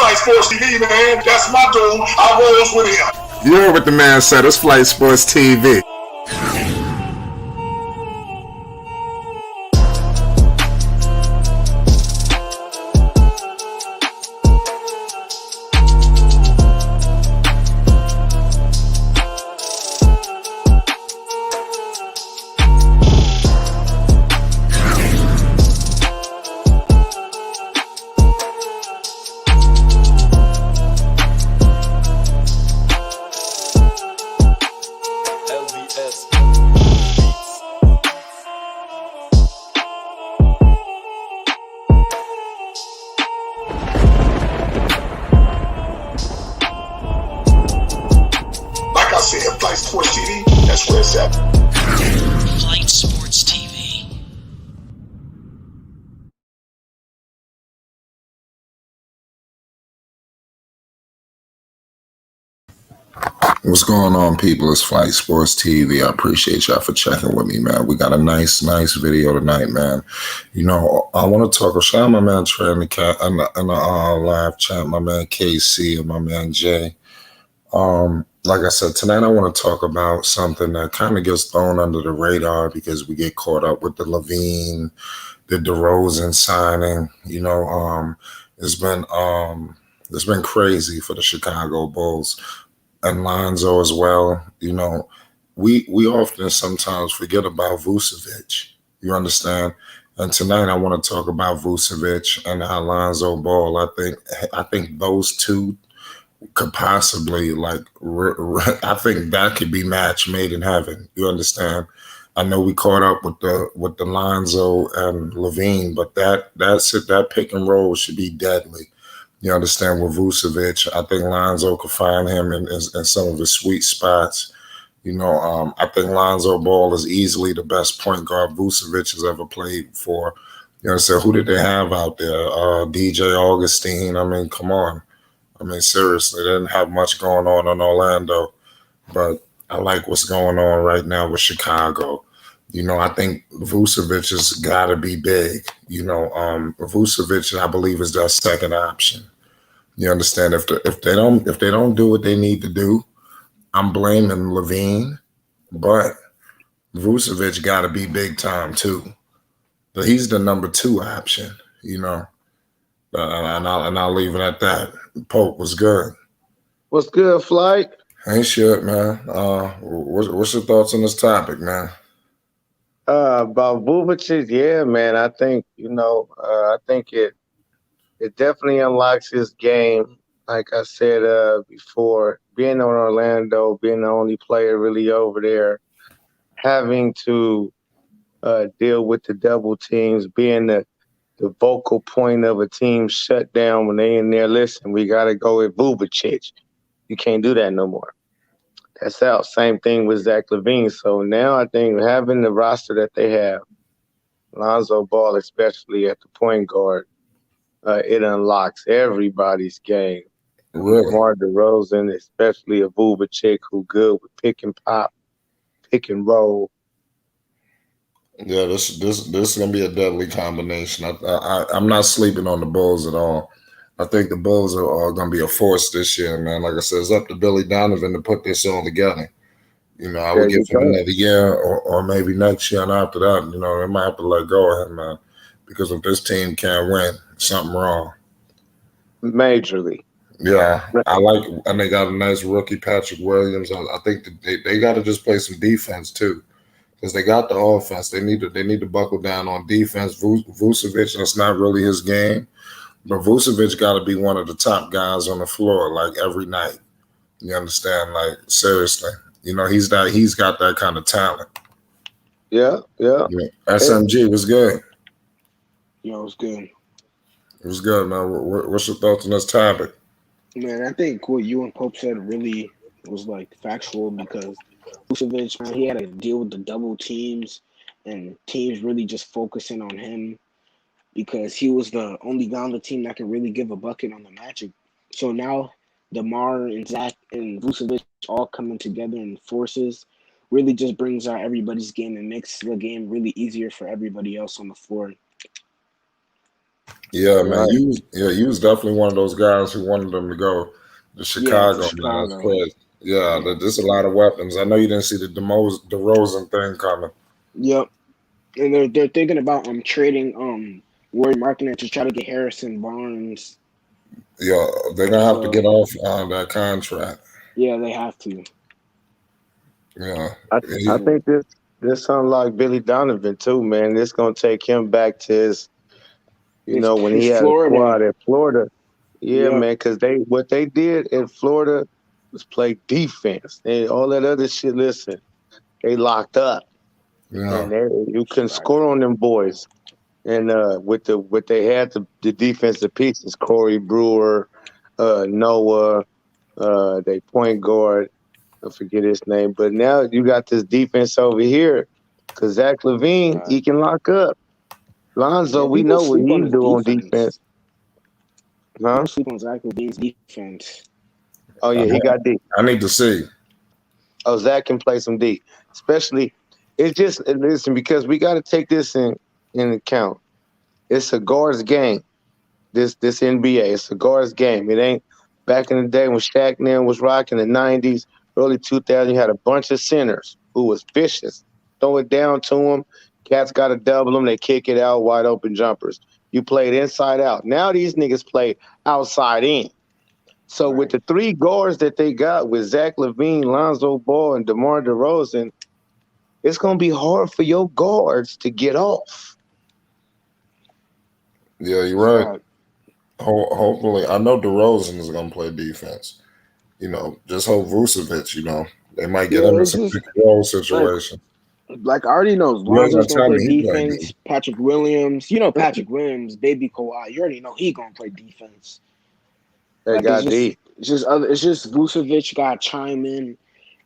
Flight Sports TV, man. That's my dude. I rolls with him. You heard what the man said. It's Flight Sports TV. Like I said, Flight Sports TV, that's where it's at. Flight Sports TV. What's going on, people? It's Flight Sports TV. I appreciate y'all for checking with me, man. We got a nice video tonight, man. You know, I want to talk. Shout out my man Trey in the live chat, my man KC and my man Jay. Like I said, tonight I want to talk about something that kind of gets thrown under the radar because we get caught up with the LaVine, the DeRozan signing. You know, it's been crazy for the Chicago Bulls and Lonzo as well. You know, we often sometimes forget about Vucevic. You understand? And tonight I want to talk about Vucevic and how Lonzo Ball. I think those two could possibly I think that could be match made in heaven. You understand? I know we caught up with the Lonzo and LaVine, but that pick and roll should be deadly. You understand? With Vucevic, I think Lonzo could find him in some of his sweet spots. You know, I think Lonzo Ball is easily the best point guard Vucevic has ever played for. You understand? Who did they have out there? DJ Augustine. I mean, come on. I mean, seriously, they didn't have much going on in Orlando, but I like what's going on right now with Chicago. You know, I think Vucevic has got to be big. You know, Vucevic, I believe, is their second option. You understand? If they don't do what they need to do, I'm blaming LaVine, but Vucevic got to be big time too. But he's the number two option. You know, and I'll leave it at that. Pope was good. What's good, Flight? Ain't shit, man. What's your thoughts on this topic, man? About Vucevic'S, yeah, man. I think I think it definitely unlocks his game. Like I said before, being on Orlando, being the only player really over there, having to deal with the double teams, being the vocal point of a team shutdown when they in there. Listen, we got to go with Vucevic'S. You can't do that no more. That's out. Same thing with Zach LaVine. So now I think having the roster that they have, Lonzo Ball especially at the point guard, it unlocks everybody's game. Really? DeMar DeRozan, especially a Vucevic who good with pick and pop, pick and roll. Yeah, this is gonna be a deadly combination. I'm not sleeping on the Bulls at all. I think the Bulls are gonna be a force this year, man. Like I said, it's up to Billy Donovan to put this all together. You know, I would give him another year or maybe next year, and after that, you know, they might have to let go of him, man. Because if this team can't win, something wrong. Majorly. Yeah, and they got a nice rookie, Patrick Williams. I think that they got to just play some defense too. Because they got the offense, they need to buckle down on defense. Vucevic, that's not really his game, but Vucevic got to be one of the top guys on the floor, like every night. You understand? Like seriously, you know he's got that kind of talent. Yeah. SMG was good. Yo, it's good. It was good, man. What's your thoughts on this topic? Man, I think what you and Pope said really was like factual because Vucevic, man, he had to deal with the double teams and teams really just focusing on him because he was the only guy on the team that could really give a bucket on the Magic. So now DeMar and Zach and Vucevic all coming together in forces really just brings out everybody's game and makes the game really easier for everybody else on the floor. Yeah, man. Right. You was definitely one of those guys who wanted them to go to Yeah, to Chicago, man. That's Chicago. crazy. Yeah, Yeah. there's a lot of weapons. I know you didn't see the DeRozan thing coming. Yep. And they're thinking about trading Warren Markkinen to try to get Harrison Barnes. Yeah, they're gonna have to So get off that contract. yeah, they have to. Yeah, I Yeah. think this unlocked Billy Donovan too, man. This gonna take him back to his, when he It's had a Florida. squad at Florida. Yeah, Yep. man, because what they did in Florida was play defense and all that other shit. Listen, they locked up yeah, and you couldn't Facts. score on them boys. And with what they had the defensive pieces, Corey Brewer, Noah, they point guard. I forget his name, but now you got this defense over here because Zach Levine, he can Facts. lock up. Lonzo, Yeah, we people know what sleep on he his do on defense. defense, huh? People sleep on Zach Levine's defense. Oh I, yeah, he got D. I need to see. Oh, Zach can play some D. Especially, it's just listen because we got to take this in account. It's a guards game. This NBA, it's a guards game. It ain't back in the day when Shaq and them was rocking the '90s, early 2000. You had a bunch of centers who was vicious. Throw it down to them. Cats got to double them. They kick it out, wide open jumpers. You played inside out. Now these niggas play outside in. So with Right. the three guards that they got with Zach Levine, Lonzo Ball, and DeMar DeRozan, it's gonna be hard for your guards to get off. Yeah, you're right. Fact. Hopefully, I know DeRozan is gonna play defense. Just hope Vucevic. They might get Yeah, him in it's some just pick and roll like situation. I already know You ain't Lonzo's gonna gonna tell play me he playing defense. D. Patrick Williams, Patrick Williams, baby Kawhi. You already know he gonna play defense. They Like it's got just D. it's just Vucevic got to chime in,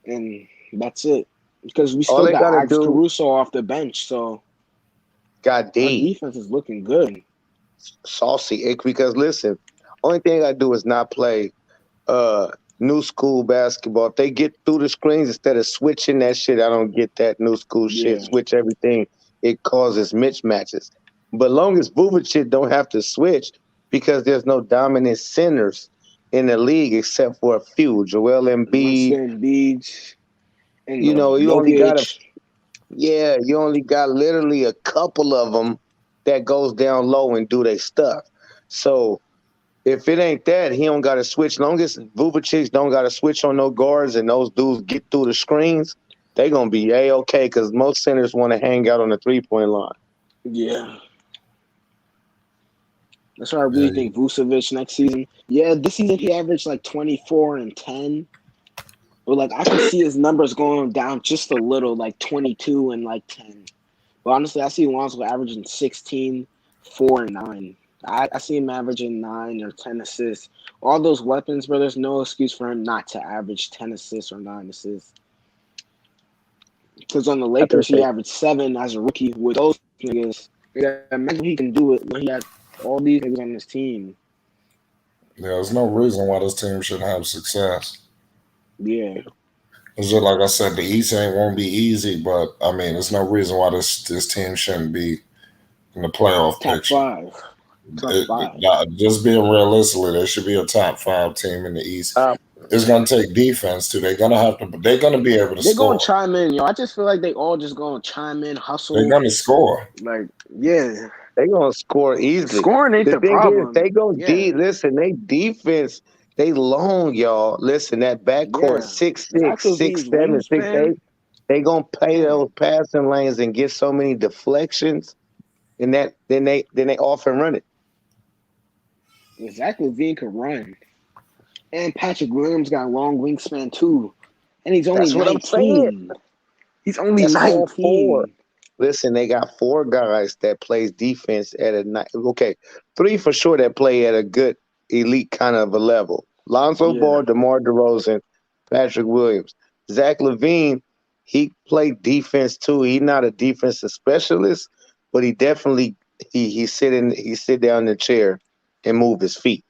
and that's it. Because we All still they got gotta Alex do Caruso off the bench, so got our D. defense is looking good. Saucy. Because listen, only thing I do is not play uh new school basketball. If they get through the screens instead of switching that shit, I don't get that new school shit. Yeah, Switch everything. It causes mismatches. But long as Vucevic don't have to switch because there's no dominant centers in the league except for a few. Joel Embiid. Winston Beach and You only got Jokic. you only got literally a couple of them that goes down low and do their stuff. So if it ain't that, he don't got to switch. Long as Vucevic don't got to switch on no guards and those dudes get through the screens, they gonna be a-okay because most centers want to hang out on the 3-point line. Yeah, that's why I Yeah, really think Vucevic next season. Yeah, this season he averaged like 24 and 10. But like I could see his numbers going down just a little, like 22 and like 10. But honestly, I see Lonzo averaging 16, 4, and 9. I see him averaging 9 or 10 assists. All those weapons, bro, there's no excuse for him not to average 10 assists or 9 assists. Because on the I Lakers, think he averaged 7 as a rookie with those niggas. Yeah, imagine he can do it when he had all these niggas on his team. there's no reason why this team should have success. Yeah, It's just like I said, the East ain't won't be easy, but I mean, there's no reason why this team shouldn't be in the playoff top picture. 5. Top 5. Just being realistically, they should be a top 5 team in the East. uh, It's gonna take defense too. They're gonna have to. They're gonna be able to They're going score. to chime in, yo. I just feel like they all just going to chime in, They're hustle. gonna score. Like, yeah. they gonna score easily. Scoring ain't The the thing is, problem. they go Yeah. deep. Listen, they defense, they long, y'all. Listen, that backcourt Yeah. 6'6", Zach Levine's 6'7", 6'8". wingspan. They gonna play Yeah. those passing lanes and get so many deflections, and then they off and run it. Zach Levine could run. And Patrick Williams got a long wingspan, too. And he's only That's what I'm saying. 19. He's only That's all four. 19. Listen, they got four guys that plays defense at okay, three for sure that play at a good elite kind of a level. Lonzo Yeah. Ball, DeMar DeRozan, Patrick Williams, Zach Levine. He played defense too. He's not a defensive specialist, but he definitely he sit down in the chair and move his feet.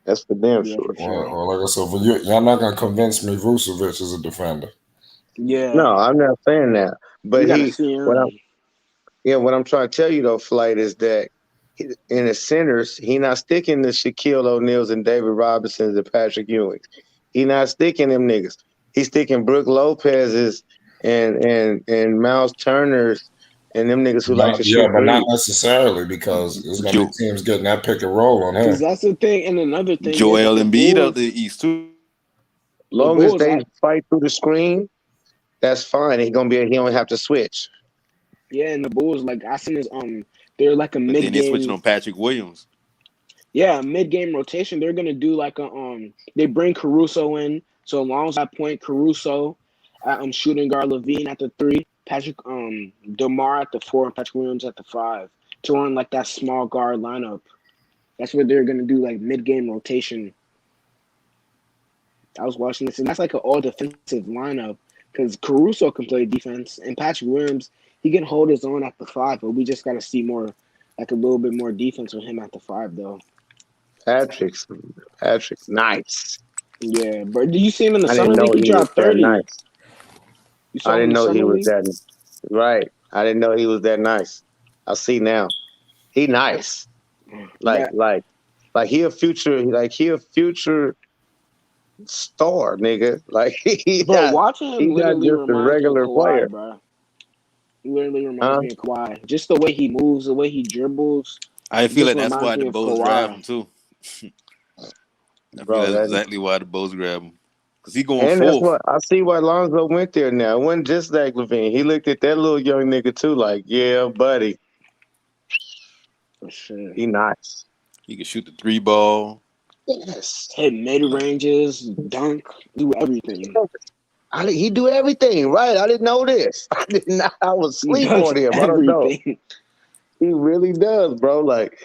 That's for damn Yeah, sure. for sure. Well, like I said, for you, y'all not gonna convince me Vucevic is a defender. Yeah. No, I'm not saying that, We but got to see what him. what I'm trying to tell you though, Flight, is that in the centers, he not sticking the Shaquille O'Neals and David Robinsons and Patrick Ewings. He not sticking them niggas. He sticking Brooke Lopez's and Miles Turner's and them niggas who like to shoot But not threes. necessarily because there's gonna be Jo- teams getting that pick and roll on Because him. that's the thing. And another thing is that Joel the Embiid of Bulls, the East too. the Long as Bulls, they fight through the screen, that's fine. He don't have to switch. and the Bulls, like I seen this, they're like a But then they're switching mid-game, on Patrick Williams. mid-game rotation. They're gonna do like a they bring Caruso in, so Lonzo at point, Caruso at shooting guard, Levine at the 3, Patrick DeMar at the 4, and Patrick Williams at the 5 to run like that small guard lineup. That's what they're gonna do, like mid-game rotation. I was watching this, and that's like an all defensive lineup because Caruso can play defense, and Patrick Williams, he can hold his own at the 5, but we just got to see more, like a little bit more defense with him at the 5, though. Patrick, nice. Yeah, but do you see him in the I summer didn't know league? He he was dropped that 30. nice. You saw I him in didn't the know he summer was league? that right. I didn't know he was that nice. I see now. He nice. Like he a future star, nigga. Like Bro, watching he him not literally just a reminds me of regular player. Kawhi, bro. He literally reminds Huh? me of Kawhi. Just the way he moves, the way he dribbles, I it feel just like that's reminds why me the of Bulls grab him Kawhi. too. I feel Bro, that's that exactly why the Bulls grab him. Because he going and that's fourth. what I see why Lonzo went there now. It wasn't just Zach Levine. He looked at that little young nigga too, like, yeah, buddy, For sure. he nice. He can shoot the 3 ball. Yes. Hit mid ranges, dunk, do everything. He do everything, right? I didn't know this. I did not. I was He asleep does on him. I don't know. everything. He really does, bro. Like,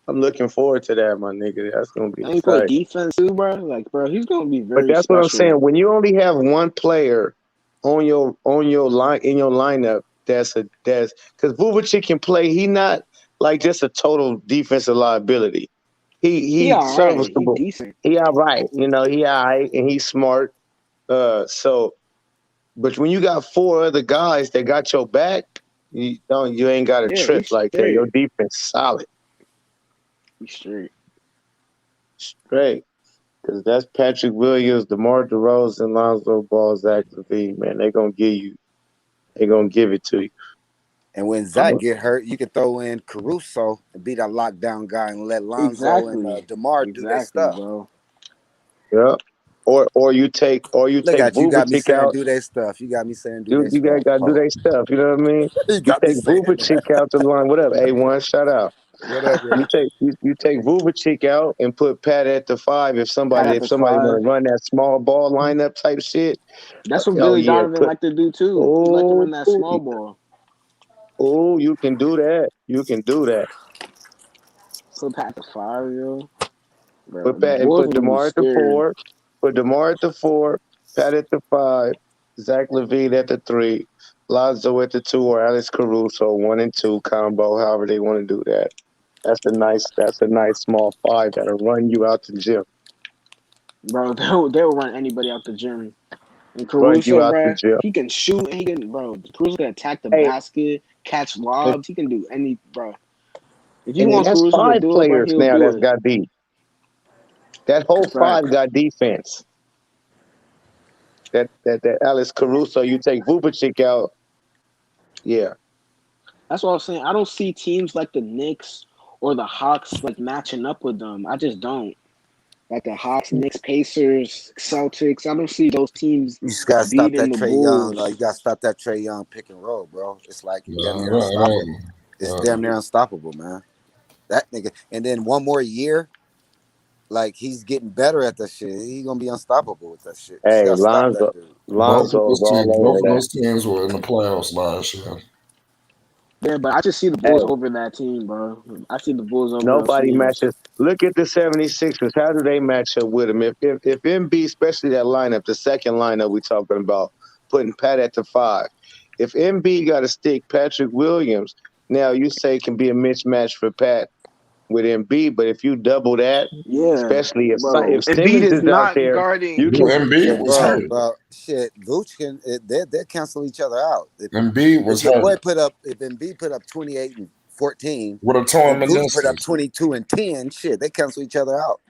I'm looking forward to that, my nigga. That's gonna be And he play exciting. defense too, bro. Like, bro, he's gonna be But very that's what I'm saying. special. When you only have one player on your line in your lineup, that's because Vucevic can play. He not like just a total defensive liability. He He all right. He serviceable. decent. He all right. He all right and he's smart. But when you got 4 other guys that got your back, you ain't got to Yeah, trip he's like that. Your straight. defense solid, He's straight. straight. Because that's Patrick Williams, DeMar DeRozan, Lonzo Ball, Zach LaVine, man. They gonna give it to you. And when Zach get hurt, you can throw in Caruso and be that lockdown guy and let Lonzo and Exactly. DeMar do their Exactly, stuff. bro. Yeah. Or you take Look at you, got me Vucevic saying out. do their stuff. You got me saying do You their you stuff. gotta do Oh, their stuff. You know what I mean? you You got me take saying Vucevic that. out the line. What up, A1? Shout out. What up, bro? You take Vucevic out and put Pat at the 5 if Pat somebody at the want 5. to run that small ball lineup type shit. That's what Oh Billy yeah, Donovan like to do too. He like to run that small yeah. ball. Oh, you can do that. You can do that. Put Pat at the 5, yo. Bro, Put the Pat and Bulls put gonna be DeMar at the scared. 4. Put DeMar at the 4. Pat at the 5. Zach LaVine at the 3. Lonzo at the 2 or Alex Caruso 1 and 2 combo. However they want to do that. That's a nice small 5 that'll run you out the gym. Bro, they'll run anybody out the gym. And Run you Caruso, out the bro, gym. he can shoot and he can, bro. Caruso can attack the Hey, basket, catch if, lobs. He can do any, bro. If you and want that's Caruso to 5 do it, bro, players he'll now do that's it. got D. That whole 5 Facts. got defense. That Alex Caruso, you take Vucevic out. Yeah. That's what I was saying. I don't see teams like the Knicks or the Hawks like matching up with them. I just don't. Like the Hawks, Knicks, Pacers, Celtics. I don't see those teams You just gotta stop beating that the Trey Young. Bulls. You gotta stop that Trey Young pick and roll, bro. It's like damn near Right. unstoppable. It's damn near unstoppable, man. That nigga. And then one more year, like he's getting better at that shit. He gonna be unstoppable with that shit. You just Hey, gotta stop that dude. Lonzo is all over Both of that. those teams were in the playoffs last year. Yeah, but I just see the Hey, Bulls over that team, bro. I see the Bulls over those nobody teams. matches. Look at the 76ers. How do they match up with them? If MB, especially that lineup, the second lineup we talking about, putting Pat at the 5. If MB got to stick Patrick Williams, now you say it can be a mismatch for Pat with MB, but if you double that, Yeah, especially bro. if Embiid Simmons is is out not there, guarding. you can, Embiid was Bro, hurt. shit, Vooch they cancel each other out. Embiid was If your hurt. boy if Embiid put up 28 and 14, with a torn and Vooch put up meniscus. 22 and 10. Shit, they cancel each other out.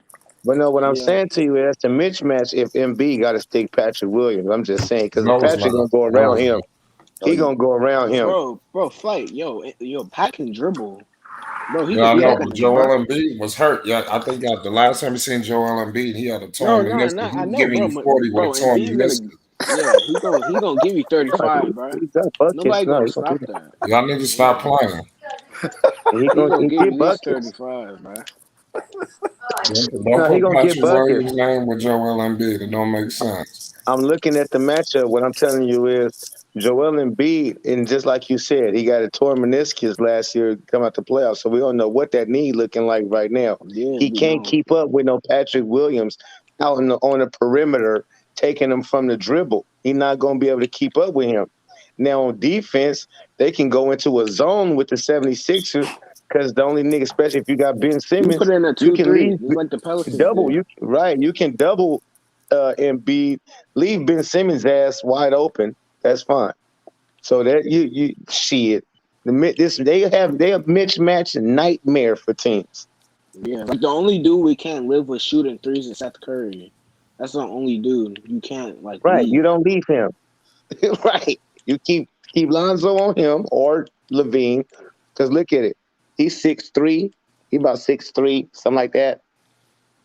But no, what I'm Yeah. saying to you is a mismatch if MB got to stick Patrick Williams. I'm just saying because if No, it's not. Patrick gonna go No, around it's him, not. Oh, he gonna go around him. Bro, Flight, yo, Pat can dribble. Bro, he Yeah, could I be know, like Yeah, a but Joel DeMar. Embiid was hurt. Yeah, I think the last time we seen Joel Embiid, he had a No, torn no, meniscus. He I was know, giving bro. you 40 with a Bro, torn Embiid's meniscus. gonna, yeah, he gonna give you right. 35, bro. He got buckets. Nobody No, gonna he gonna do stop that. that. Y'all niggas stop Yeah, playing. he gonna He give you get at least buckets. 35, bro. Don't No, he put gonna get Patrick buckets. Williams' name with Joel Embiid. It don't make sense. I'm looking at the matchup. What I'm telling you is Joel Embiid, and just like you said, he got a torn meniscus last year come out the playoffs. So we don't know what that knee looking like right now. Yeah, He we can't don't. keep up with no Patrick Williams out on the perimeter, taking him from the dribble. He's not going to be able to keep up with him. Now on defense, they can go into a zone with the 76ers because the only nigga, especially if you got Ben You put Simmons, it in a you can 2-3, leave just like the Pelicans double. did. You can double Embiid, leave Ben Simmons' ass wide open. That's fine. So that you see it. They have mismatch nightmare for teams. Yeah, like the only dude we can't live with shooting threes is Seth Curry. That's the only dude you can't like Right. You leave. don't leave him. Right. You keep Lonzo on him or Levine. Because look at it. He's 6'3". He about 6'3", something like that.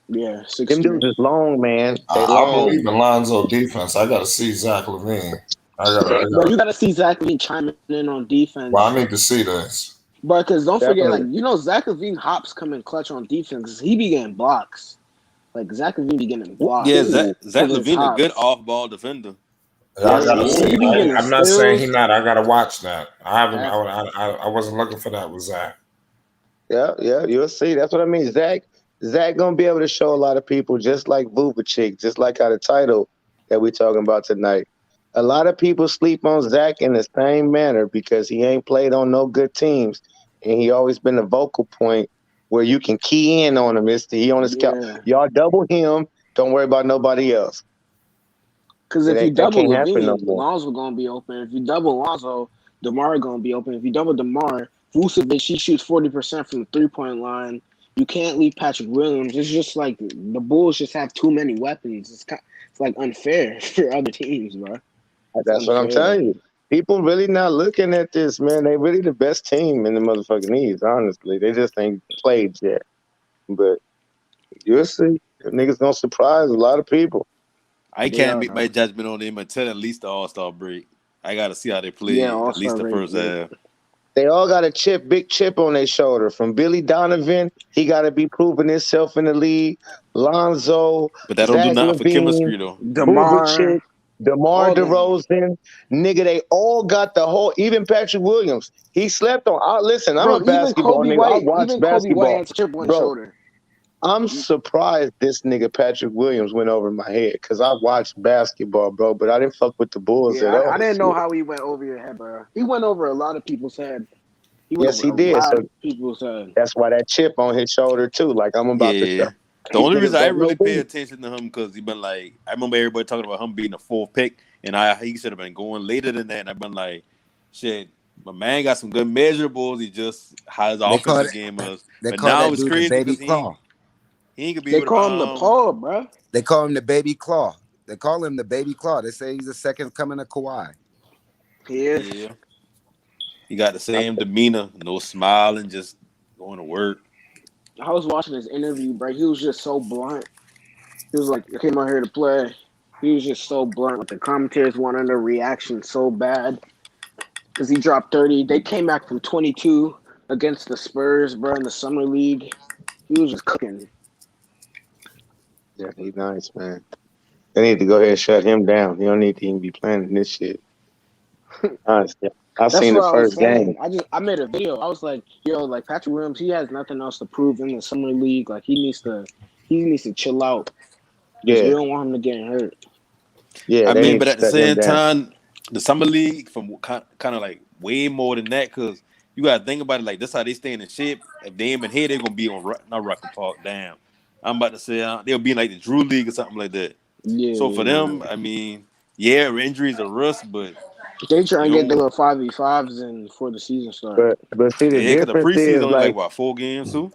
Yeah, six Them dudes three. is long, man. They I long. believe in Lonzo defense. I got to see Zach LaVine. But you gotta see Zach Levine chiming in on Well, I defense. need to see this. But because don't forget, like Definitely. Zach Levine hops come in clutch on defense 'cause he be getting blocks. Like Zach Levine be getting Yeah, blocks Zach because of his Levine a good hops. off-ball defender. Yeah, I Yeah, got to yeah, see. he be getting I'm not saying he steals. not. I got to watch that. I haven't. Uh, I wasn't looking for that with Zach. Yeah, you'll see. That's what I mean. Zach gonna be able to show a lot of people, just like Vucevic'S, just like how the title that we're talking about tonight. A lot of people sleep on Zach in the same manner because he ain't played on no good teams, and he always been a vocal point where you can key in on him. He on the scout. yeah, Y'all double him. Don't worry about nobody else. because if you That double can't happen no Levine, more. Lonzo gonna be open. If you double Lonzo, DeMar gonna be open. If you double DeMar, Vucevic he shoots 40% from the 3-point line. You can't leave Patrick Williams. It's just like the Bulls just have too many weapons. It's like unfair for other teams, bro. It's That's what I'm unfair. telling you. People really not looking at this, man. They really the best team in the motherfucking East, honestly. They just ain't played yet. But you'll see. The niggas gonna surprise a lot of people. I They can't are. make my judgment on them until at least the All-Star break. I got to see how they Yeah, play All at least Star the break. first Yeah. half. They all got a big chip on their shoulder. From Billy Donovan, he got to be proving himself in the league. Lonzo, But that don't do Zach nothing for Levine, chemistry though. Vucevic, DeMar, DeMar all them. DeRozan, nigga, they all got the whole. Even Patrick Williams, he slept on. Listen, I'm a Bro, basketball nigga. I watch Even Kobe White basketball, has a chip on his bro. shoulder. I'm surprised this nigga Patrick Williams went over my head because I watched basketball, bro. But I didn't fuck with the Bulls at Yeah, all I didn't this know year. how he went over your head, bro. He went over a lot of people's head. He went Yes, over he a did. lot So of people's head. that's why that chip on his shoulder too. Like I'm about to show. Yeah. The These only niggas reason I got no really pay beat. attention to him because he been like, I remember everybody talking about him being the fourth pick, and he should have been going later than that. And I've been like, shit, my man got some good measurables. He just how his They call offensive it. game is. They But call now that it's dude the crazy baby because claw. he ain't gonna be They able to. call him the Paul, bro. They call him the baby claw. They call him the baby claw. They say he's the second coming of Kawhi. He is. Yeah, he got the same demeanor, no smiling, just going to work. I was watching his interview, bro. He was just so blunt. He was like, I came out here to play. He was just so blunt. Like the commentators wanted a reaction so bad because he dropped 30. They came back from 22 against the Spurs, bro, in the summer league. He was just cooking. Yeah, he's nice, man. They need to go ahead and shut him down. He don't need to even be playing this shit. Honestly, I That's seen the what I was first game. saying. I made a video. I was like, yo, like Patrick Williams, he has nothing else to prove in the summer league. Like he needs to chill out because we Yeah, don't want him to get hurt. yeah, I they mean, need but to at the shut him same down. time, the summer league from kind of like way more than that because you got to think about it like this how they staying in shape. If they ain't been here, they're gonna be on not Rocket Park. Damn, I'm about to say they'll be in like the Drew League or something like that. Yeah, So for yeah, them, I mean, yeah, injuries are risk, but They try and You get the know, little 5v5s in before the season start. But see, the yeah, because the difference preseason is only like like, what 4 games too.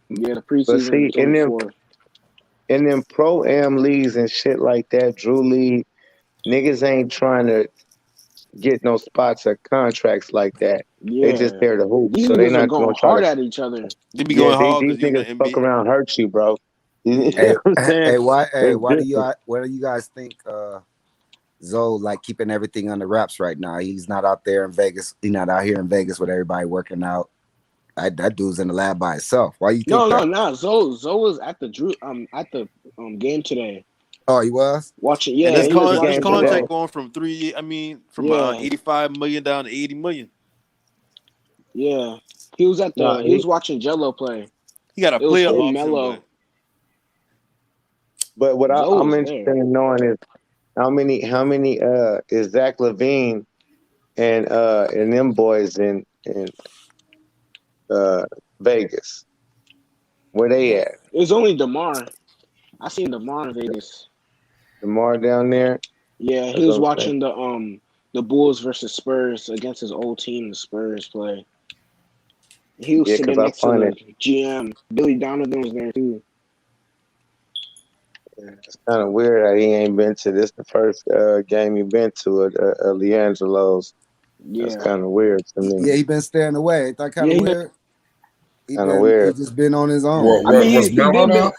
Yeah, the but preseason see, is only 4. in them pro am leagues and shit like that, Drew League, niggas ain't trying to get no spots or contracts like that. They just Yeah, there to hoop, these so they niggas are not gonna going try to. hard at each other. They be Yeah, going hard these because you in the niggas fuck NBA. around, hurt you, bro. You Yeah, know Hey, what I'm saying? hey, It's why different. do you guys think Zoe like keeping everything under wraps right now? He's not out there in Vegas. He's not out here in Vegas with everybody working out. That dude's in the lab by himself. Why you think No, that? no. Zoe was at the game today. Oh, he was? Watching, and yeah, his Yeah, he he was was a his watching game today. contract Jello. going from from Yeah, 85 million down to 80 million. yeah. He was No, he was watching Jello play. He got a It was player him, option, but Melo. but what Zoe I'm was interested there. in knowing is how many is Zach Levine and them boys in uh Vegas? Where they at? It was only DeMar. I seen DeMar in Vegas. DeMar down there? Yeah, he That's what was I'm saying. watching the Bulls versus Spurs against his old team, the Spurs play. He was Yeah, because sitting I next to find the it GM. Billy Donovan was there too. it's kind of weird that he ain't been to this. The first game he been to at LiAngelo's. That's Yeah, kind of weird to me. Yeah, he been staying away. Ain't that kind yeah. of weird? Kind of weird. He just been on his own. What, I what was mean, he Melo been there?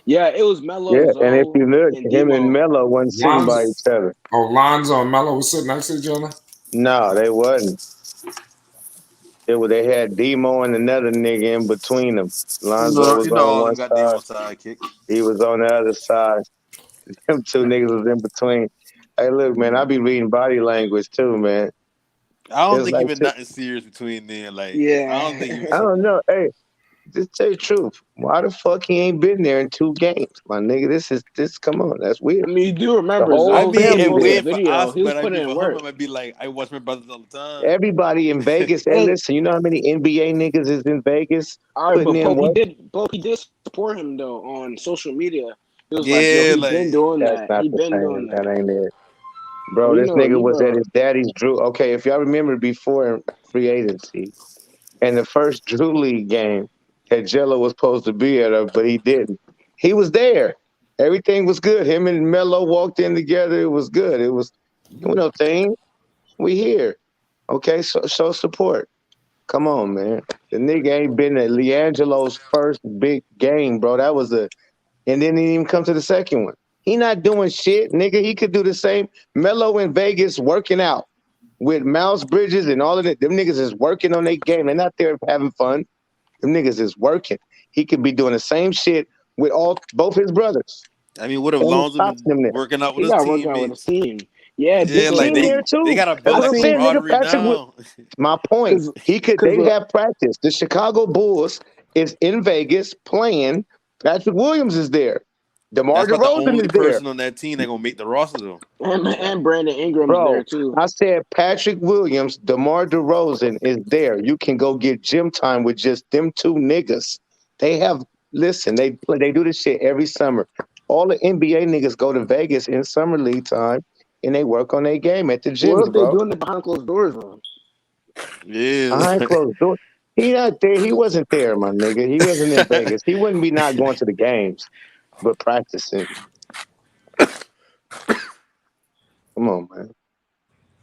Yeah, it was Melo, Yeah, and if Zoe, you look, and him and Demo. Melo wasn't sitting by Lonzo, each other. Lonzo and Melo was sitting next to each other. No, they wasn't. They had Demo and another nigga in between them. Lonzo no, was you know on all one them got their side, own sidekick. he was on the other side. Them two niggas was in between. Hey, look, man, I be reading body language too, man. I don't It's think like, even nothing serious between them. Like I don't think Yeah, you. I don't know. Hey, just tell you the truth. Why the fuck he ain't been there in 2 games, my nigga? This. Come on, that's I weird. mean, you do The remember I whole Zoe? He mean, had family it there. posted a weird for video. us, He was but I putting mean in for him, work. it might be like I watch my brothers all the time. Everybody in Vegas. Hey, And listen, you know how many NBA niggas is in Vegas all right, putting but in work? Pope, he did support him though on social media. He was like, "Yo, Yeah, he been like doing That's that. not He the been doing same. That that." ain't it. Bro, We this know, nigga you was at know. his daddy's Drew. Okay, if y'all remember before free agency and the first Drew League game that Jello was supposed to be at, but he didn't. He was there. Everything was good. Him and Melo walked in together. It was good. It was, thing. We here. Okay, so show support. Come on, man. The nigga ain't been at LiAngelo's first big game, bro. That was and then he didn't even come to the second one. He not doing shit, nigga. He could do the same. Melo in Vegas working out with Miles Bridges and all of that. Them niggas is working on their game. They're not there having fun. Them niggas is working. He could be doing the same shit with both his brothers. I mean, what if And Lonzo stops been them there. working out with He his got working out with his teammates? team. Yeah, His Yeah, because like team there they too. gotta That's build I what that I'm seen saying, nigga. camaraderie Patrick. now. My point. because They have practice. The Chicago Bulls is in Vegas playing. Patrick Williams is there. DeMar That's about the DeRozan only is there. person on that team that gonna make the roster though. and Brandon Ingram's there Bro, too. I said Patrick Williams, DeMar DeRozan is there. You can go get gym time with just them two niggas. They have listen, they do this shit every summer. All the NBA niggas go to Vegas in summer league time and they work on their game at the What gyms, if they bro. doing it behind closed doors though? Yeah, Behind closed doors. He not there. He wasn't there, my nigga. He wasn't in Vegas. He wouldn't be not going to the games, but practicing. Come on, man.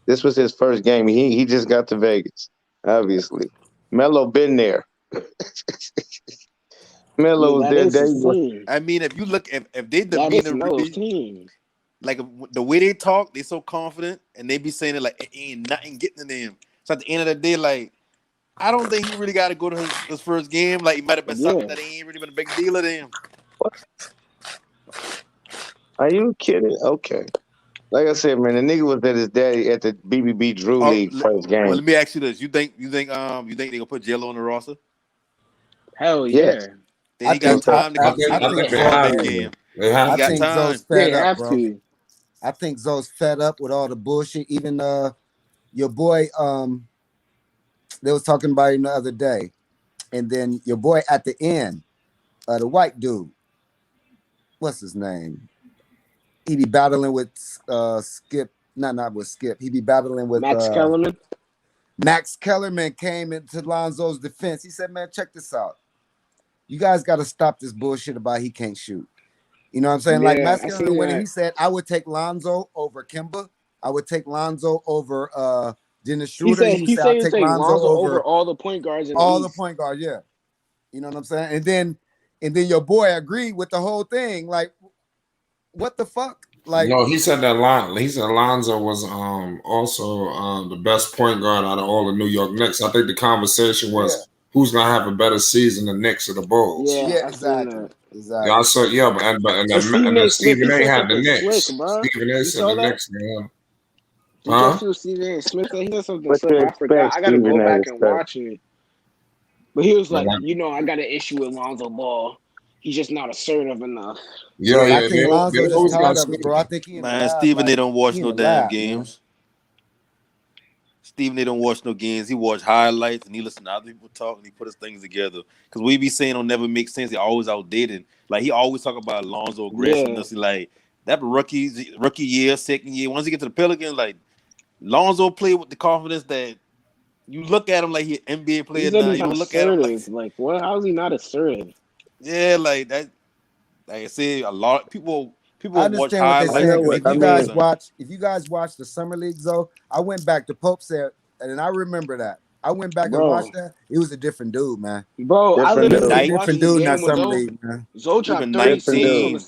This was his first game. He just got to Vegas, obviously. Melo been there. Yeah, Melo was that there is day his one. team. I mean, if you look, if they That is demeanor Melo's really team. like the way they talk, they so confident and they be saying it like it ain't nothing getting to them. So at the end of the day, like I don't think he really got to go to his first game. Like it might have been something Yeah. that ain't really been a big deal to them. Are you kidding? Okay. Like I said, man, the nigga was at his daddy at the BBB Drew Oh, League first well, game. let me ask you this: you think they gonna put Jello on the roster? Hell Yes. yeah. Then I he got think time to I come think to I I think think they All Zoe have Star to. game. They He have I got to. think Zoe's time. They fed up, have bro. to. I think Zoe's fed up with all the bullshit. Even your boy they was talking about him the other day, and then your boy at the end, the white dude, what's his name? He be battling with Skip, not with Skip. He be battling with Max Kellerman. Max Kellerman came into Lonzo's defense. He said, "Man, check this out. You guys got to stop this bullshit about he can't shoot." You know what I'm saying? Like Yeah, Max I Kellerman seen went in, that. he said, "I would take Lonzo over Kimba. I would take Lonzo over Dennis He Schroeder." said He he said, said "I'll he would take take Lonzo Lonzo over over all the point guards in the all the East. point guards." Yeah, you know what I'm saying? And then your boy agreed with the whole thing. Like, what the fuck? Like, No, he said that he said Lonzo was also the best point guard out of all the New York Knicks. I think the conversation yeah, was who's gonna have a better season, the Knicks or the Bulls. Yeah, yeah, I seen exactly, that. Yeah, I exactly. saw. Yeah, And Stephen then A. Smith, Stephen he A. said had the something slick, Knicks. bro. Stephen A. You said saw the that? Knicks, man. Did y'all Huh? see what Stephen A. Smith said? He said something What slick. you I forgot. expect, I got to go Stephen A. back to and say? watch it. But he was But like, like, I got an issue with Lonzo Ball. He's just not assertive enough. yeah, Yeah, I yeah, think they Lonzo just always got tired of it, bro. I something. think he in the Man, lab. Stephen, they Like, don't watch he in no the damn lab, man. games. Stephen, they don't watch no games. He watch highlights and he listen to other people talk and he put his things together. Because we be saying don't never make sense. He always outdated. Like he always talk about Lonzo Yeah. aggressiveness. He like that rookie year, second year. Once he get to the Pelicans, like Lonzo play with the confidence that you look at him like he an NBA He player said now. he's You not don't look at him like assertive. Like, what? How is he not assertive? yeah, like that. Like I said, a lot of people I watch understand what they're I highlights know saying and because what they if I you think guys mean. watch the summer leagues, though, I went back to Pope said, and I remember that. I went back and Bro. watched that. He was a different dude, man. I he Different been He was literally a dude. was night. different watching the dude in that game when summer league, man. Zoe He dropped been 36 on 19. the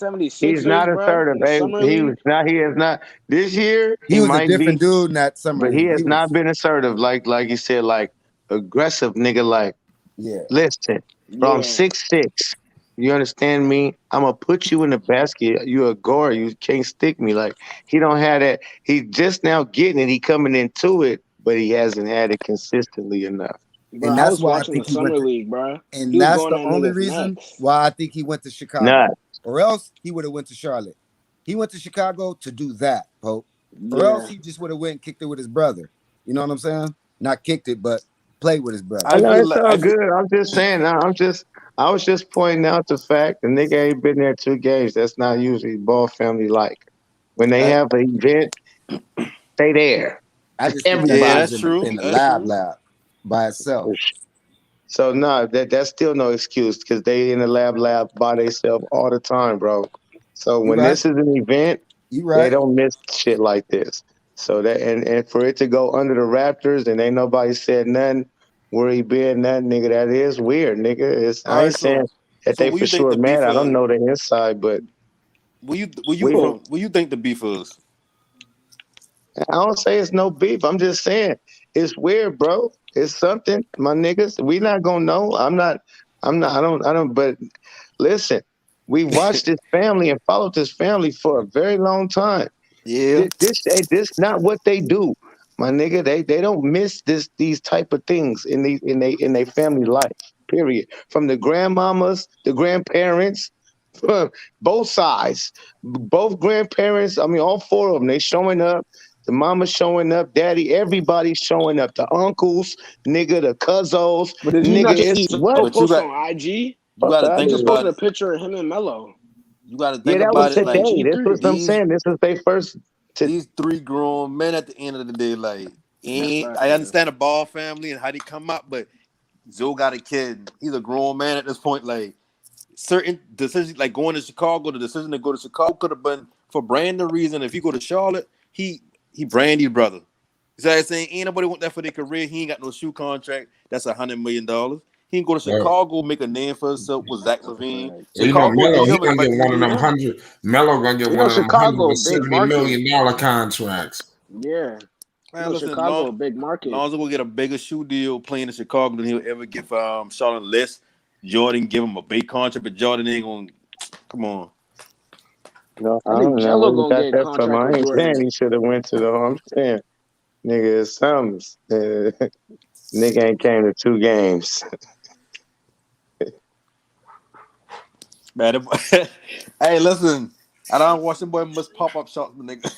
He's not 76ers, bro, assertive. in the summer He league. was not. He is not. This year, He he was a might be, different dude in that summer but he league. has He not was, been assertive. Like you said, like aggressive nigga. Like, yeah. listen, bro, I'm Yeah. 6'6". You understand me? I'm gonna put you in the basket. You a guard. You can't stick me. Like he don't have that. He just now getting it. He coming into it, but he hasn't had it consistently enough. Bro, And I that's was why I watching the think he went summer to, league, bro. He and was that's going the on only niggas' reason necks. why I think he went to Chicago. Not. Or else he would have went to Charlotte. He went to Chicago to do that, Pope. Or else Yeah. he just would have went and kicked it with his brother. You know what I'm saying? Not kicked it, but played with his brother. I I know feel it's like all good. I'm just saying. I was just pointing out the fact the nigga ain't been there 2 games. That's not usually ball family like. When they I, have an event, they there. I just think that yeah, nigga Everybody. was that's true. in the That's lab true. by itself. So no, that's still no excuse because they in the lab by themselves all the time, bro. So You when right? this is an event, You they right? don't miss shit like this. So that and for it to go under the Raptors and ain't nobody said nothing where he been, nothing, nigga. That is weird, nigga. All I right, ain't saying that so they what for you think sure the mad. beef I don't is? know the inside, but Where you weird. from? Where you think the beef is? I don't say it's no beef. I'm just saying it's weird, bro. It's something, my niggas. We not gonna know. I'm not. I'm not. I don't. But listen, we watched this family and followed this family for a very long time. Yeah. This not what they do, my nigga. They don't miss these type of things in they family life. Period. From the grandmamas, the grandparents, both sides, both grandparents. I mean, all four of them. They showing up. The mama showing up, daddy, everybody's showing up. The uncles, nigga, the cousins, But did you nigga. not just It's see what? Zoe But you post got on IG? you Fuck got to out He of think just here. about posted a it. picture of him and Melo You got to Yeah, think that was about it. on Like today. This was G3. what I'm these saying. This was their first. these three grown men at the end of the day, like That's ain't facts, I man. understand the Ball family and how they come up, but Joe got a kid. He's a grown man at this point. Like certain decisions, like going to Chicago, the decision to go to Chicago could have been for branding reason. If you go to Charlotte, he Brandy's brother. You see what I'm saying? Ain't nobody want that for their career. He ain't got no shoe contract. That's $100 million. He can go to Well, Chicago, make a name for himself with Zach LaVine. Facts. you know, Chicago Melo, need he him as gonna like get the one new of them A&M. Melo gonna get You one know, of them hundred Chicago, a and big seventy market. million dollar contracts. Yeah. You Man, know, listen, Chicago, a big market. Lonzo will get a bigger shoe deal playing in Chicago than he'll ever get for Charlotte unless Jordan give him a big contract, but Jordan ain't gonna come on. No, I I think don't know where Jello you gonna got get a that from. contract I with ain't saying Jordan. he should have went to the. I'm saying, nigga, it's something. Nigga ain't came to 2 games. Man, hey, listen, I don't watch them boy must pop up shots, my nigga.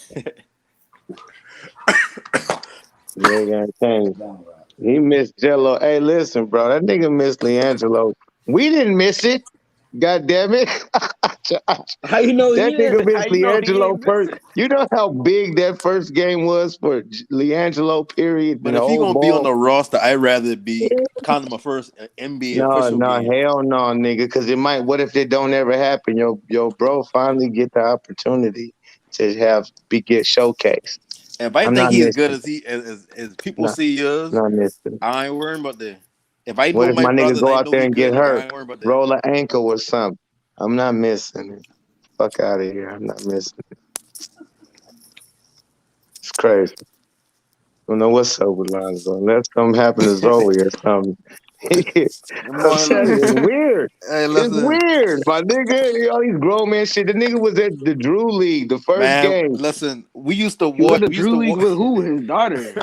Nigga ain't came. He missed Jello. Hey, listen, bro, that nigga missed LiAngelo. We didn't miss it. God damn it. How you know he That nigga is? How missed you know he LiAngelo ain't first. missing? You know how big that first game was for LiAngelo, period, But and the if he whole gonna be on ball? the roster, I'd rather be kind of my first NBA No, official no, game. hell no, nigga. Because it might. What if it don't ever happen? Yo, bro, finally get the opportunity to get showcased. If I I'm think not he's good missing. as as people No, see us, not missing. I ain't worrying about that. If I What know if my my nigga brother and go I out know there he and get good, I hurt, ain't worrying about that. roll an ankle or something? I'm not missing it. Fuck out of here. I'm not missing it. It's crazy. I don't know what's up with Lonzo. Unless something happened to Zoe or something. Come I'm on, telling you, it's weird. hey, It's listen, weird, my nigga. All these grown man shit. The nigga was at the Drew League, the first man, game. listen. We used to He was watch. the We used Drew to League watch. with who? His daughter.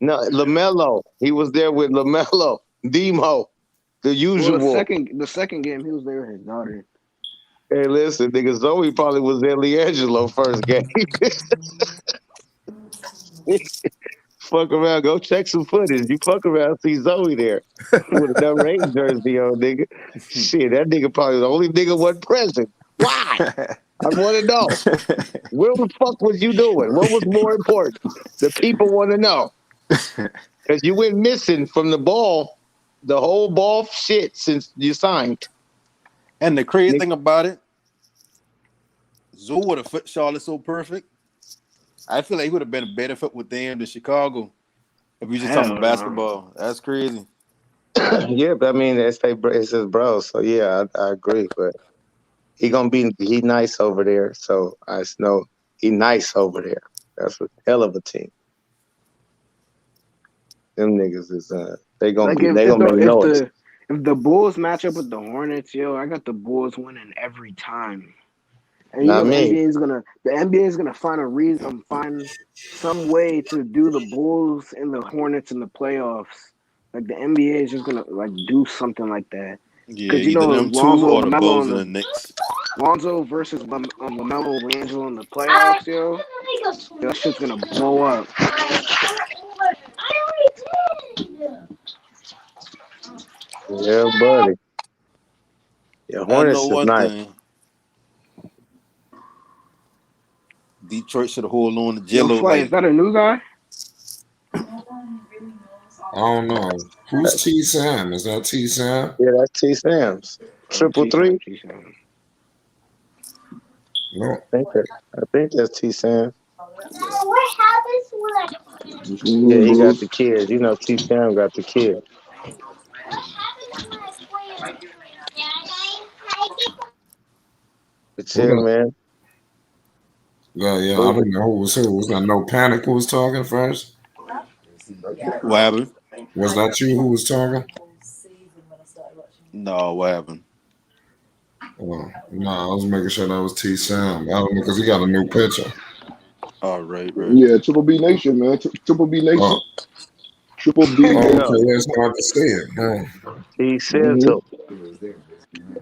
No, LaMelo. He was there with LaMelo, Demo, the Well, usual. the second game he was there with his daughter. Hey, listen, nigga, Zoe probably was at LiAngelo first game. Fuck around, go check some footage. You fuck around, see Zoe there with a number 8 jersey on, nigga. Shit, that nigga probably the only nigga wasn't present. Why? I want to know. Where the fuck was you doing? What was more important? The people want to know. Because you went missing from the whole ball shit since you signed. And the crazy Nigga, thing about it, Zoe would have fit Charlotte so perfect. I feel like he would have been a better fit with them than Chicago. If we just talking Hell about no. basketball, that's crazy. yeah, but I mean, it's his bro, so yeah, I agree. But he nice over there, so I just know he nice over there. That's a hell of a team. Them niggas is Like they gonna make noise. if the Bulls match up with the Hornets, yo, I got the Bulls winning every time. And you Not know me. the NBA is gonna find a reason, find some way to do the Bulls and the Hornets in the playoffs. Like the NBA is just gonna like do something like that. Yeah, Cause you either know them two Lonzo, or the Lamelo, Bulls and and the the Knicks. Lonzo versus Lamelo, LiAngelo in the playoffs, yo. That shit's gonna blow up. Yeah, buddy. Yeah, I know Hornets is one nice. thing. Detroit should have hold on to Yo, Jello Flight, is like that a new guy? I don't know. Who's T Sam? Is that T Sam? Yeah, that's T Sam's. Oh, Triple three. T-Sam. No. I think that's T Sam. What's going Yeah, on, he got bros? the kids. You know, T Sam got the kids. But Who yeah, that? man. Yeah, yeah. I Moving. don't know who was who. Was that No Panic who was talking first? what happened? Was that you who was talking? No, what happened? Oh, no, I was making sure that was T Sam. I don't know because he got a new picture. All right, right. Yeah, Triple B Nation, man. Triple B Oh, Nation. Triple B oh okay. Nation. It's hard to see it. Oh, He said hmm so. let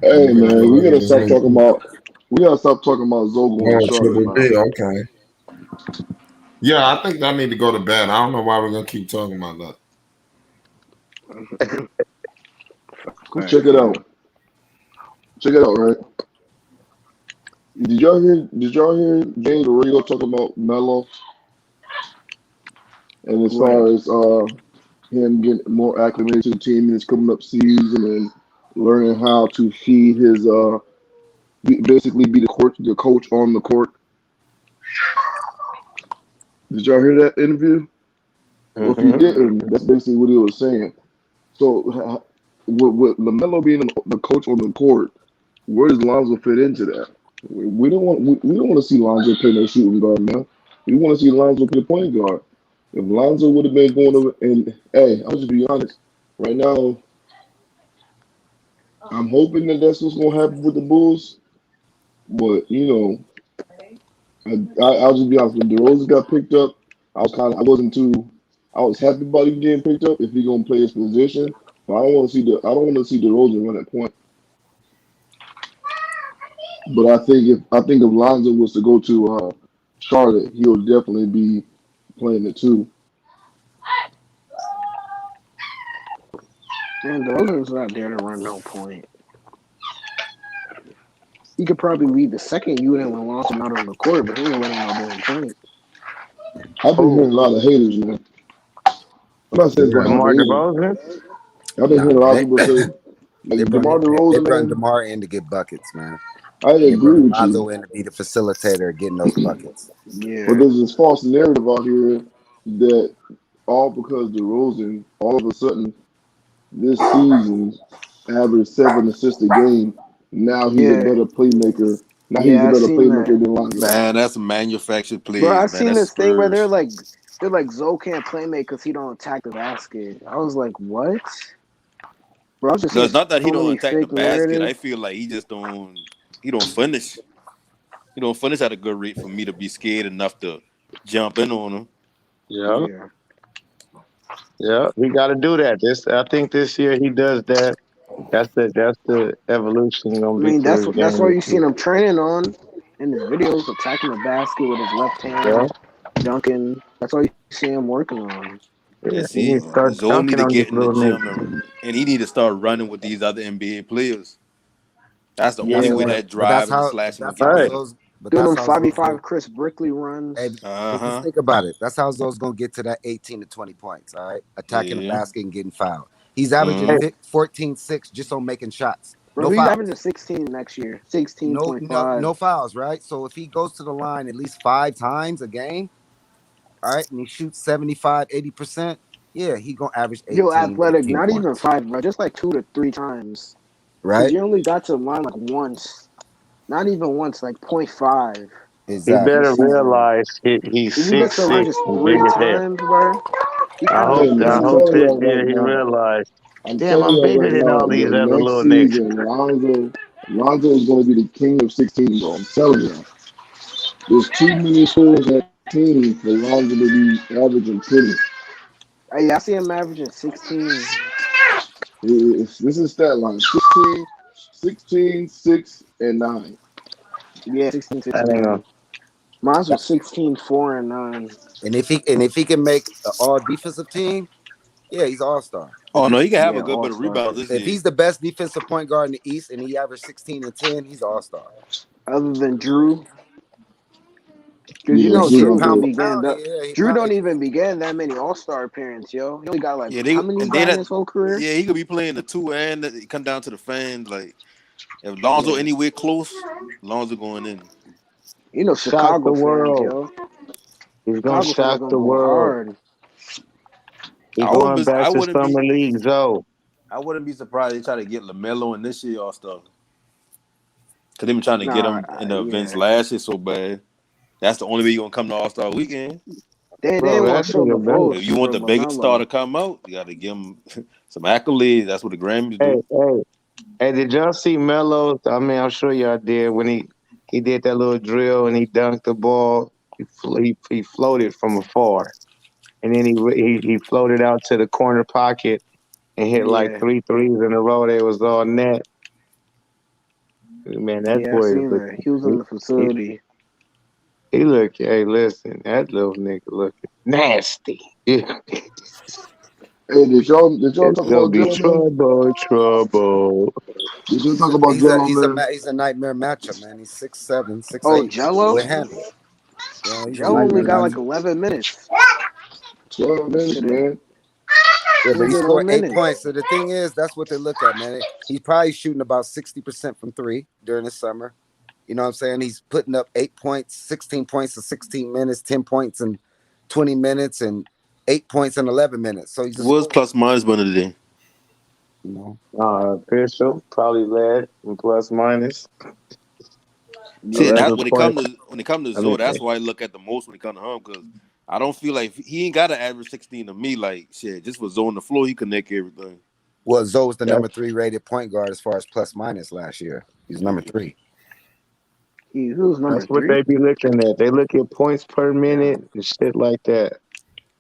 Hey, me go man, we look at gotta this stop new talking picture. about. We gotta stop talking about Zoe going to Oh, Charlotte, Triple man. B. Okay. Yeah, I think I need to go to bed. I don't know why we're gonna keep talking about that. Cause check Facts, it man. out. Check it out, right? Did y'all hear? Did y'all hear James Borrego talk about Melo? And as What? far as him getting more acclimated to the team in his coming up season and learning how to feed his basically be the coach on the court. Did y'all hear that interview? Well, if you Mm-hmm. didn't, that's basically what he was saying. So, with Lamelo being the coach on the court, where does Lonzo fit into that? We don't want to see Lonzo play no shooting guard, man. We want to see Lonzo play point guard. If Lonzo would have been going over, and hey, I'll just be honest. Right now, I'm hoping that that's what's going to happen with the Bulls. But I'll just be honest. When DeRozan got picked up, I wasn't too. I was happy about him getting picked up if he gonna play his position. But I don't want to see DeRozan run at point. But I think if Lonzo was to go to Charlotte, he'll definitely be playing it too. Man, the Rosen's not there to run no point. He could probably lead the second unit when Lonzo not on the court, but he ain't letting no damn point. I've been Oh, hearing a lot of haters, man. I'm not saying it's gonna happen DeMar anyway. DeRozan. I've been Nah, hearing a man. lot of people say, They like brought DeMar they DeRozan, brought man. DeMar in to get buckets, man. I And they agree brought with you, Lonzo in to be the facilitator of getting those buckets. but Yeah. there's this false narrative out here that all because DeRozan, all of a sudden this season averaged 7 assists a game. Now he's a Yeah. better playmaker. Now he's a Yeah, I better seen that. playmaker than Lonzo. Man, that's manufactured Bro, I plays, man. seen That's this thing where Spurs. they're like Zoe can't play make because he don't attack the basket. I was like, what? Bro, I was just No, seeing it's not that he so don't many attack the fake basket. I narratives. feel like he don't finish. He don't finish at a good rate for me to be scared enough to jump in on him. Yeah, Yeah. yeah. He got to do that. I think this year he does that. That's the evolution I gonna be mean, to his that's game all this you year. seen him training on in his videos, attacking the basket with his left Yeah, hand, dunking. That's all you see him working on. Yeah, yeah. He see, needs to start Zoe need dunking to on these get in the little gym niggas. and he need to start running with these other NBA players. That's the only Yeah, way like that drive and the But slashing will that's get how Right. better. Zo's but doing that's them how Zo's going. 5v5 Chris Brickley Hey, runs. Uh but just huh. think about it. That's how Zo's gonna get to that 18 to 20 points. All right, attacking the Yeah. basket and getting fouled. He's averaging Hey, Mm-hmm. 14-6 just on making shots. Bro, No he's averaging fouls. 16 next year. No 16.5. fouls, right? So if he goes to the line at least 5 times a game, all right, and he shoots 75-80%, yeah, he gonna average Yo, 18, athletic, 19 not even points. 5, bro. Just like 2 to 3 times. Because Right? you only got to the line like once. Not even once, like point 0.5 he Exactly. better this season. realize he's If he gets to the line 6'6" just and big three as hell. times, bro, he I averaging hope Hey man, I I'm 15. hope telling this y'all year right he now. realized, I'm damn, telling I'm y'all bigger right than now all these that other next little niggas. season, Lonzo is going to be the king of 16, bro. I'm telling you. There's too many scorers on that team for Lonzo to be averaging 20. Yeah, I see him averaging 16. This is stat line 16, 16, 6, and 9. Yeah, 16, 6, I and ain't gonna. 9. Mine was 16, 4, and 9. And if he can make an all defensive team, yeah, he's all star. Oh no, he can have Yeah, a good all bit of star. rebounds this If year. he's the best defensive point guard in the East and he averaged 16 and 10, he's all star. Other than Drew, because you Yeah, know Oh Drew shit, Drew gonna don't pound do for it. be getting pound, that. yeah, he Drew pound. don't even be getting that many All Star appearances, yo. He only got like Yeah, how many he they got in that his whole career? yeah, he could be playing the two and it come down to the fans. Like if Lonzo Yeah, anywhere close, Lonzo going in. you know Shock the Chicago fans, world. yo. He's gonna Chicago fans shock gonna the go world. hard. He going back I to wouldn't summer be league, Zoe. I wouldn't be surprised they try to get LaMelo in this year or stuff. Cause they been trying to get Nah, him in the events yeah, last year so bad. That's the only way you gonna come to All Star Weekend. they Bro, didn't want that to show the nigga better. If votes you for want the biggest star Lamelo. to come out, you got to give him some accolades. That's what the Grammys Hey, do. hey, hey, did y'all see Melo's? I mean, I'm sure y'all did when he did that little drill and he dunked the ball. He floated from afar, and then he floated out to the corner pocket and hit like Yeah, 3 threes in a row. They was all net. Man, that yeah, I boy is seen that. looking. He was in the He, facility. he look. Hey, listen, that little nigga looking nasty. Yeah, Hey, did y'all it's talk gonna about be Jello, man? trouble, trouble. Did you talk about Jello, man? He's a nightmare matchup, man. He's 6'7", Oh, 6'8". Jello. With handle. Yeah, he's a Jello only nightmare got like matchup. 11 minutes 12 minutes, today. man. Yeah, He but only he get 11 scored 8 points. minutes. So the thing is, that's what they look at, man. He's probably shooting about 60% from three during the summer. You know what I'm saying? He's putting up 8 points, 16 points in 16 minutes, 10 points in 20 minutes, and 8 points in 11 minutes. So he's a What's scorer. plus minus one of the day? You know? Official probably led in plus minus See, and Yeah, that's 11 points. when it comes to I Zoe, mean, that's why I look at the most when it comes to him because I don't feel like he ain't got to average 16 to me. Like shit, just for Zoe on the floor, he connect everything. Well, Zoe was the that, number 3 rated point guard as far as plus minus last year. He's number 3. he was that's number what 3. they be looking at. They look at points per Yeah, minute and shit like that.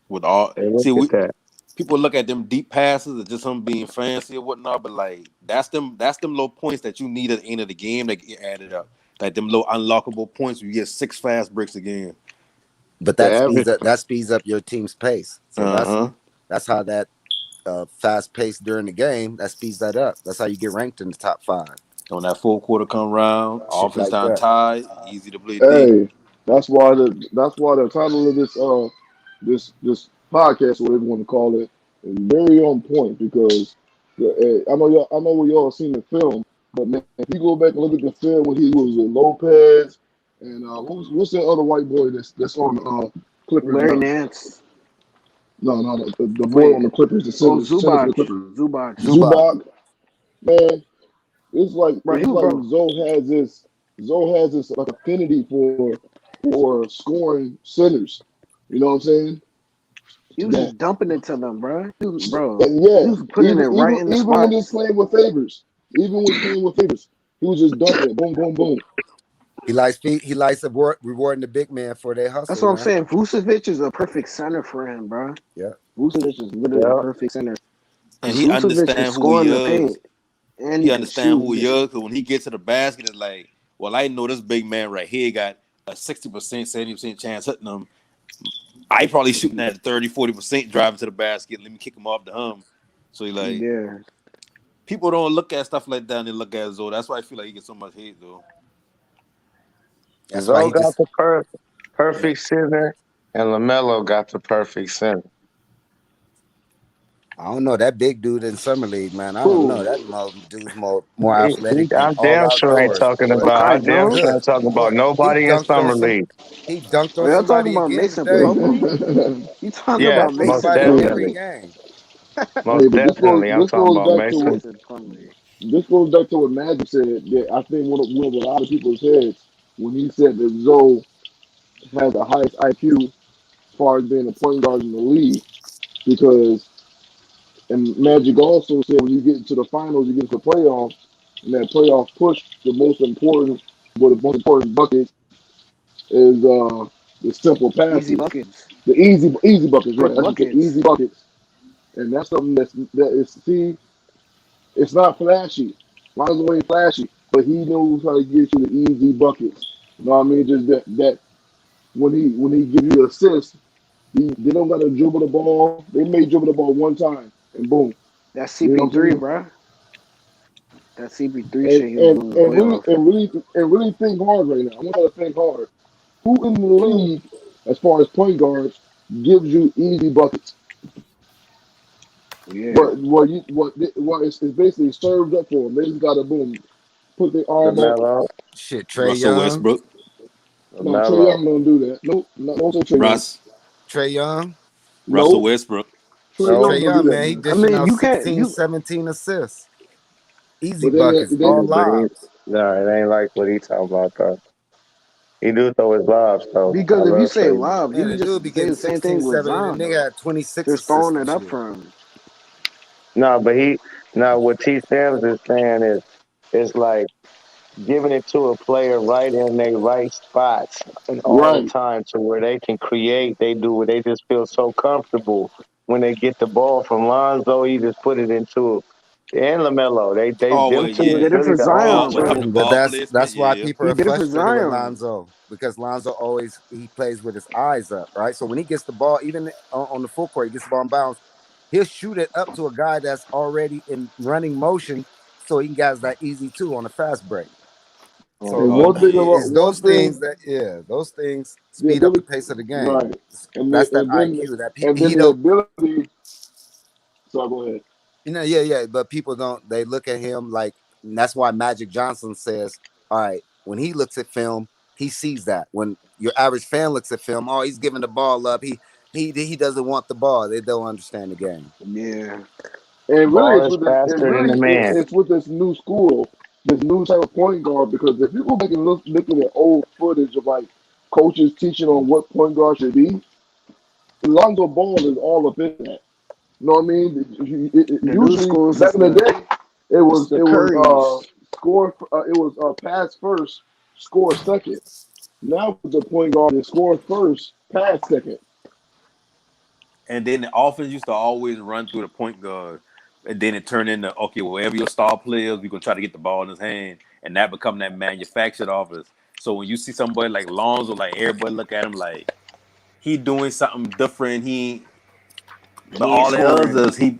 With all They look see, at that. people look at them deep passes as just him being fancy or whatnot, but like that's them low points that you need at the end of the game that get added up. Like them low unlockable points where you get 6 fast breaks again. But The that average. speeds up your team's pace. So Uh huh. that's how that fast pace during the game that speeds that up. That's how you get ranked in the top 5. When that fourth quarter come around, Shit offense like down that. tied, easy to play D. Hey, that's why the title of this podcast, whatever you want to call it, is very on point because I know we all seen the film, but man, if you go back and look at the film when he was with Lopez and what's that other white boy that's on Clippers Larry now? Nance. No, the boy on Wait. the Clippers, the Oh, center for the Zubac. Clippers, Zubac. Zubac. Zubac. Man, it's like Bro, he was bro. Zoe has this like affinity for scoring centers. You know what I'm saying? He was That just dumping it to them, bro. and He yeah, was putting it right in the even when he's spots. playing with favors, he was just dumping it. Boom, boom, boom. He likes rewarding the big man for their That's hustle, what I'm man. saying. Vucevic is a perfect center for him, bro. Yeah. Vucevic is literally a Yeah. perfect center And because he Vucevic can understand who score he in the paint is. and He he can understand shoot. who he is because when he gets to the basket, it's like, well, I know this big man right here got a 60%, 70% chance hitting him. I probably shooting at 30-40% driving to the basket. Let me kick him off to him. So he like Yeah. people don't look at stuff like that and they look at Zoe. That's why I feel like he gets so much hate though. That's why Zoe he got just the yeah. perfect center, and LaMelo got the perfect center. I don't know that big dude in summer league, man. I don't know Who? that dude's more athletic than I'm all damn sure ain't outdoors, talking boy. about. Kai I damn sure Good ain't talking about boy. He nobody in dunked on summer some. league. He dunked Are on y'all talking somebody about again Mason today. Plumlee? You talking He Yes, about dunked on most Mason somebody every hey, Plumlee? definitely, game. most but definitely. I'm this talking goes about back to Mason. Mason Plumlee. what Magic said. That I think went with a lot of people's heads when he said that Zoe has the highest IQ as far as being a point guard in the league because. And Magic also said when you get into the finals, you get into the playoffs, and that playoff push, the most important bucket is the simple Easy passes, buckets. the easy buckets, right? Quick That's just the buckets. easy buckets, and that's something it's not flashy. Lonzo ain't flashy, but he knows how to get you the easy buckets. You know what I mean? Just that when he give you the assist, they don't gotta dribble the ball. They may dribble the ball one time and boom. That's You know what I'm CP3, saying? bro. That CP3 and shit he was and doing in the and really playoffs. and really and really think hard right now. I want you to think hard. Who in the league, as far as point guards, gives you easy buckets? Yeah. What it's basically served up for them. They just got to boom, put their arm up. LaMelo, Shit, Trey Russell Young, Westbrook, No, Trey LaMelo. Young don't do that. Nope, don't say Trey Young. Russ, Trey Young. Russell Nope, Westbrook. Trey Shit, No, Young Trey don't do Young, that, man, he man. I dishing mean, out you can't 16, you 17 assists. Easy But they buckets, they all but lobs. no, it ain't like what he talking about though. He do throw his lobs though. I because if you love say Trey. lobs, you Man, can the dude be just say getting the same 16, thing with 17. The Zion nigga though. had 26 Just assists throwing and it up shit. for him. No, but he no. What T. Sims is saying is, it's like giving it to a player right in their right spots and all the right. time to where they can create. They do where they just feel so comfortable when they get the ball from Lonzo. He just put it into and LaMelo. They Oh well, them He two is yeah. did it really for the The only ball Zion, when it come bro. to two. But ball that's placement, that's why yeah. people He are did it for frustrated with Zion. Lonzo because Lonzo always he plays with his eyes up, right? So when he gets the ball, even on the full court, he gets the ball in bounds, he'll shoot it up to a guy that's already in running motion, so he gets that easy two on a fast break. And So Oh yeah. it's one those thing, things that those things the speed up the ability, pace of the game. right, and That's that then IQ that and then he the don't. ability. So go ahead. Yeah. But people don't. They look at him like, and that's why Magic Johnson says, "All right." When he looks at film, he sees that. When your average fan looks at film, oh, he's giving the ball up. He doesn't want the ball. They don't understand the game. Yeah. And really, Ball is faster than the man. it's with this new school, this new type of point guard. Because if you go back and look at the old footage of like coaches teaching on what point guard should be, Lonzo Ball is all up in that. You know what I mean? The new Usually schools back is in the day, it's the Currys. it was pass first, score second. Now the point guard is score first, pass second. And then the offense used to always run through the point guard. And then it turned into, okay, wherever your star players, we're gonna try to get the ball in his hand. And that become that manufactured offense. So when you see somebody like Lonzo, like everybody look at him like he doing something different. But He ain't all the scoring. others, he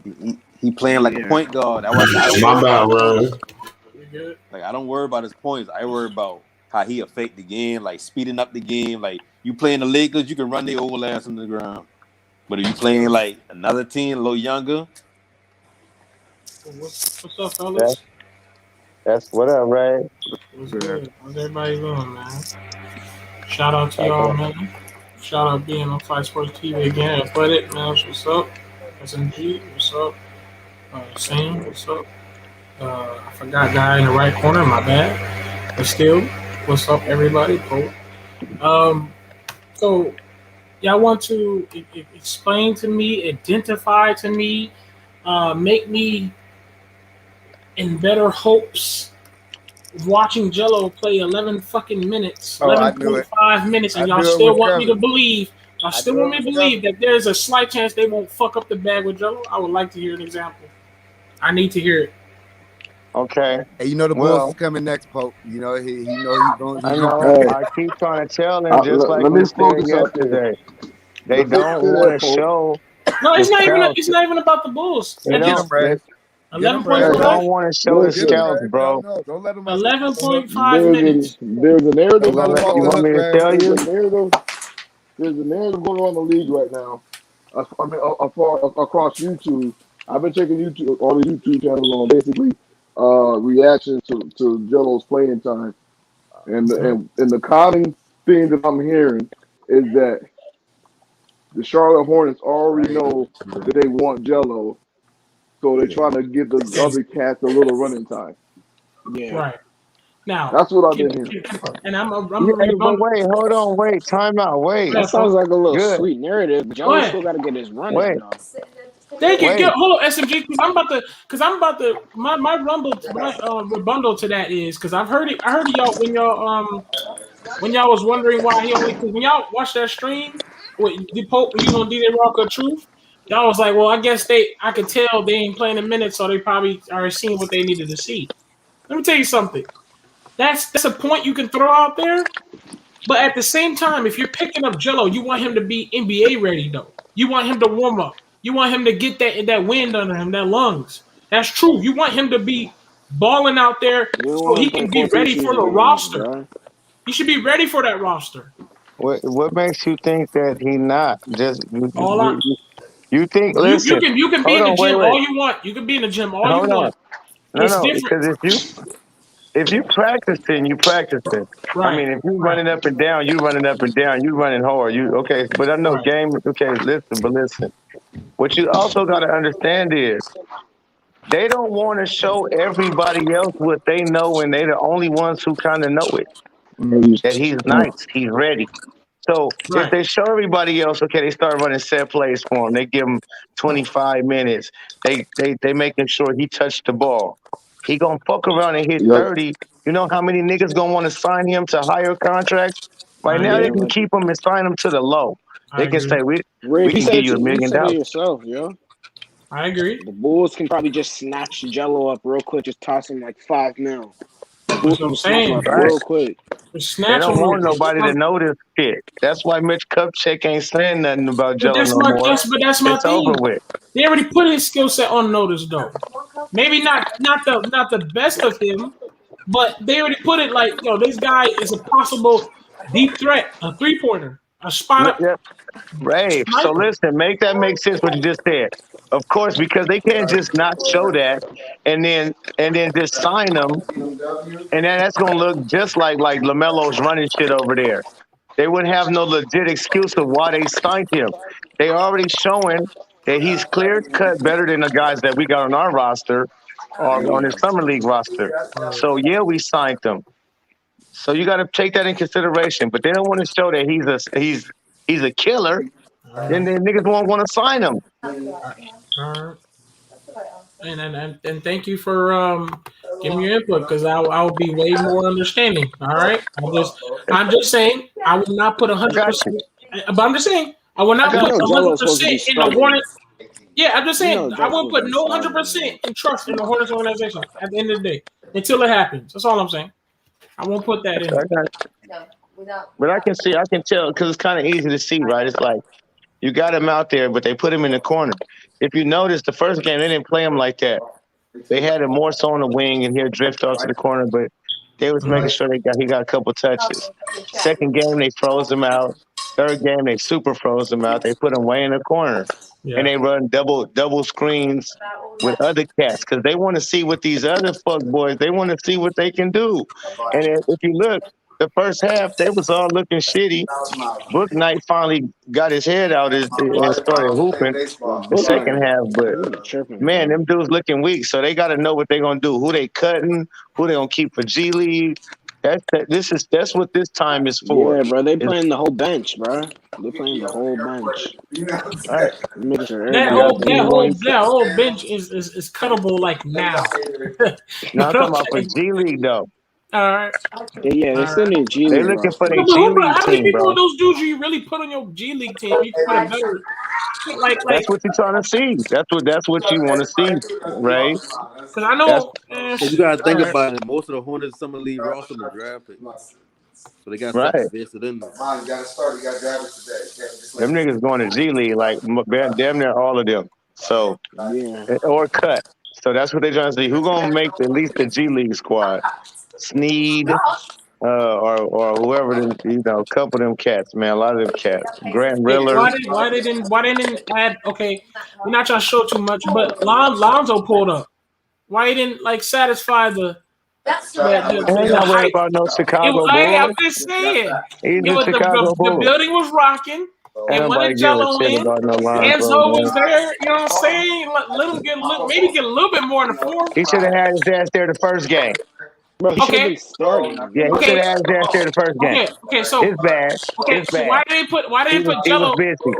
playing like a Yeah. point guard. I was I say I don't My want bad, nobody playing. Ray. good. Like I don't worry about his points. I worry about how he affect the game, like speeding up the game. Like you playing the Lakers, you can run the overlaps on the ground. But if you playing like another team, a little younger, What's up, That, fellas? that's what up, Ray? What's Yeah. good? How's everybody doing, man? Shout out to Like, y'all, man. Shout out being on Fight Sports TV again. Athletic, man. What's up? SMG, what's up? Sam, what's up? I forgot guy in the right corner, my bad. But still, what's up, everybody? Pope. So y'all want to explain to me, identify to me, make me in better hopes of watching Jello play 11 fucking minutes, Oh, I knew it. 11.5 minutes, I and y'all knew it still was want me to coming. believe, y'all I still knew want it me to was believe coming. that there's a slight chance they won't fuck up the bag with Jello. I would like to hear an example. I need to hear it. okay. Hey, you know the Bulls is Well, coming next, Pope. You know he know he's gonna I come know. Hey, next. I keep trying to tell them, just like let we me throw said this out there. yesterday. They Before you don't say want that, to Pope. show No, the it's not even. scouts. It's not even about the Bulls. They I Get him, don't. just They, Ray. Get him, Ray, they 11.5. bro. don't want to show the Get him, Listen, scouts, Ray, bro. bro. No, don't let him out the hook. 11.5 there's minutes. a You narrative Don't let gonna him let? going off You the want on. hook, me to Ray. tell you? There's a narrative going on in the league right now. I mean, across YouTube. I've been checking YouTube, all the YouTube channels on basically reactions to Jello's playing time, and the common thing that I'm hearing is that the Charlotte Hornets already know that they want Jello, so they're trying to give the Okay. other cats a little running time. Yeah. Right. Now, That's what I've been hearing. and I'm Yeah, a hey, but rebuttal. wait, hold on, wait, time out, Go wait, That ahead, sounds Pope. like a little good, sweet narrative, but Go Jello ahead. still got to get his run wait, in, though. Thank you. wait. Hold on, SMG, because I'm about to my rumble my rebundle to that is because I've heard it. I heard y'all when y'all was wondering why he only because when y'all watched that stream with the Pope when you was on DJ Rock of Truth, y'all was like, well, I guess I could tell they ain't playing a minute, so they probably already seen what they needed to see. Let me tell you something. That's a point you can throw out there. But at the same time, if you're picking up Jello, you want him to be NBA ready though. You want him to warm up. You want him to get that wind under him, that lungs. That's true. You want him to be balling out there You don't so want he him playing can be 14 ready for season the games, roster. bro. He should be ready for that roster. What makes you think that he not? Just All I you think? you Listen, can be hold in the on, wait, gym wait, all you want. You can be in the gym all you hold on. want. No, It's no, different. because if you practicing, you practicing. I Right. mean, if you Right. running up and down, you running up and down, you running hard. You okay? But I know Right. game. Okay, listen, but listen. What you also got to understand is they don't want to show everybody else what they know, and they the only ones who kind of know it. That he's nice, he's ready. So if Right. they show everybody else, okay, they start running set plays for him. They give him 25 minutes. They making sure he touched the ball. He gonna fuck around and hit Yep. 30. You know how many niggas gonna want to sign him to higher contracts? Right I now they Yeah, agree. can like keep him and sign him to the low. I They can agree. say we Rafe, can give you $1 you million. said it yourself, yo. I agree. The Bulls can probably just snatch Jello up real quick, just toss him like 5 mil. That's Bulls what can I'm just snatch him saying. up Right? real quick. Just They snatch don't him want real nobody to quick. know this shit. That's why Mitch Kupchak ain't saying nothing about But Jello no more. that's my It's over thing. with. They already put his skill set on notice though. Maybe not the best of him, but they already put it like, yo, this guy is a possible deep threat, a 3-pointer, a spot up Yeah, Rave. So sniper. listen, make sense what you just said. Of course, because they can't just not show that and then just sign them, and then that's gonna look just like LaMelo's running shit over there. They wouldn't have no legit excuse of why they signed him. They already showing that he's clear cut better than the guys that we got on our roster or on the Yeah. summer league roster. Right. So yeah, we signed them. So you got to take that in consideration. But they don't want to show that he's a killer. All Then right. the niggas won't want to sign him. All right. And thank you for giving me your input because I'll be way more understanding. All right. I'm just saying I would not put I got you. 100%. But I'm just saying I would I not You got put know you. Jello is supposed to 100% be in the starting. Hornets. Yeah, I'm just You saying know I Jello's won't supposed to put be no starting, 100% man. in trust in the Hornets organization at the end of the day until it happens. That's all I'm saying. I won't put that in. I got But I can tell because it's kind of easy to see, right? It's like you got him out there, but they put him in the corner. If you notice, the first game they didn't play him like that. They had him more so on the wing, and he'll drift off to the corner, but they was making sure he got a couple touches. Second game, they froze him out. Third game, they super froze him out. They put him way in the corner, and Yeah. they run double screens with other cats because they want to see what these other fuck boys. They want to see what they can do. And if you look, the first half they was all looking shitty. Book Knight finally got his head out and started hooping Well, the Book second Knight, half, but he be tripping, man, bro. them dudes looking weak, so they got to know what they're gonna do. Who they cutting? Who they gonna keep for G League? That's what this time is for. Yeah, bro. They It's, playing the whole bench, bro. They playing the whole bench. all right, Making sure That you everybody got to whole stay see that who whole gonna. healthy. that whole bench is cuttable like now. You No, know I'm what talking I'm about for saying? G League though. All right, Yeah, they all still right. need G They League looking for roster. their No, but G who? League How many team, people of bro. those dudes you really put on your G League team? You can put a better like That's what you're trying to see. That's what you want to see, right? because I That's know. And you gotta All think right. about it. Most of the Hornets summer league roster are draft picks, so they got something right. invested in them. Them niggas going to G League like damn near all of them. So Yeah. or cut. So that's what they're trying to see. Who gonna make at least the G League squad? Sneed, or whoever a couple of them cats, man. A lot of them cats. Grant Okay, Riller. why they didn't add? Okay, we're not trying to show too much, but Lonzo pulled up. Why he didn't like satisfy And they the not worried hype? about no It was Chicago like I'm Bulls. just saying. He's It a was Chicago the Bull. building was rocking. They Ain't nobody wanted giving a Jello shit in. about no Lonzo, Enzo man. was there. You know what I'm saying? Let him maybe get a little bit more in the fourth. He should have had his ass there the first game. Bro, he should have Okay, been starting. Yeah, he should okay, have had his ass there the first game. okay. It's bad. Okay, It's so bad. why they He didn't was put he was Jello? busy.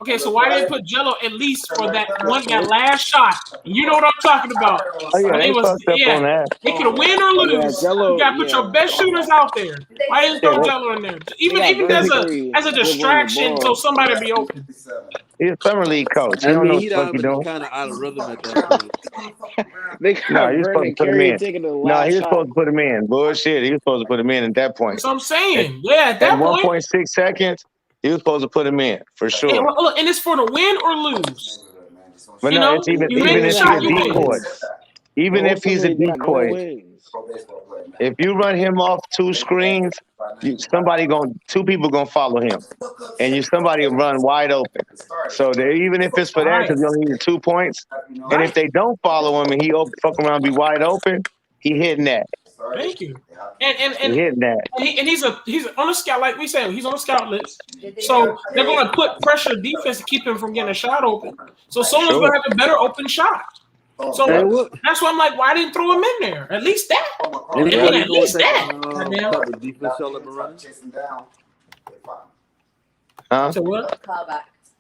Okay, so why didn't put Jello at least for that last shot? You know what I'm talking about. Oh yeah, When they they was fucked up on that. they could win or Yeah, lose. You Jello. gotta put your Yeah, best shooters out there. Why didn't Yeah, throw Jello in there? they got Even because Curry as a dribbling the distraction so ball. somebody be open. he's a summer league coach. He I don't know mean, what he'd the fuck he already doing. kind of out of rhythm at that point. They No, got you're supposed to Vernon put him Carey in. taking the No, he last was shot. supposed to put him in. Bullshit. He was supposed to put him in at that point. That's what I'm At, saying. Yeah, at at that point. 1.6 seconds, he was supposed to put him in for sure. And it's for the win or lose. But You no, know, it's even you make even Even the if if he's shot, a they you got win. decoy, wins, the even whole if he's a summer they got no decoy, wins. if you run him off two screens, two people gonna follow him, and somebody will run wide open. So even if it's for that, Right, because you only need 2 points, and if right. they don't follow him and fuck around and be wide open, he hitting that. Thank you. And and He and hitting that. and he's on the scout, like we said, he's on the scout list. So they're going to put pressure defense to keep him from getting a shot open. So someone's going Sure. to have a better open shot. Hey, So what? that's why I'm like, why didn't throw him in there? At least that. I mean, Anybody at know what least that. Goddamn. type of defense Charlotte been running? Huh? So what?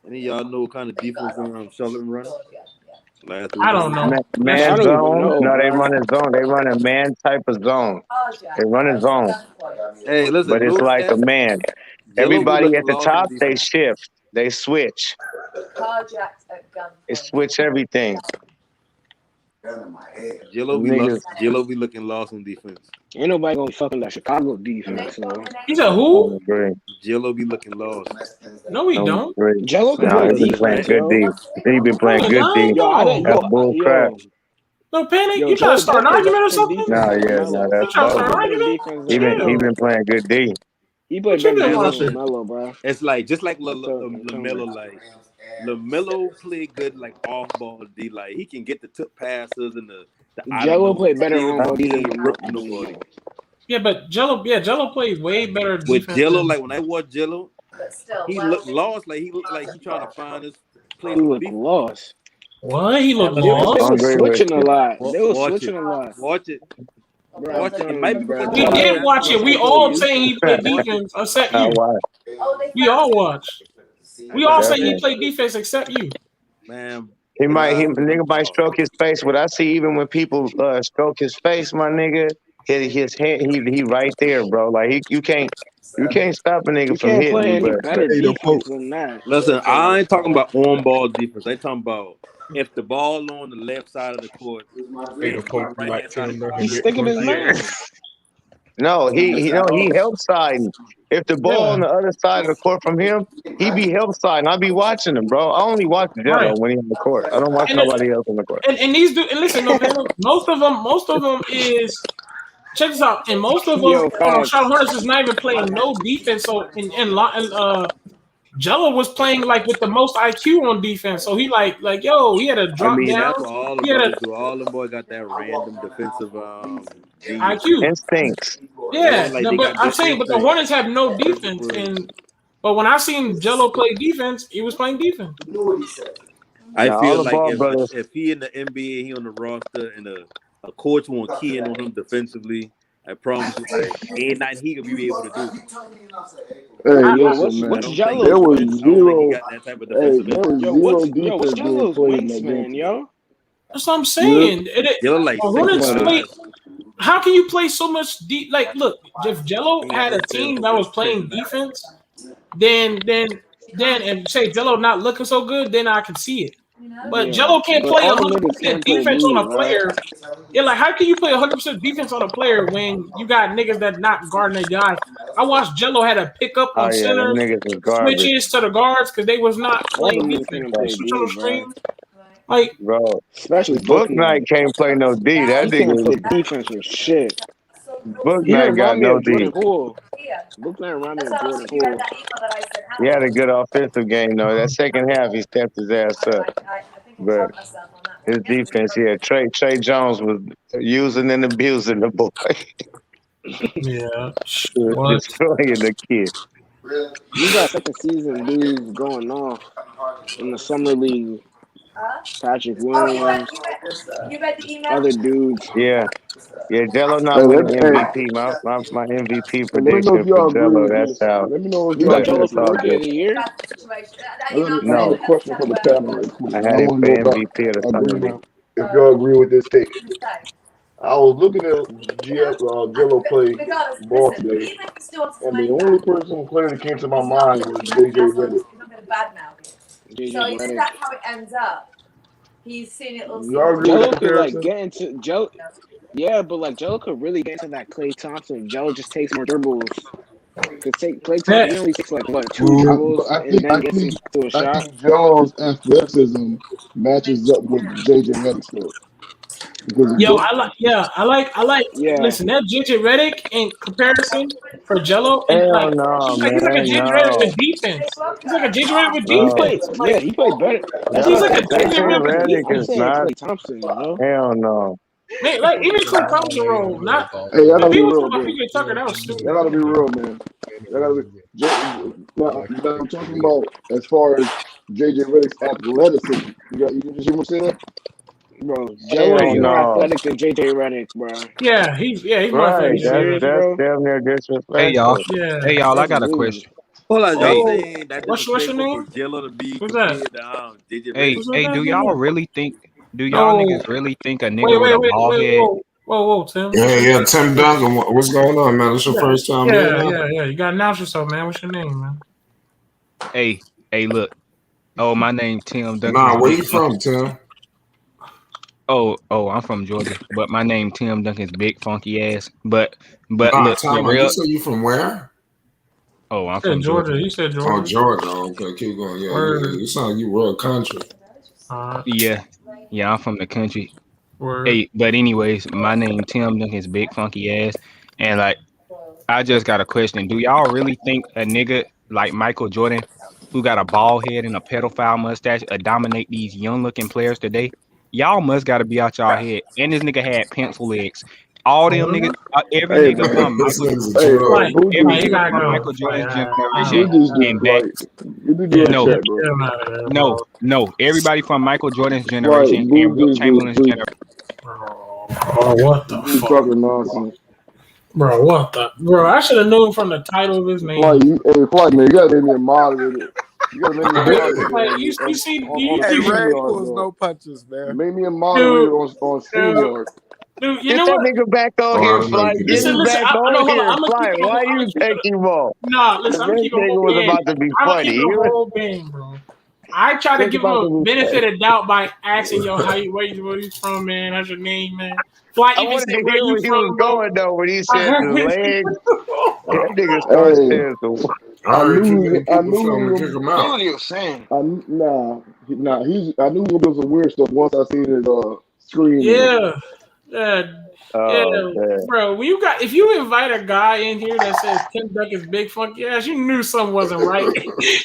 Any of y'all know what kind of defense Charlotte been running? Last 3 I don't games. know. That's I Man don't even zone? know, No, they bro. run a zone. They run a man type of zone. They run a zone, Hey, listen, but it's notice like a that man. Jello be Everybody at looking the lost on top, they defense. shift. They switch. They switch everything. Jello Them be niggas. looking lost on defense. Ain't nobody gonna fucking that Chicago defense. So He said I who? don't agree. Jello be looking lost. No, he I don't don't. agree. Jello can No, play he Listen, been playing defense, man. good yo. D. He been No, playing he good D. not. Yo, No. That's bull crap. No, Panic. yo, You trying to Joe start an play argument or better something? defense No, than yeah, no, Lamelo. that's You trying to He start bogus. an play better argument? defense He than been Chill. Lamelo. playing good D. He play What you better been Man, defense than listen, watching? Lamelo, bro. it's like just like I'm telling you. LaMelo, like LaMelo played good like off ball D. Like he can get the tip passes and the out of Jello nowhere play better steals, on but ball he than didn't rip nobody. Lamelo. Yeah, but Jello plays way better With defense Jello, than like when I watch Jello, he looked lost. Like he looked like he trying to find his place He on look defense. lost. what? He looked They I was lost. agree with switching a you. lot. They was Watch switching it, a lot. watch it, Bro, I'm watch it. It telling might you, be bro. because We y'all Jello, did passing watch the it. We ball more to all you. saying he played Watch it. defense except Now you. why? We all watched. We all say he Definitely. played defense except you. Man, He bruh, nigga might stroke his face. What I see, even when people stroke his face, my nigga, his head, he right there, bro. Like you can't stop a nigga you from can't hitting play you, any but better defense than that. listen, I ain't talking about on ball defense. I talking about if the ball on the left side of the court Hey, and the he on Pope, the you right might hand side tell of him the let court, him He's get sticking his punchy. like man. No, he help siding. If the ball Yeah, on the other side of the court from him, he be help siding. I be watching him, bro. I only watch right. Jello when he on the court. I don't watch And nobody else on the court. and these do and listen, no, man, most of them is check this out. And most of them, Yo, facts. Charlotte Hornets is not even playing no defense. So Jello was playing like with the most IQ on defense. So he he had a I drop mean, down. that's what all the He had a brothers do. All the boys got that random defensive genius. IQ. Instincts. Yeah, Yeah, like no, they but got I'm good saying, but the instincts, Hornets have no defense, principles. but when I seen Jello play defense, he was playing defense. I Now all feel the like ball brothers. if he in the NBA, he on the roster, and a coach won't key in on him defensively, I promise you, like ain't nothing he could be able to do. Hey, Yo, listen, what's I man. what's don't think he There Jello's was defense. I don't think he zero. got that type of Hey, defensive there was yo zero what's defense being Jello's played in that game. wingspan, yo? That's what I'm You saying. They're like The six Hornets heard? play. five. How can you play so much deep? Like, look, if Jello He ain't got had no a team physical that was playing protection. defense, then and say Jello not looking so good, then I can see it. But Yeah, Jello can't but play all them niggas 100% can play defense on D, a right? player. Yeah, like how can you play 100% defense on a player when you got niggas that not guarding their guys? I watched Jello had to pick up Oh on yeah, them centers, niggas is garbage, switches to the guards because they was not All playing them niggas defense. can They play switch on D, the bro. screen. Like, bro. Especially Book Book Knight Knight. can't play no D. That He can't nigga play defense for shit. Book He Knight got remind me no of D. Jordan Poole. Book Knight remind me of Jordan Poole. He had a good offensive game though. That second half he stepped his ass up. But his defense, yeah, Trey Jones was using and abusing the boy. yeah, He was what? destroying the kid. You got second season dudes going off in the summer league. Patrick Williams, other dudes. Yeah. Yeah, Jello Hey, not winning MVP. My MVP let me know prediction if for y'all agree Jello, with that's this. how. Let me know if You y'all got But agree Jello with it's for this. all rookie of good. the year? I got a No, question for the panel real quick. I And I had him want for to know about MVP of the summer league. agreement if y'all agree with this take. I was looking at Jello play ball today, and the only person player that came to my mind was JJ Redick. JJ Redick. Y'all agree with that Jello could like comparison? get into Jello. Yeah, but like Jello could really get into that Klay Thompson. Jello just takes more dribbles. Cause Klay Thompson, he only takes like what 2 But dribbles I and think then I gets think into a I shot. think Jello's athleticism matches up with JJ Redick's though, because Yo, I like. Yeah, Listen, that JJ Redick in comparison for Jello, and Hell like no, he's like a man, JJ Redick no. with defense. He's like a JJ Redick with he No. played. defense. Yeah, Like he played better. That's he's why like a JJ JJ Redick with Redick I'm is defense. saying not. Klay Thompson. You know, Hell no. Man, like even Klay Thompson role, not hey, y'all when gotta be people talk real, about man. PJ Tucker, that was stupid. Y'all gotta be real, man. Y'all gotta be. But I'm talking about as far as JJ Redick's athleticism. You just hear me say that? bro. Jello is Hell more no. athletic than JJ Redick, bro. He's more Are Right. you athletic than That's serious, JJ. that's bro? damn near Hey y'all. disrespectful. Yeah. Hey y'all, I That's got a rude. question. Hold on, y'all Hey, Oh, saying that what's your disrespectful for name? Jello to be Who's that? compared to JJ hey, Redick? Who's that hey, guy? do Who's y'all that? really think do y'all No. niggas really think a nigga with a ball head? Whoa, Tim. Yeah, yeah, Tim Duncan. What's going on, man? It's your Yeah, first time being on? yeah. You gotta announce yourself, man. What's your name, man? Hey, look. Oh, my name Tim Duncan is Nah, where big you funky. from, Tim? Oh, I'm from Georgia, but my name Tim Duncan's big funky ass. But Nah, look, the time out. You real say you from where? oh, I'm He said from Georgia. Georgia. He said Oh, Georgia. Georgia. Okay, keep going. Yeah, Word. you sound like you real country. Yeah, I'm from the country. Word. Hey, but anyways, my name Tim Duncan's big funky ass, and like I just got a question. Do y'all really think a nigga like Michael Jordan, who got a bald head and a pedophile mustache, dominate these young looking players today? Y'all must got to be out y'all head. And this nigga had pencil legs. All them niggas, every Hey, nigga man. from This Michael, nigga's a Hey, troll. every You Buju, nigga gotta from go. Michael Jordan's do generation this dude and back. Flight. You do do in the Get chat, bro. him out of there, No, bro. everybody from Michael Jordan's Flight, generation and Wilt Buju, Chamberlain's Buju, generation. Oh, what the Buju fuck? talking nonsense. Bro, what the? Bro, I should have known from the title of his name. Flight, man, you gotta make me a moderator. You gotta make me a moderator Like, on you on see, on Hey, Ray StreamYard, pulls bro. no punches, man. Make me a moderator dude, on dude, StreamYard. dude, you Get know that what? nigga back on Oh, I here, didn't know you Fly. could do Get Listen, him that. listen. back I know. on Hold on. here, I'm gonna keep Fly. it. Why I'm gonna you keep it. taking ball? Nah, listen. This I'm gonna keep it a nigga whole was band. about to be I'm gonna funny. keep it He a was whole band, bro. I try to just give him about a to be funny. benefit of doubt by asking yo where you from, man. How's your name, man? Fly I even wanted said, to "Where hear you where he was from, bro?" going though when he I said heard the it. legs. That nigga started Hey, saying the I heard too many I people knew he telling him to was kick him That's out. what he was saying. I knew he was doing some weird stuff once I seen his screen there. Yeah, yeah, yeah, oh man. bro. When if you invite a guy in here that says Tim Duncan's big funky ass, you knew something wasn't right.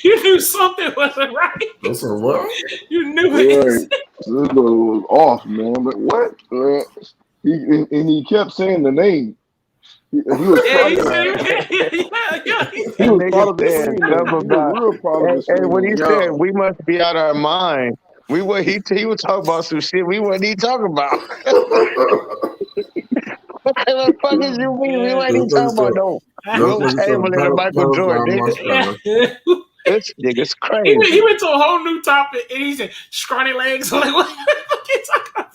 You knew something wasn't right. That's a what? You knew it. Right. So this brother was off, man. But what? And he kept saying the name. He was Yeah, proud he of said, it. yeah. He He That said, was nigga proud of his said screen name. something He was about real proud of his hey screen when he name. said Yo, we must be out our mind. He was talking about some shit we wasn't even talking about. What the fuck is you mean? We yeah. wasn't even This nigga talking about said, no this Will nigga said a Chamberlain or Michael paradigm Jordan. mustache. This nigga's He crazy. went to a whole new topic and he said scrawny legs. I'm like, what the fuck you talking about?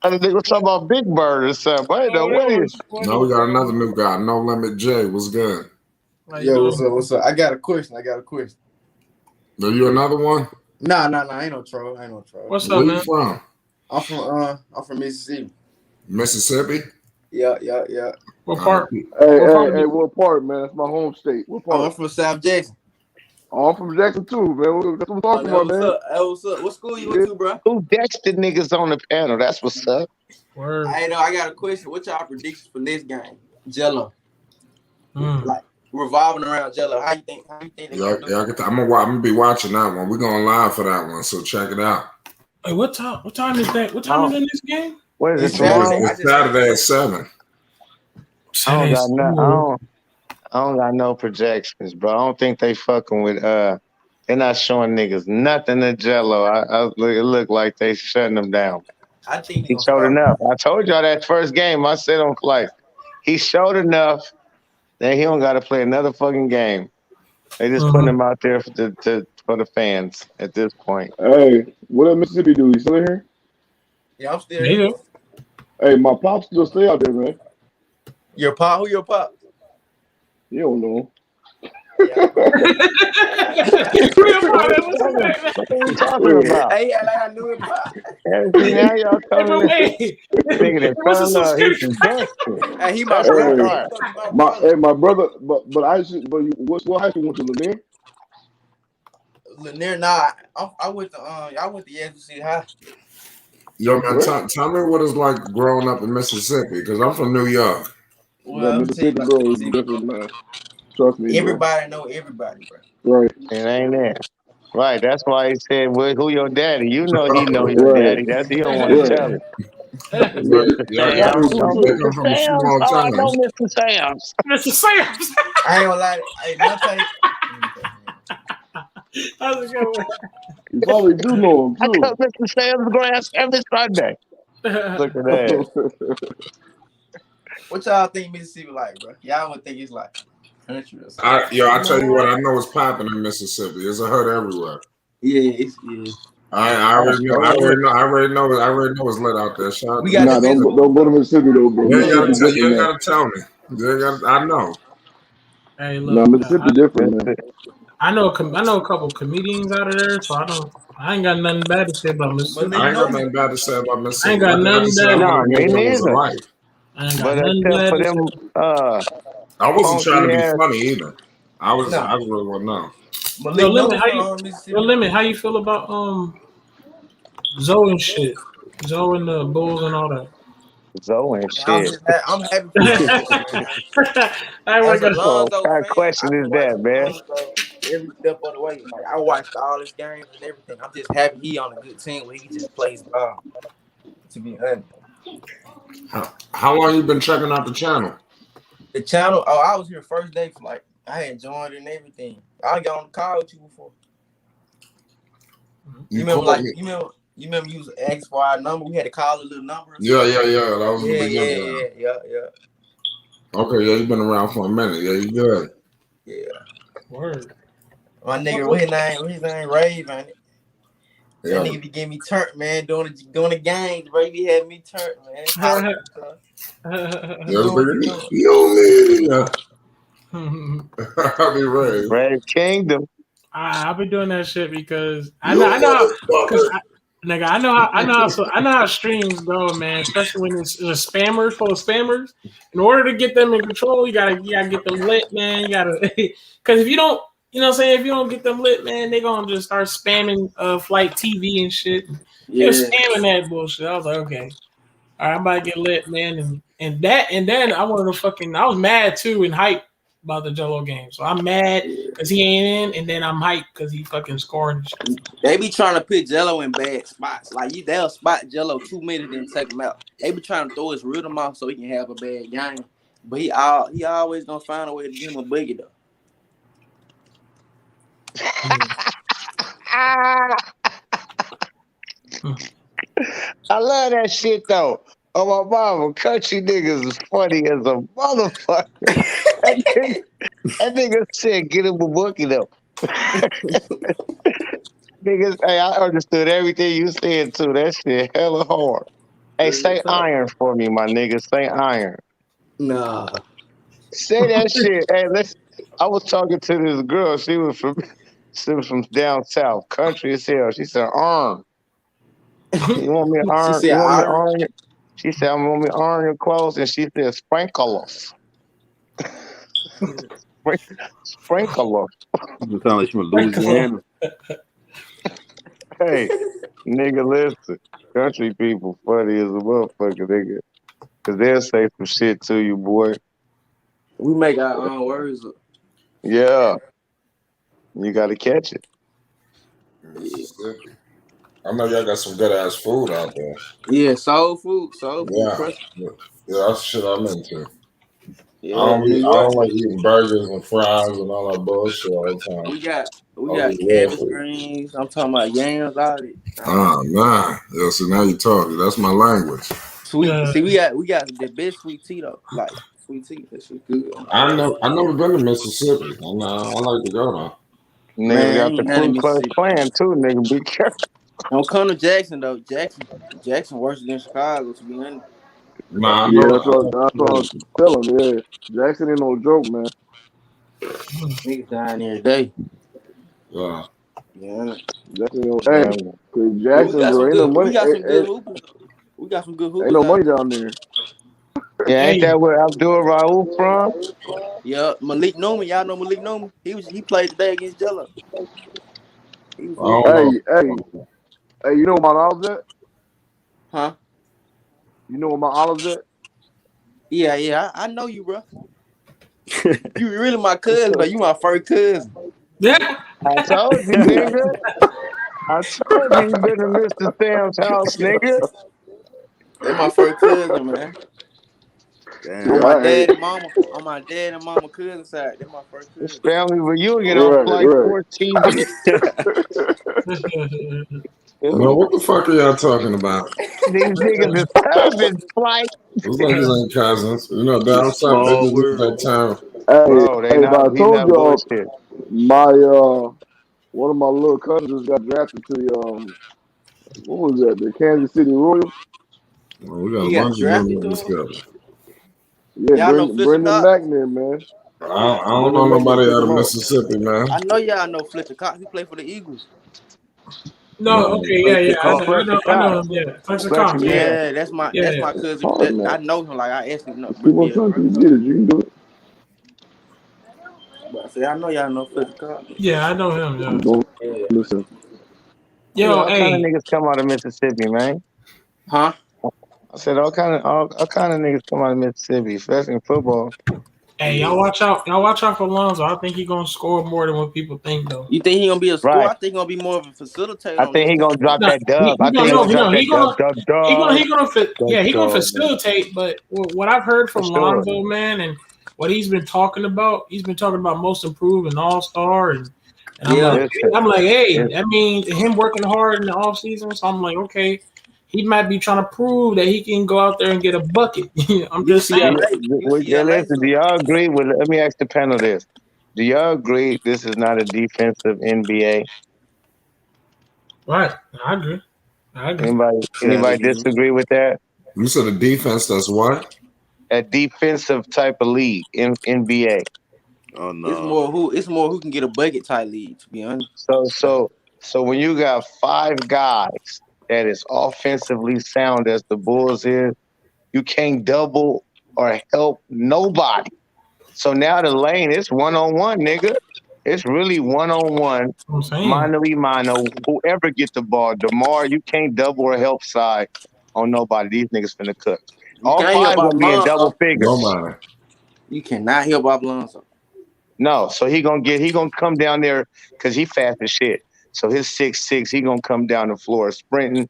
And the nigga was talking about Big Bird or something. I didn't know Oh, that what is. was Now funny, we got bro. another new guy, No Limit J. What's good? How you Yo, what's doing? up? What's up? I got a question. Are you another one? Nah. Ain't no troll. What's up, Where you man? from? I'm from Mississippi. Mississippi? Yeah. What All right. part? What part of Hey, it? what part, man? That's my home state. What Oh, I'm part? from South Jackson. Oh, I'm from Jackson too, man. That's what I'm Oh, talking that about, what's man. up? Hey, what's up? What school you went Yeah. to, bro? Who next the niggas on the panel? That's what's up. Word. I know. I got a question. What y'all predictions for this game? Jello, Mm. like revolving around Jello. How you think they Yeah, gonna do? I'm gonna be watching that one. We're going live for that one, so check it out. Hey, what time? What time is that? What time is Oh, in this game? what is it It's It's, Saturday. tomorrow? I it's just heard Saturday at something. 7. I don't Saturday. got no. I don't got no projections, bro. I don't think they fucking with. They're not showing niggas nothing to Jello. It look like they shutting them down. I think they He gonna showed start. enough. I told y'all that first game. I said on flights. He showed enough that he don't got to play another fucking game. They just putting him out there for the fans at this point. Hey, what does Mississippi do? You still here? Yeah, I'm still They here. do. Hey, my pops still stay out there, man. Your pop? Who your pop? You don't know. Yeah. Real problem. What's his name? What are we talking Yeah. about? Hey, yeah, like I knew it, pop. See, now y'all Hey, coming but in wait. thinking that What's the son love. He's subscription? from Dexter. Hey, he my That's brother. Hey, Hey, retarded. look, he my brother. my brother, but I should. But what high school went to Lanier? Lanier, nah, I went to I went to Yazoo City High. Yo, man, What? tell me what it's like growing up in Mississippi, because I'm from New York. Well, That I'm telling you Mississippi, about bro, is Mississippi. different, man. Trust me, bro. Everybody know everybody, bro. Right, It ain't there. Right. That's why he said, well, who your daddy? You know he know your right, daddy. That's he don't want to right. tell it. Like, Mr. y'all Sam's. come Oh, from, they Mr. come from Sam's. small Oh, I know towns. Mr. Sam's. Mr. Sam's. I ain't gonna lie. Hey, Monte. How's it going? You probably do know him I cut too. Mr. Sam's grass every Sunday. Look at that. What y'all think Mississippi like, bro? Y'all would think it's like country or something. I tell you what, I know it's popping in Mississippi. It's a hood everywhere. Yeah, it's I already know. I already know it's lit out there. Shout out we to got the Nah, best Mississippi. food don't go to though. Mississippi though, bro. You ain't Mississippi different, man. gotta tell me. I know. Hey, Nah, look, Mississippi different, man. I know a couple comedians out of there, so I ain't got nothing bad to say about But Mississippi. nigga I ain't got know nothing bad to say about I ain't Mississippi. got I nothing just said I bad. No, want to me know what it was neither. like. I ain't got But nothing except bad for to say. them I wasn't funky trying to be ass. funny either. I nah. really want to know. Yo, Malik Limit, knows from Mississippi. Limit, how you feel about Zoe and shit? Zoe and the Bulls and all that. Zoe and Man, shit. I'm happy for Lonzo, man. I As wake a up. Well, Lonzo what kind of fan, question I've been is that, watching man? Lonzo every step of the way. Like I watched all his games and everything. I'm just happy he on a good team where he just plays ball. To be honest, How long you been checking out the channel? the channel. Oh, I was here first day for like I had joined and everything. I got on the call with you before. You remember called like me? you remember you was X for our number. We had to call a little number. Or Yeah. something. That was in the beginning. Yeah. Okay, yeah, you've been around for a minute. Yeah, you good. Yeah. Word. My nigga, what his name? Rave, ain't it? That Yeah. nigga be getting me turned, man. Doing the games, bro. He be having me turned, man. Holla at me, Yeah, doing what you bigger. doing. You don't need it. I'll be ready. Red Kingdom. I've been doing that shit because I You know because motherfucker. Nigga, I know how streams go, man. Especially when it's a spammers full of spammers. In order to get them in control, you gotta get them lit, man. You gotta, because if you don't, you know what I'm saying, if you don't get them lit, man, they gonna just start spamming flight TV and shit. They was Yeah. spamming that bullshit. I was like, okay, all right, I'm about to get lit, man, and then I wanted to I was mad too and hyped about the Jello game. So I'm mad because he ain't in, and then I'm hyped because he fucking scored and shit. They be trying to put Jello in bad spots. Like they'll spot Jello 2 minutes then take him out. They be trying to throw his rhythm off so he can have a bad game. But he always gonna find a way to give him a boogie though. I love that shit though. Oh my mama, country niggas is funny as a motherfucker. That nigga said get him a bookie though. Niggas, hey, I understood everything you said too. That shit hella hard. Hey, say iron for me, my nigga. Say iron. Nah. Say that shit. Hey, I was talking to this girl. She was from down south, country as hell. She said, "Arm, you want me to She iron? said You want me to iron. iron it?" She said, "I want me to iron your clothes," and she said, "Sprinkles, sprinkles." You sound like she from Louisiana. Hey, nigga, listen. Country people funny as a motherfucker, nigga. Cause they'll say some shit to you, boy. We make our own words up. Yeah. You gotta catch it. Mississippi. I know y'all got some good ass food out there. Yeah, soul food, Yeah. crust. Yeah, that's shit I'm into. Yeah, New I York. don't like eating burgers and fries and all that bullshit all the time. We got Oh, cabbage yeah. greens. I'm talking about yams, all that. Oh man. Yeah, so now you talking. That's my language. Sweet. See, we got the best sweet tea though. Like sweet tea, that shit good. I never been to Mississippi. I like to go though. Niggas Man, got the ain't none in Ku Klux Mississippi. Klan too, nigga. Be careful. Don't come to Jackson though. Jackson worse than Chicago, to be honest. Nah, I Yeah, know. that's what I'm telling. Yeah, Jackson ain't no joke, man. Niggas dying every day. Yeah. Yeah. Jackson, ain't Yeah. hey, cause But we Jackson, got bro, some ain't no good money. hoopers though. We got some good Ain't hoopers no out money there. down there. Yeah, ain't Hey, that where Abdul Rauf from? Yeah, Malik Newman, y'all know Malik Newman? He played today against Jello. He was I hooping. don't know. Hey, you know where my olives at? Huh? You know where my olives at? Yeah, I know you, bro. You really my cousin, though. You my first cousin. yeah. I told you, nigga. I told you been to Mr. Sam's house, nigga. They my first cousin, man. Damn. On my Hey, dad and mama cousin side. They my first This cousin. family reunion on Flight right. Sports TV. Man, what the fuck are y'all talking about? These niggas is cousins, Flight. Those niggas ain't cousins. You know, down south they Small just use world. that term. Bro, they But not. I He told not y'all bullshit. my one of my little cousins got drafted to the what was that? The Kansas City Royals. Well, we got He a got bunch of them drafted to niggas him. together. Yeah, Y'all know Fletcher Brendan Cox? McNair, man. I don't know Brendan McNair nobody took out of him out. Mississippi, man. I know y'all know Fletcher Cox. He played for the Eagles. No, No. okay, Fletcher yeah. I Cox. know, I Fletcher know, I Cox. know him. Yeah, Fletcher Fletcher, Cox. Yeah, yeah. Yeah, that's yeah. my cousin. Hard I man. know him. Like I actually know. Keep on Yeah, trying bro. to get it. You can do it. But I say I know y'all know Fletcher Cox. Yeah, I know him. Yeah. Don't Yeah. listen. Yeah, Yo, all kind of hey, niggas come out of Mississippi, man. Huh? I said all kind of niggas come out of Mississippi, especially in football. hey, y'all watch out. Y'all watch out for Lonzo. I think he gonna score more than what people think, though. You think he gonna be a scorer? Right. I think he gonna be more of a facilitator I on think this he gonna team. drop No, that dub. I he think gonna he no, gonna drop no. that He gonna yeah, he gonna dub, man. facilitate. But what I've heard For from sure. Lonzo, man, and what he's been talking about, most improved and all star, and Yeah. Listen, I'm like, hey, listen. that means him working hard in the off season. So I'm like, okay, he might be trying to prove that he can go out there and get a bucket. I'm just saying. UCLA, Listen, do so y'all agree with? Let me ask the panel this: do y'all agree this is not a defensive NBA? Right, I agree. Anybody disagree with that? You said a defense that's what? A defensive type of league in NBA. Oh no. it's more who can get a bucket type lead, to be honest. So when you got five guys that is offensively sound as the Bulls is, you can't double or help nobody. So now the lane, it's one on one, nigga. It's really one on one, I'm saying. mano y mano. Whoever get the ball, Demar, you can't double or help side on nobody. These niggas finna cook. You All can't five help off gonna be in double Lonzo. figures. Nobody. You cannot help off Lonzo. No, so he gonna come down there because he fast as shit. So his 6'6", he gonna come down the floor sprinting,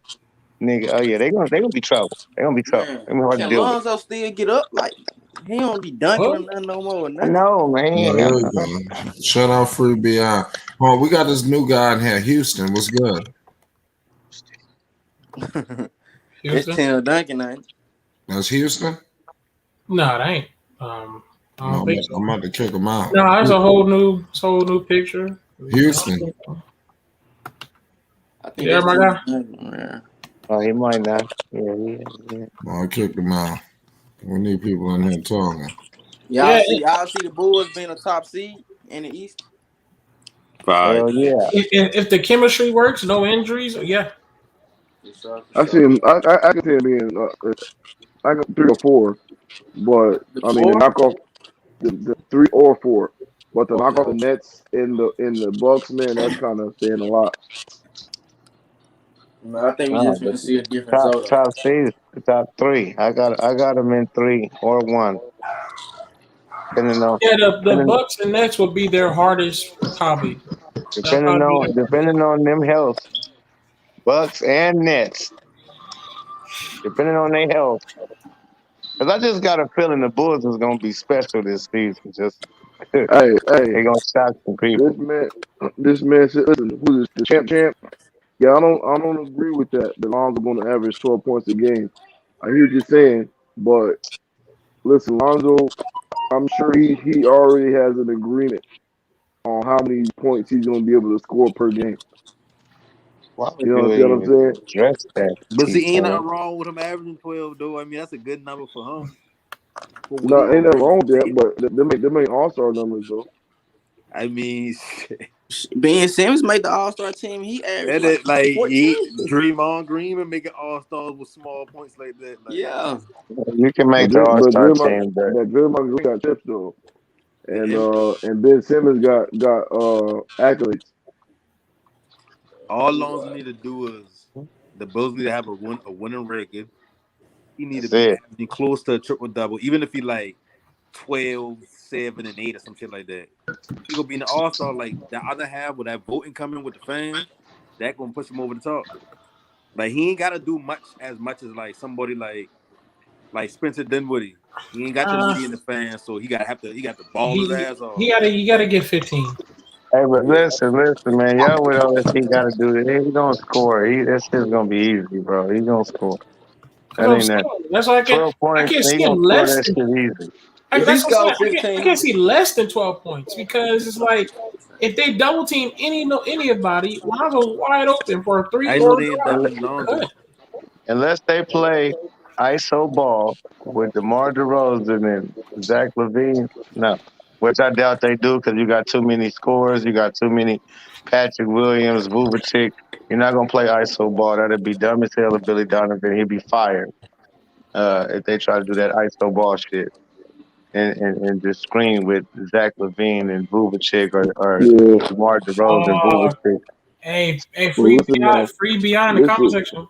nigga. Oh yeah, they gonna be trouble. They gonna be trouble. Man, They gonna be hard to can deal with. Lonzo still get up? Like, he don't be dunking or What? nothing no more or I nothing. know, Yeah, man. there we go. Shout out Free BI. Oh, we got this new guy in here, Houston. What's good? It's Houston? Tim Duncan, ain't it? That's Houston? No, it ain't. I No, don't think so. I'm about to kick him out. No, it's a whole new picture. Houston. I think Yeah, that's my Tim guy. Duncan. Yeah. Oh, he might not. Yeah. I kicked him out. We need people in here talking. Yeah, Y'all see the Bulls being a top seed in the East? Five. Hell yeah. if the chemistry works, no injuries, yeah. For sure, I for see sure. him. I can see him being I got 3 or 4, but The I mean to four? knock off the 3 or 4, but to knock Okay. off the Nets in the Bucks, man, that's kind of saying a lot. Man, I think we No, just but gonna see a different top Zoto. top seed, top three. I got them in 3 or 1. Depending on Yeah, the depending, Bucks and Nets would be their hardest probably. That'll depending probably be on depending on them health, Bucks and Nets. Depending on their health. Cause I just got a feeling the Bulls is gonna be special this season. Just Hey, they gonna shock some this people. man, this man said, listen, who's this, the champ? Yeah, I don't agree with that. The Lonzo going to average 12 points a game. I hear what you're saying, but listen, Lonzo, I'm sure he already has an agreement on how many points he's going to be able to score per game. Why would You you understand what I'm even saying? address that, But see, ain't T-Town? nothing wrong with him averaging 12 though. I mean, that's a good number for him for what No, he ain't nothing already wrong with that, did. but them ain't all-star numbers, though. I mean, Ben Simmons made the All Star team. He averaged that like is like 14. Draymond Green and making all stars with small points like that. Like, Yeah. You can make the All But Star Draymond, team, but Draymond Green got chips, though. and And Ben Simmons got accolades. all Lonzo need to do is the Bulls need to have a winning record. He need to that's be it. averaging close to a triple double, even if he like 12, 7, and 8 or some shit like that. He gonna be in the All Star. Like the other half with that voting coming with the fans, that gonna push him over the top. Like he ain't gotta do much as like somebody like Spencer Dinwiddie. He ain't got the uh money in the fans, so he got to ball his he ass he off. gotta you gotta get 15. Hey, but Yeah. listen, man. Y'all with all that he got to do, he gonna score. That shit's gonna be easy, bro. He gonna score. Because That I'm ain't that. saying that's why 12 I points, can't he see him gonna score less that than shit easy. If he that's what I'm scored saying. I 15, can't see less than 12 points because it's like if they double team anybody, Lonzo's wide open for a three I know or they ain't Un- doubling Lonzo. cut. Unless they play ISO ball with DeMar DeRozan and Zach LaVine, no. Which I doubt they do because you got too many scores. You got too many Patrick Williams, Vucevic'S. You're not gonna play ISO ball. That'd be dumb as hell if Billy Donovan. He'd be fired if they try to do that ISO ball shit and just screen with Zach LaVine and Vucevic or Yeah. DeMar DeRozan, Uh, Vucevic. hey, Well, listen now. free beyond the comment Listen. section.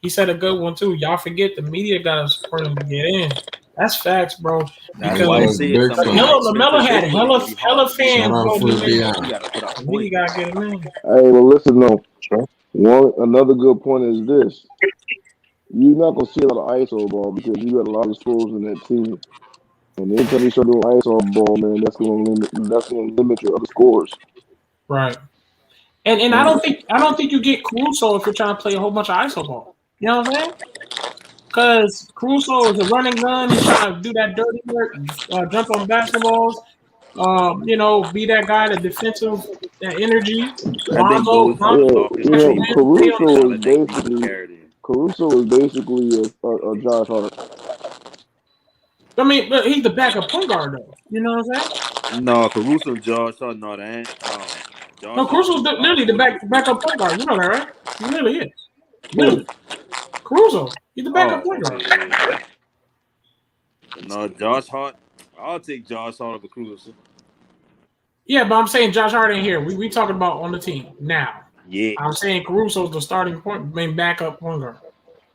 He said a good one too. Y'all forget the media got to support him to get in. That's facts, bro. That's Hey, Because why I that's said big somebody facts. like Lamelo Spencer had Dinwiddie gonna be hella hard to beat. Shout fans out voting Free him in. He BI. got to put up The media points. got to get him in. Hey, well, listen though. Sure. Another good point is this: you're not gonna see a lot of ISO ball because you got a lot of scores in that team. And anytime you start doing ISO ball, man, that's gonna limit your other scores. Right. And And I don't think you get Caruso if you're trying to play a whole bunch of ISO ball. You know what I'm saying? Because Caruso is a running gun. He's trying to do that dirty work, jump on basketballs. Be that guy, the defensive, that energy. I think Lonzo, those Lonzo two yeah, off his catch a bench win, stay on is the Caruso team. is solid that can be basically carried in. a Josh Hart. I mean, but he's the backup point guard though. You know what I'm saying? No, Caruso and Josh Hart, no, that ain't. No, Josh Hart Caruso's do a lot literally more the than that. backup point guard. You know that, right? He literally is. Really? Caruso. He's the backup point guard. Okay. No, Josh Hart. I'll take Josh Hart over Caruso. Yeah, but I'm saying Josh Hart ain't here. We talking about on the team now. Yeah. I'm saying Caruso's the starting main backup point guard.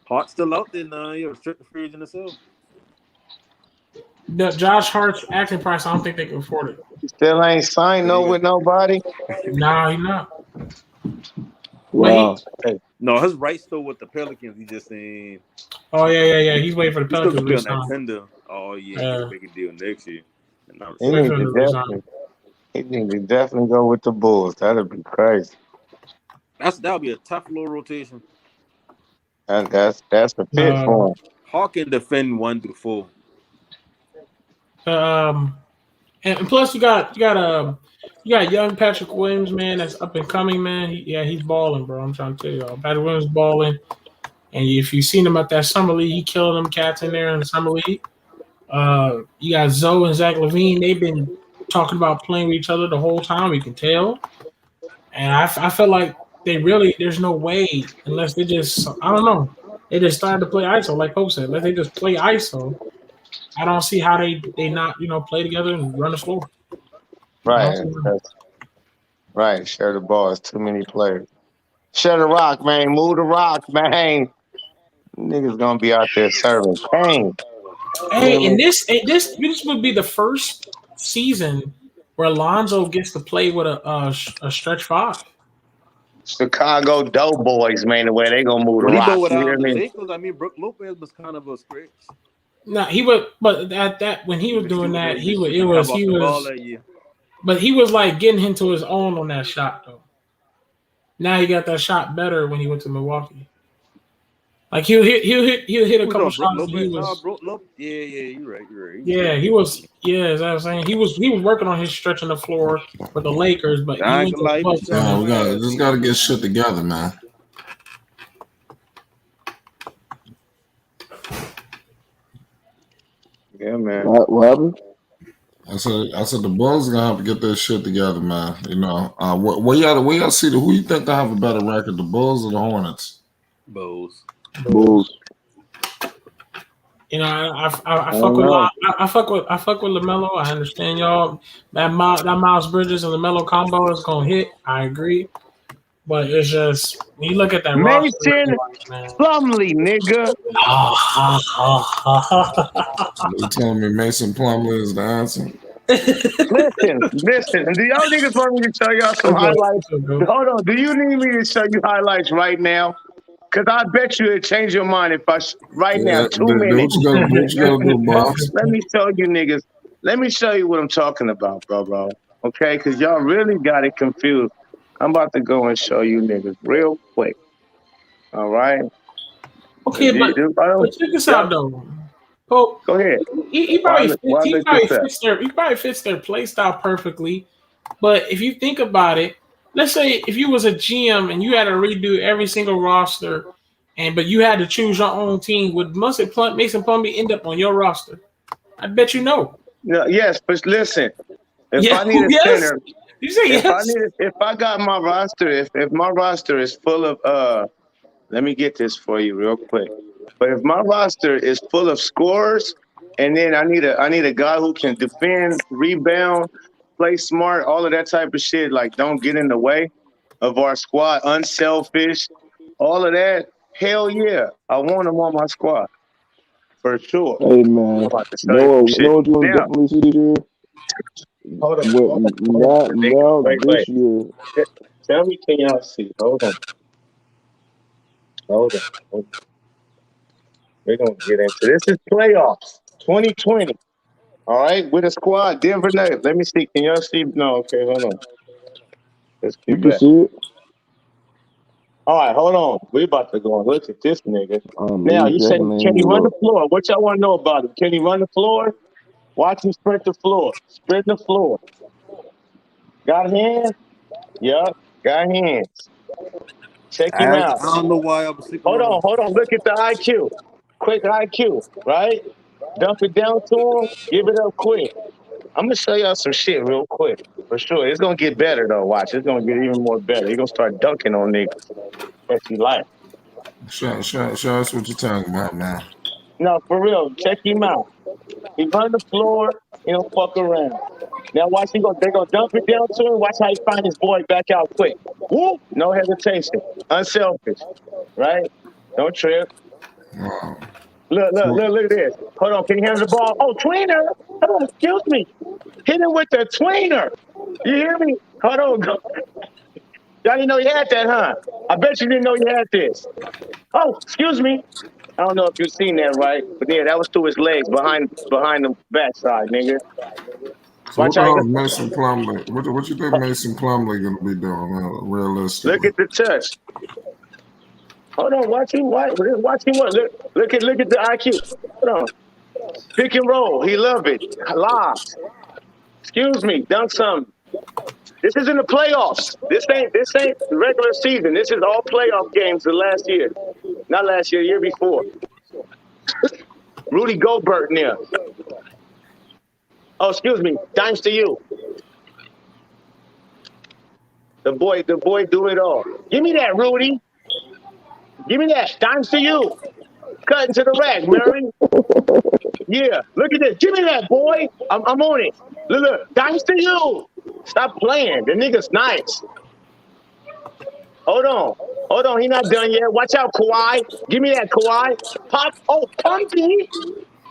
Hart's still out there now. You're restricted free agent himself. The Josh Hart's acting price, I don't think they can afford it. Still ain't signed with nobody. Nah, he not. Wow. No, his rights still with the Pelicans. He just saying. Oh yeah. He's waiting for the He still Pelicans could be to on that resign. tender. Oh yeah, he'll make a deal next year. He need to definitely go with the Bulls. That'd be crazy. That'll be a tough little rotation. And that's the fit for him. Hawk can defend 1 through 4. And plus you got young Patrick Williams, man, that's up and coming, man. He's balling, bro. I'm trying to tell y'all. Patrick Williams balling. And if you've seen him at that summer league, he killed them cats in there in the summer league. You got Zoe and Zach LaVine. They've been talking about playing with each other the whole time. You can tell. And I feel like there's no way unless they just, I don't know. They just started to play ISO, like Pope said. Unless they just play ISO, I don't see how they not, play together and run the floor. Right. Right. Share the ball. It's too many players. Share the rock, man. Move the rock, man. Niggas gonna be out there serving pain. Hey, and this would be the first season where Lonzo gets to play with a stretch 5. Chicago Doughboys, man, the way they gonna move the rock. Without the Lakers, I mean, Brook Lopez was kind of a stretch. No, he would, but at that when he was doing that, he was, but he was like getting into his own on that shot though. Now he got that shot better when he went to Milwaukee. Like he'll hit a couple shots. You're right. Yeah, he was. Yeah, as I was saying, he was working on his stretching the floor with the Lakers, but we just got to get shit together, man. Yeah, man. What happened? I said the Bulls are gonna have to get their shit together, man. Where y'all see who you think they have a better record, the Bulls or the Hornets? Bulls. I fuck with LaMelo. I understand y'all. That Miles Bridges and LaMelo combo is gonna hit. I agree, but it's just when you look at that Mason Plumlee, nigga. You telling me Mason Plumlee is the answer? Listen. Do y'all niggas want me to show y'all some highlights? Hold on. Do you need me to show you highlights right now? Because I bet you it'd change your mind if now, 2 minutes. What you gonna do, boss? Let me show you niggas. Let me show you what I'm talking about, bro. Okay? Because y'all really got it confused. I'm about to go and show you niggas real quick. All right? Okay, but check this out, though. Pope, go ahead. He probably fits their play style perfectly. But if you think about it, let's say if you was a GM and you had to redo every single roster, but you had to choose your own team, would Mason Plumlee end up on your roster? I bet you no. Yes, but listen, if I need a center, you say yes. If I got my roster, if my roster is full of let me get this for you real quick. But if my roster is full of scorers, and then I need a guy who can defend, rebound, play smart, all of that type of shit, like don't get in the way of our squad, unselfish, all of that, hell yeah. I want him on my squad. For sure. Hey man, you know what you definitely see this year? Hold on. Now this year. Tell me, can y'all see? Hold on. We're gonna get into this. Is playoffs 2020. All right, with a squad, Denver Nuggets. Let me see. Can y'all see? No, okay, hold on. Let's you get can back. see it. All right, hold on. We about to go and look at this nigga. Now, you say, can he run the floor? What y'all want to know about him? Can he run the floor? Watch him sprint the floor. Sprint the floor. Got hands? Yup, got hands. Check him out. I don't know why I was sleeping. Hold on. Look at the IQ. Quick IQ, right? Dump it down to him. Give it up quick. I'm going to show y'all some shit real quick. For sure. It's going to get better, though. Watch. It's going to get even more better. You're going to start dunking on niggas. If you like. Show us what you're talking about, man. No, for real. Check him out. He run the floor. He don't fuck around. Now watch they gonna dump it down to him. Watch how he find his boy back out quick. Whoop! No hesitation. Unselfish. Right? Don't trip. Wow. Look at this. Hold on, can you handle the ball? Oh, tweener! Hold on, excuse me. Hit him with the tweener. You hear me? Hold on. Y'all didn't know you had that, huh? I bet you didn't know you had this. Oh, excuse me. I don't know if you've seen that, right? But yeah, that was through his legs behind the backside, nigga. So Watch what the how he hell go. is Mason Plumlee? What you think Mason Plumlee gonna be doing, realistically? Look at the touch. Hold on, watch him. Watch him. Look at the IQ. Hold on. Pick and roll. He love it. Lobs. Excuse me. Dunk something. This is in the playoffs. This ain't the regular season. This is all playoff games of last year. Not last year, the year before. Rudy Gobert near. Oh, excuse me. Dimes to you. The boy do it all. Give me that, Rudy. Give me that. Dimes to you. Cutting to the rack, Murray. Yeah. Look at this. Give me that, boy. I'm on it. Look. Dimes to you. Stop playing. The nigga's nice. Hold on. He not done yet. Watch out, Kawhi. Give me that, Kawhi. Pop. Oh, Pumpy.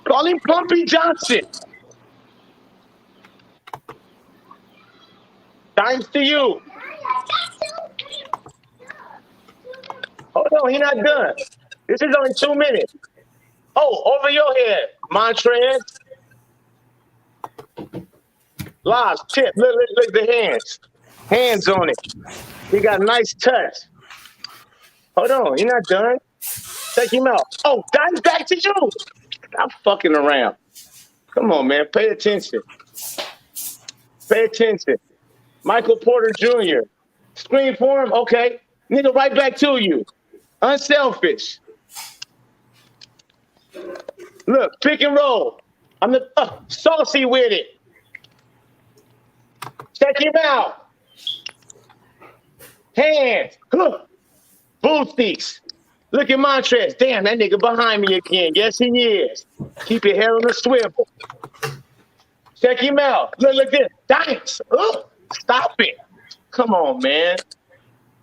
Call him Pumpy Johnson. Dimes to you. Hold on. He not done. This is only 2 minutes. Oh, over your head, Montrez. Lobs, tip. Look at the hands. Hands on it. He got a nice touch. Hold on, you're not done. Take him out. Oh, Dime's back to you. Stop fucking around. Come on, man. Pay attention. Michael Porter Jr. Screen for him. Okay. Nigga, right back to you. Unselfish. Look, pick and roll. I'm the saucy with it. Check him out. Hands. Boosties. Look at Montrez. Damn, that nigga behind me again. Yes, he is. Keep your head on the swivel. Check him out. Look at this. Dice. Stop it. Come on, man.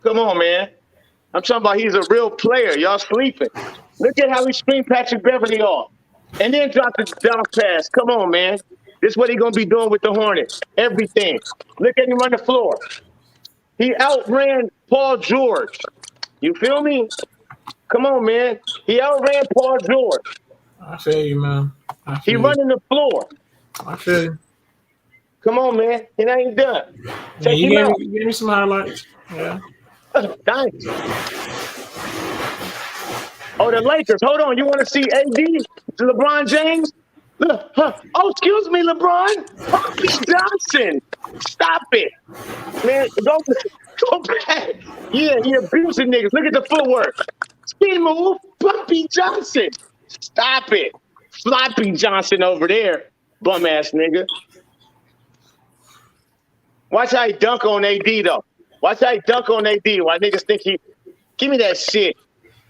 I'm talking about he's a real player. Y'all sleeping. Look at how he screened Patrick Beverly off. And then drop the down pass. Come on, man. This is what he's going to be doing with the Hornets. Everything. Look at him run the floor. He outran Paul George. You feel me? Come on, man. He outran Paul George. I feel you, man. He running the floor. I feel you. Come on, man. He ain't done. Check him out. You gave me some highlights. Yeah. Thanks. Oh, the Lakers. Hold on. You want to see AD? LeBron James? Oh, excuse me, LeBron. Pumpy Johnson. Stop it. Man, go back. Yeah, he abusing niggas. Look at the footwork. Spin move. Pumpy Johnson. Stop it. Floppy Johnson over there. Bum ass nigga. Watch how he dunk on AD, though. Watch how he dunk on AD. Why niggas think he... Give me that shit.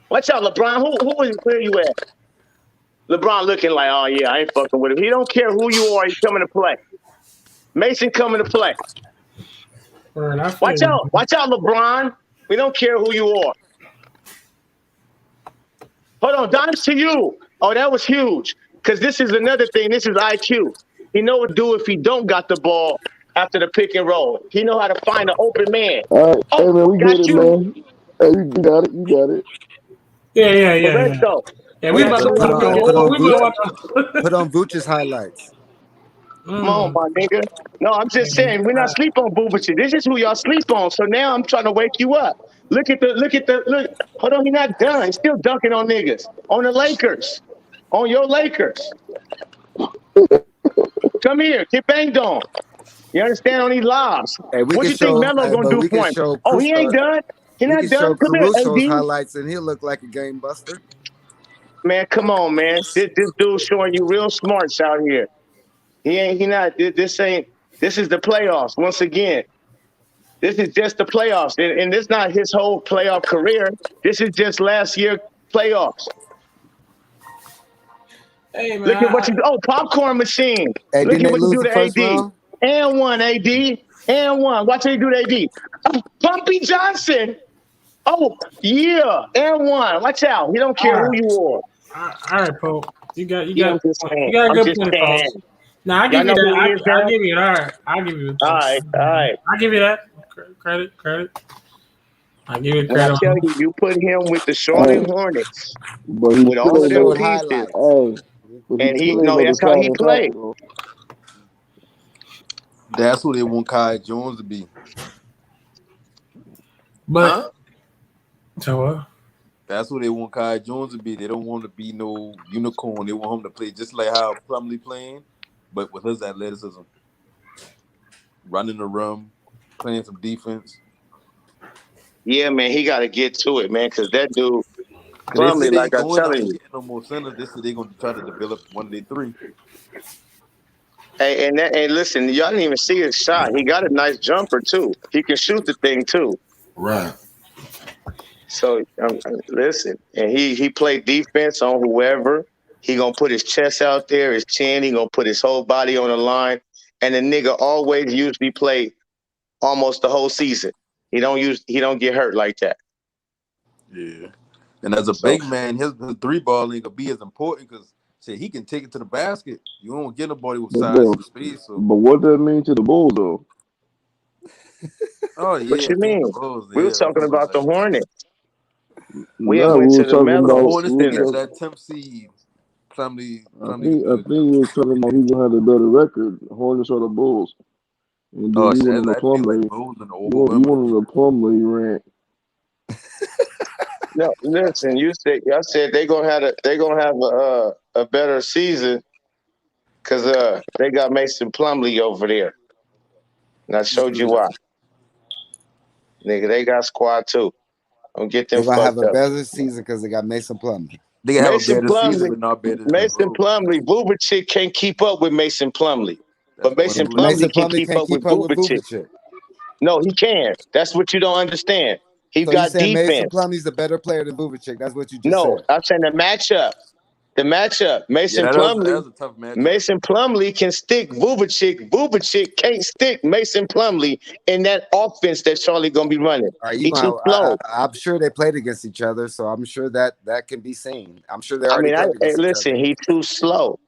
Watch out, LeBron. Where you at? LeBron looking like, oh, yeah, I ain't fucking with him. He don't care who you are. He's coming to play. Mason coming to play. Watch out, LeBron. We don't care who you are. Hold on, Don's to you. Oh, that was huge. Because this is another thing. This is IQ. He know what to do if he don't got the ball after the pick and roll. He know how to find an open man. All right, hey man, we get it, man. Hey, you got it. Yeah. Let's go. Yeah, we about to put on Vucevic'S highlights. Come on, my nigga. No, I'm just saying, we're not sleep on Vucevic. This is who y'all sleep on. So now I'm trying to wake you up. Look. Hold on, he's not done. He's still dunking on niggas. On the Lakers. On your Lakers. Come here. Get banged on. You understand? On these lobs. Hey, what you think Melo gonna do for him? Oh, he ain't done. He not done. Come here, Caruso's AD. highlights, and he'll look like a game buster. Man, come on, man. This dude's showing you real smarts out here. This is the playoffs once again. This is just the playoffs, and it's not his whole playoff career. This is just last year playoffs. Hey man, Look at what you do. Oh, popcorn machine. Hey, Look didn't at they what you lose do the to first AD. round? And one, AD. And one. Watch what you do to AD. Pumpy Johnson. Oh, yeah. And one. Watch out. He don't all care who right, you are. all right, Pope. You got Yeah, a I'm good just point. You saying. got a I'm good just point, saying. Pope. Nah, I Y'all give you know that. who he is I now? give you it. All right, I'll give you the All Pope. right. All right. I give you that credit. I give you And I credit tell on you, you put him with the Hey, Charlotte Hornets, but he with still all He of ain't them no. showed pieces, highlights. Hey, but he and he, still ain't no, no that's how he deciding played. factor though. That's who they want Kai Jones to be. but Huh? so what? That's who they want Kai Jones to be. They don't want to be no unicorn. They want him to play just like how Plumlee playing, but with his athleticism, running the rim, playing some defense. Yeah, man, he got to get to it, man, because that dude, Cause they say Plumlee, they like ain't I'm going out telling and you. getting no more centers. They say they're gonna try to develop one of their three. Hey, and listen, y'all didn't even see his shot. He got a nice jumper too. He can shoot the thing too. Right. So listen, and he played defense on whoever. He gonna put his chest out there, his chin. He gonna put his whole body on the line. And the nigga always usually play almost the whole season. He don't get hurt like that. Yeah. And as a So big man, his three ball ain't gonna be as important because shit, he can take it to the basket. You don't get nobody with But size bro, and speed. So but what that mean to the Bulls though? oh what yeah, you I mean the mean? Bulls, We yeah. was I'm talking talking about about the like Hornets. We had No, went we to was the talking for the about Mellow Hornets to we was get Center. to talking. that 10th seed, Plumlee I good. think we was talking about who gonna have the better record, Hornets or the Bulls. And then Oh you shit, went on the that'd be like Plumlee. Bulls and You overwhelming. went on the Plumlee rant. No, listen, y'all said they gonna have a better season because they got Mason Plumlee over there. And I showed you why. Nigga, they got squad too. Don't get them They're gonna have fucked a up. better season because they got Mason Plumlee. They can have a Mason better season, Plumlee, but not better than the Mason Bulls. Plumlee, Vucevic'S can't keep up with Mason Plumlee. That's But buddy Mason Hield. Mason Plumlee can Plumlee keep can't up with keep up with Vucevic's. Vucevic. No, he can. That's what you don't understand. He So you got saying Mason defense. Plumlee's a better player than Vucevic? That's what you just No, said. I'm saying the matchup. The matchup. Yeah, that was a tough matchup. Mason Plumlee can stick Vucevic. Vucevic can't stick Mason Plumlee in that offense that Charlie gonna be running. Are you He too gonna? slow. I'm sure they played against each other, so I'm sure that can be seen. I'm sure they I already mean, played hey, against each listen, other. he too slow.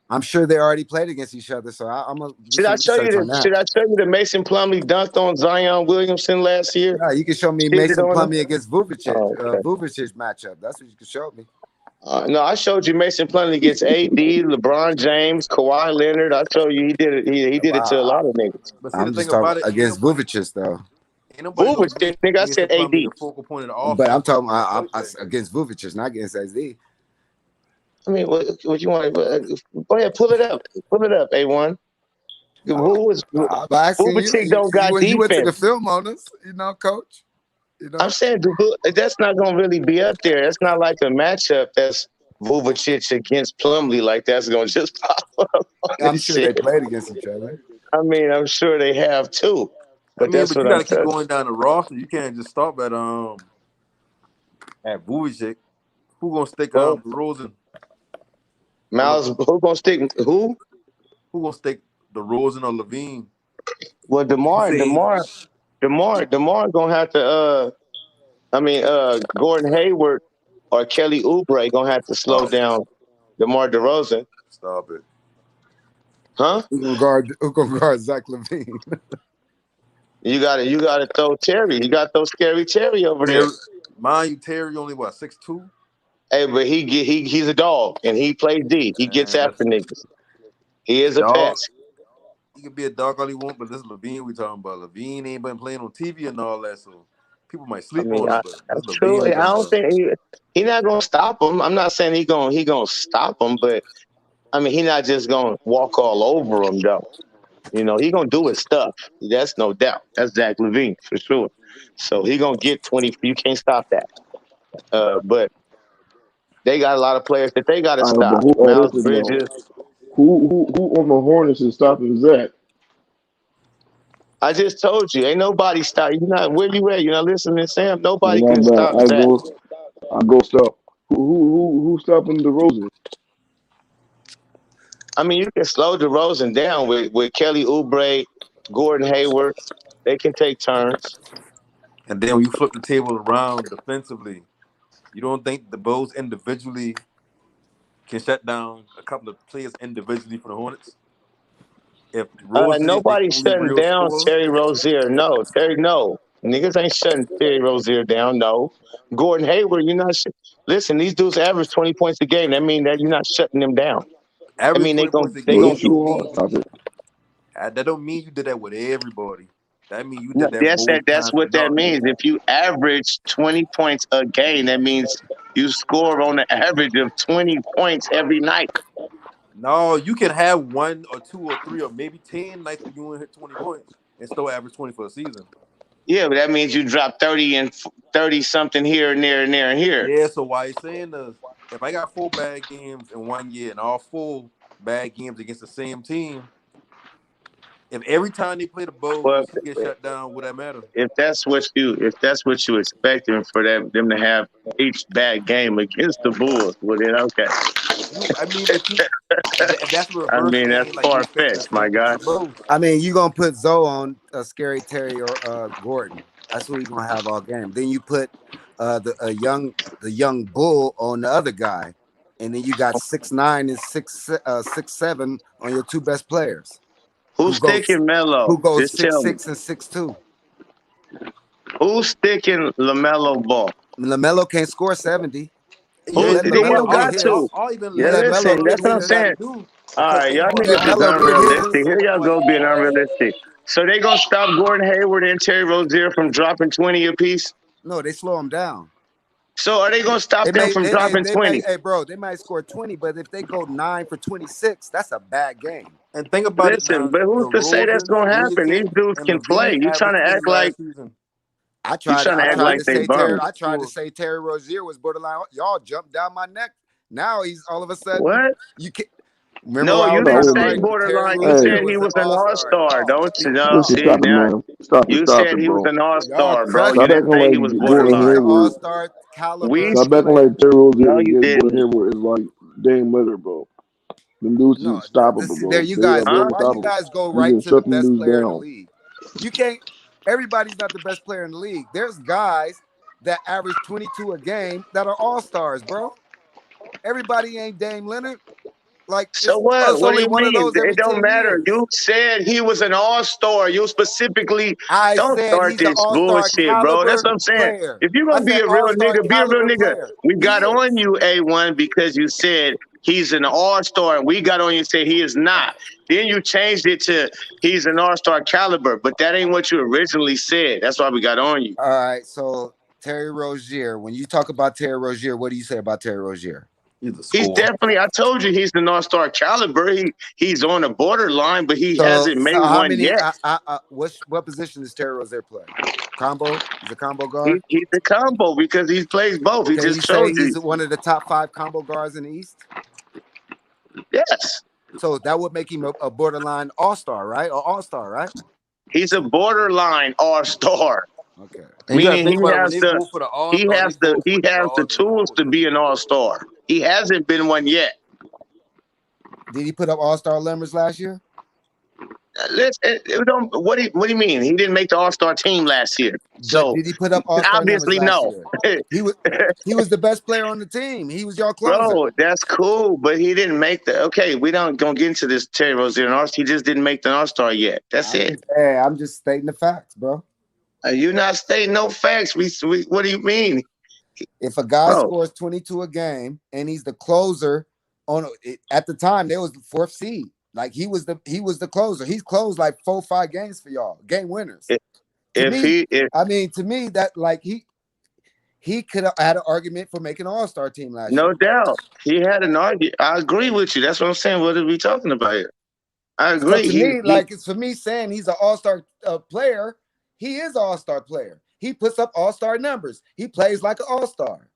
I'm sure they already played against each other, so I'm gonna do some research on that. Should I show you that Mason Plumlee dunked on Zion Williamson last year? Yeah, you can show me Hit it Mason on him. Plumlee against Vucevic, Oh, okay. Vuvicic's matchup. That's what you can show me. No, I showed you Mason Plumlee against AD, LeBron James, Kawhi Leonard. I showed you he did it. He did it to a Wow, lot of niggas. But see, the I'm thing just talking about it, against Vuvicic's though. ain't nobody gonna Vucevic, make nigga, I Mason said AD. Plumlee the focal point of the But I'm offense. talking Like that. against Vuvicic's, not against SD. I mean, what you want? Go ahead, pull it up. Pull it up, A1. Who was I'm asking you. Vucevic don't got You went to the defense. film on us, coach. I'm saying that's not gonna really be up there. That's not like a matchup that's Vucevic against Plumlee like that's gonna just pop up on I'm this sure they shit. played against each other. I mean, I'm sure they have too, I but mean, that's but you what got I'm to keep saying. going down the roster. You can't just stop at Vucevic. Who gonna stick Well, DeRozan or Miles, who gonna stick who? who gonna stick DeRozan or Levine? Well, You say Demar gonna have to. Gordon Hayward or Kelly Oubre gonna have to slow oh down DeMar DeRozan, stop it. huh? Who gonna guard Zach Levine? You gotta throw Terry. You gotta throw Scary Terry over there. Terry, mind you, Terry only what 6'2"? Hey, but he's a dog and he plays D. He gets And after listen, niggas. He is a dog, pest. he can be a dog all he want, but this Levine we talking about. Levine ain't been playing on TV and all that, so people might I sleep mean, on him, but this that's Levine true. we I talking don't about. think he not gonna stop him. I'm not saying he gonna stop him, but I mean he not just gonna walk all over him though. You know, he gonna do his stuff. That's no doubt. That's Zach Levine for sure. So he gonna get 20. You can't stop that. But they got a lot of players that they got to All right, but stop. who? Oh, Miles listen though. Bridges. Who on the Hornets is stopping Zach? I just told you, ain't nobody stop. You not where you at? You're not listening, Sam. And Nobody I'm can back. stop Zach. I go stop. Who stopping DeRozan? I mean, you can slow DeRozan down with Kelly Oubre, Gordon Hayward. They can take turns. And then when you flip the table around defensively, you don't think the Bulls individually can shut down a couple of players individually for the Hornets? If Rozier is the Nobody only shutting real down scorer, Terry Rozier. No, Terry, no. Niggas ain't shutting Terry Rozier down. No. Gordon Hayward, you're not. Listen, these dudes average 20 points a game. That mean that you're not shutting them down. I average mean, 20 points a they Bro, game they gonna shoot keep. don't hard. mean Stop it. that don't mean you did that with everybody. That means you No, did that more that's times what than that not. means. If you average 20 points a game, that means you score on the average of 20 points every night. No, you can have one or two or three or maybe 10 nights where you only hit 20 points and still average 20 for a season. Yeah, but that means you drop 30 and 30 something here and there and there and here. Yeah, so why you saying this? If I got 4 bad games in 1 year and all 4 bad games against the same team, if every time they play the But Bulls, he gets shut down, would that matter? if that's what you expecting for them to have each bad game against the Bulls, well then okay. I mean, but if that's a I reverse mean that's thing, like you far expecting the fetched, my same thing for guy. the Bulls. I mean, you gonna put Zoe on Scary Terry or Gordon. That's who you gonna have all game. Then you put the young Bull on the other guy, and then you got 6'9" and 6'7" on your two best players. Who's sticking Melo? Who goes Just tell me. 6'6" and 6'2"? Who's sticking LaMelo Ball? LaMelo can't score 70. You Yeah, Who let and they then don't LaMelo get got his. to? all even You Yeah, let LaMelo Melo listen, get that's do what what I'm he got his. to saying. do. All Because right, think y'all about You it, let niggas is all Melo get unrealistic. his. Here y'all go being unrealistic. So they gonna stop Gordon Hayward and Terry Rozier from dropping 20 apiece? No, they slow him down. So are they gonna stop them from dropping They may, 20? hey, bro, they might score 20, but if they go 9 for 26, that's a bad game. and think about it Listen, now. but who's to say that's DeRozan, gonna happen? These Williamson, dudes and can play. Levine You trying averaged to 20 act like last season. I you tried trying to act like to they say Terry. bums. I tried to say Terry Rozier was borderline. Y'all jumped down my neck. Now he's all of a sudden What? you can remember No, why I you was No, didn't trying to wait a say argue. minute. Terry borderline. You Hey, Rozier said he was an was an all-star. all-star. Y'all Don't see, no listen, see stop it, now. man. Stop it. You Stop said it, he was bro. an y'all all-star, bro. You crushed Stop him. didn't acting say he like was I said Gordon he's an borderline. Hayward. all-star We caliber Stop acting player. like Terry Rozier no, and you Gordon didn't. Hayward is like Dame Lillard, bro. Them dudes is No, unstoppable, there bro. you They are guys they're go. Huh? Why you unstoppable. guys go You right can to the shut them best dudes player in the down. league? You can't. Everybody's not the best player in the league. There's guys that average 22 a game that are all-stars, bro. Everybody ain't Dame Leonard. Like So what? it's What do only you one of mean? those It every don't 10 matter. years. You said he was an all-star. You specifically I don't said start he's an this all-star bullshit, bro. That's caliber what I'm saying. player. If you're I gonna be said a real all-star nigga, be a real caliber nigga. player. We He got on is. you, A1, because you said he's an all-star, and we got on you and said he is not. Then you changed it to he's an all-star caliber, but that ain't what you originally said. That's why we got on you. All right. So Terry Rozier, when you talk about Terry Rozier, what do you say about Terry Rozier? He's a He's scorer. definitely. I told you he's an all-star caliber. He's on the borderline, but he hasn't So made how one many? yet. What position does Terry Rozier play? Combo. He's a combo guard. He's a combo because he plays both. He Can just you say showed you. he's one of the top 5 combo guards in the East? Yes, So that would make him a borderline all-star, right? Or all-star, right? he's a borderline all-star, Okay. And you got to meaning think about it, when they go for the All Star, they go he for the has the guards and the tools to forwards. be an all-star. He hasn't been one yet. Did he put up all-star numbers last year? What do you mean? He didn't make the all-star team last year. So Did he put up all-star numbers obviously last no. year? He was the best player on the team. He was your closer. Bro, that's cool, but he didn't make the. Okay, we don't gonna get into this Terry Rozier and all. He just didn't make the all-star yet. That's it. I'm just stating the facts, bro. You're not stating no facts. We what do you mean, If a guy bro? scores 22 a game and he's the closer at the time, there was the 4th seed. Like he was the closer. He's closed like 4-5 games for y'all, game winners. To me, that like he could have had an argument for making an all-star team last year. No doubt. He had an argument. I agree with you. That's what I'm saying. What are we talking about here? I agree. So to me, like it's for me saying he's an all-star player, he is an all-star player. He puts up all-star numbers. He plays like an all-star.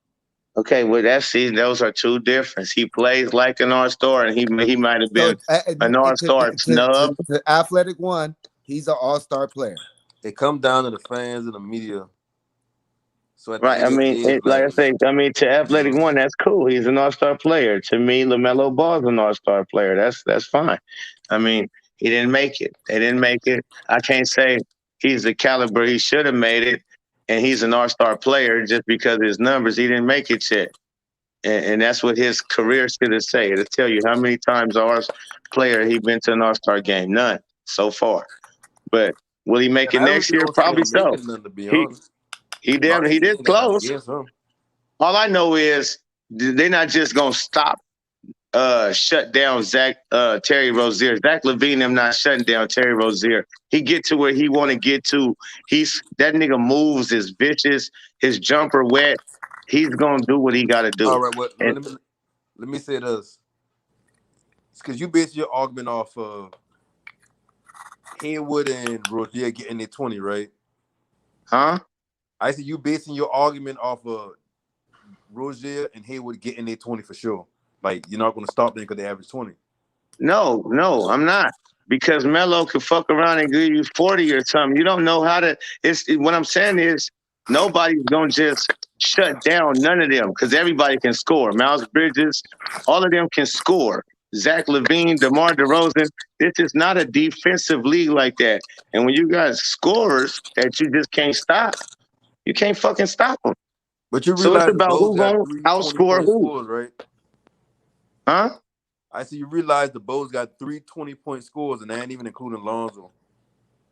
Okay, well those are two different. He plays like an all-star, and he might have been an all-star snub. To athletic one, He's an all-star player. It come down to the fans and the media. So at the Right. I end of the mean, day, it's like like, I say, to Athletic One, that's cool. He's an all-star player. To me, LaMelo Ball's an all-star player. That's fine. I mean, he didn't make it. They didn't make it. I can't say he's the caliber he should have made it, and he's an all-star player just because of his numbers. He didn't make it yet, and that's what his career should have said. It'll tell you how many times our player he been to an all-star game. None so far. But will he make and it I really next year? don't see Probably him so. making none, to be He honest. he A lot did of he these did games they got close. against him. All I know is they're not just gonna stop shut down Terry Rozier. Zach LaVine them not shutting down Terry Rozier. He get to where he want to get to. That nigga moves, is vicious, his jumper wet. He's gonna do what he got to do. All right, well, And let me say this. It's because you base your argument off of Haywood and Rozier getting their 20, right? huh? I see you basing your argument off of Rozier and Haywood getting their 20 for sure. Like, you're not going to stop them because they average 20. No, I'm not. Because Melo could fuck around and give you 40 or something. You don't know how to. What I'm saying is nobody's gonna just shut down none of them because everybody can score. Miles Bridges, all of them can score. Zach LaVine, DeMar DeRozan. This is not a defensive league like that. And when you got scorers that you just can't stop, you can't fucking stop them. But you So it's realize the about Bulls who got gonna 3 outscore 20-point who, scores, right? huh? I see you realize the Bulls got 3 20-point scores, and they ain't even including Lonzo.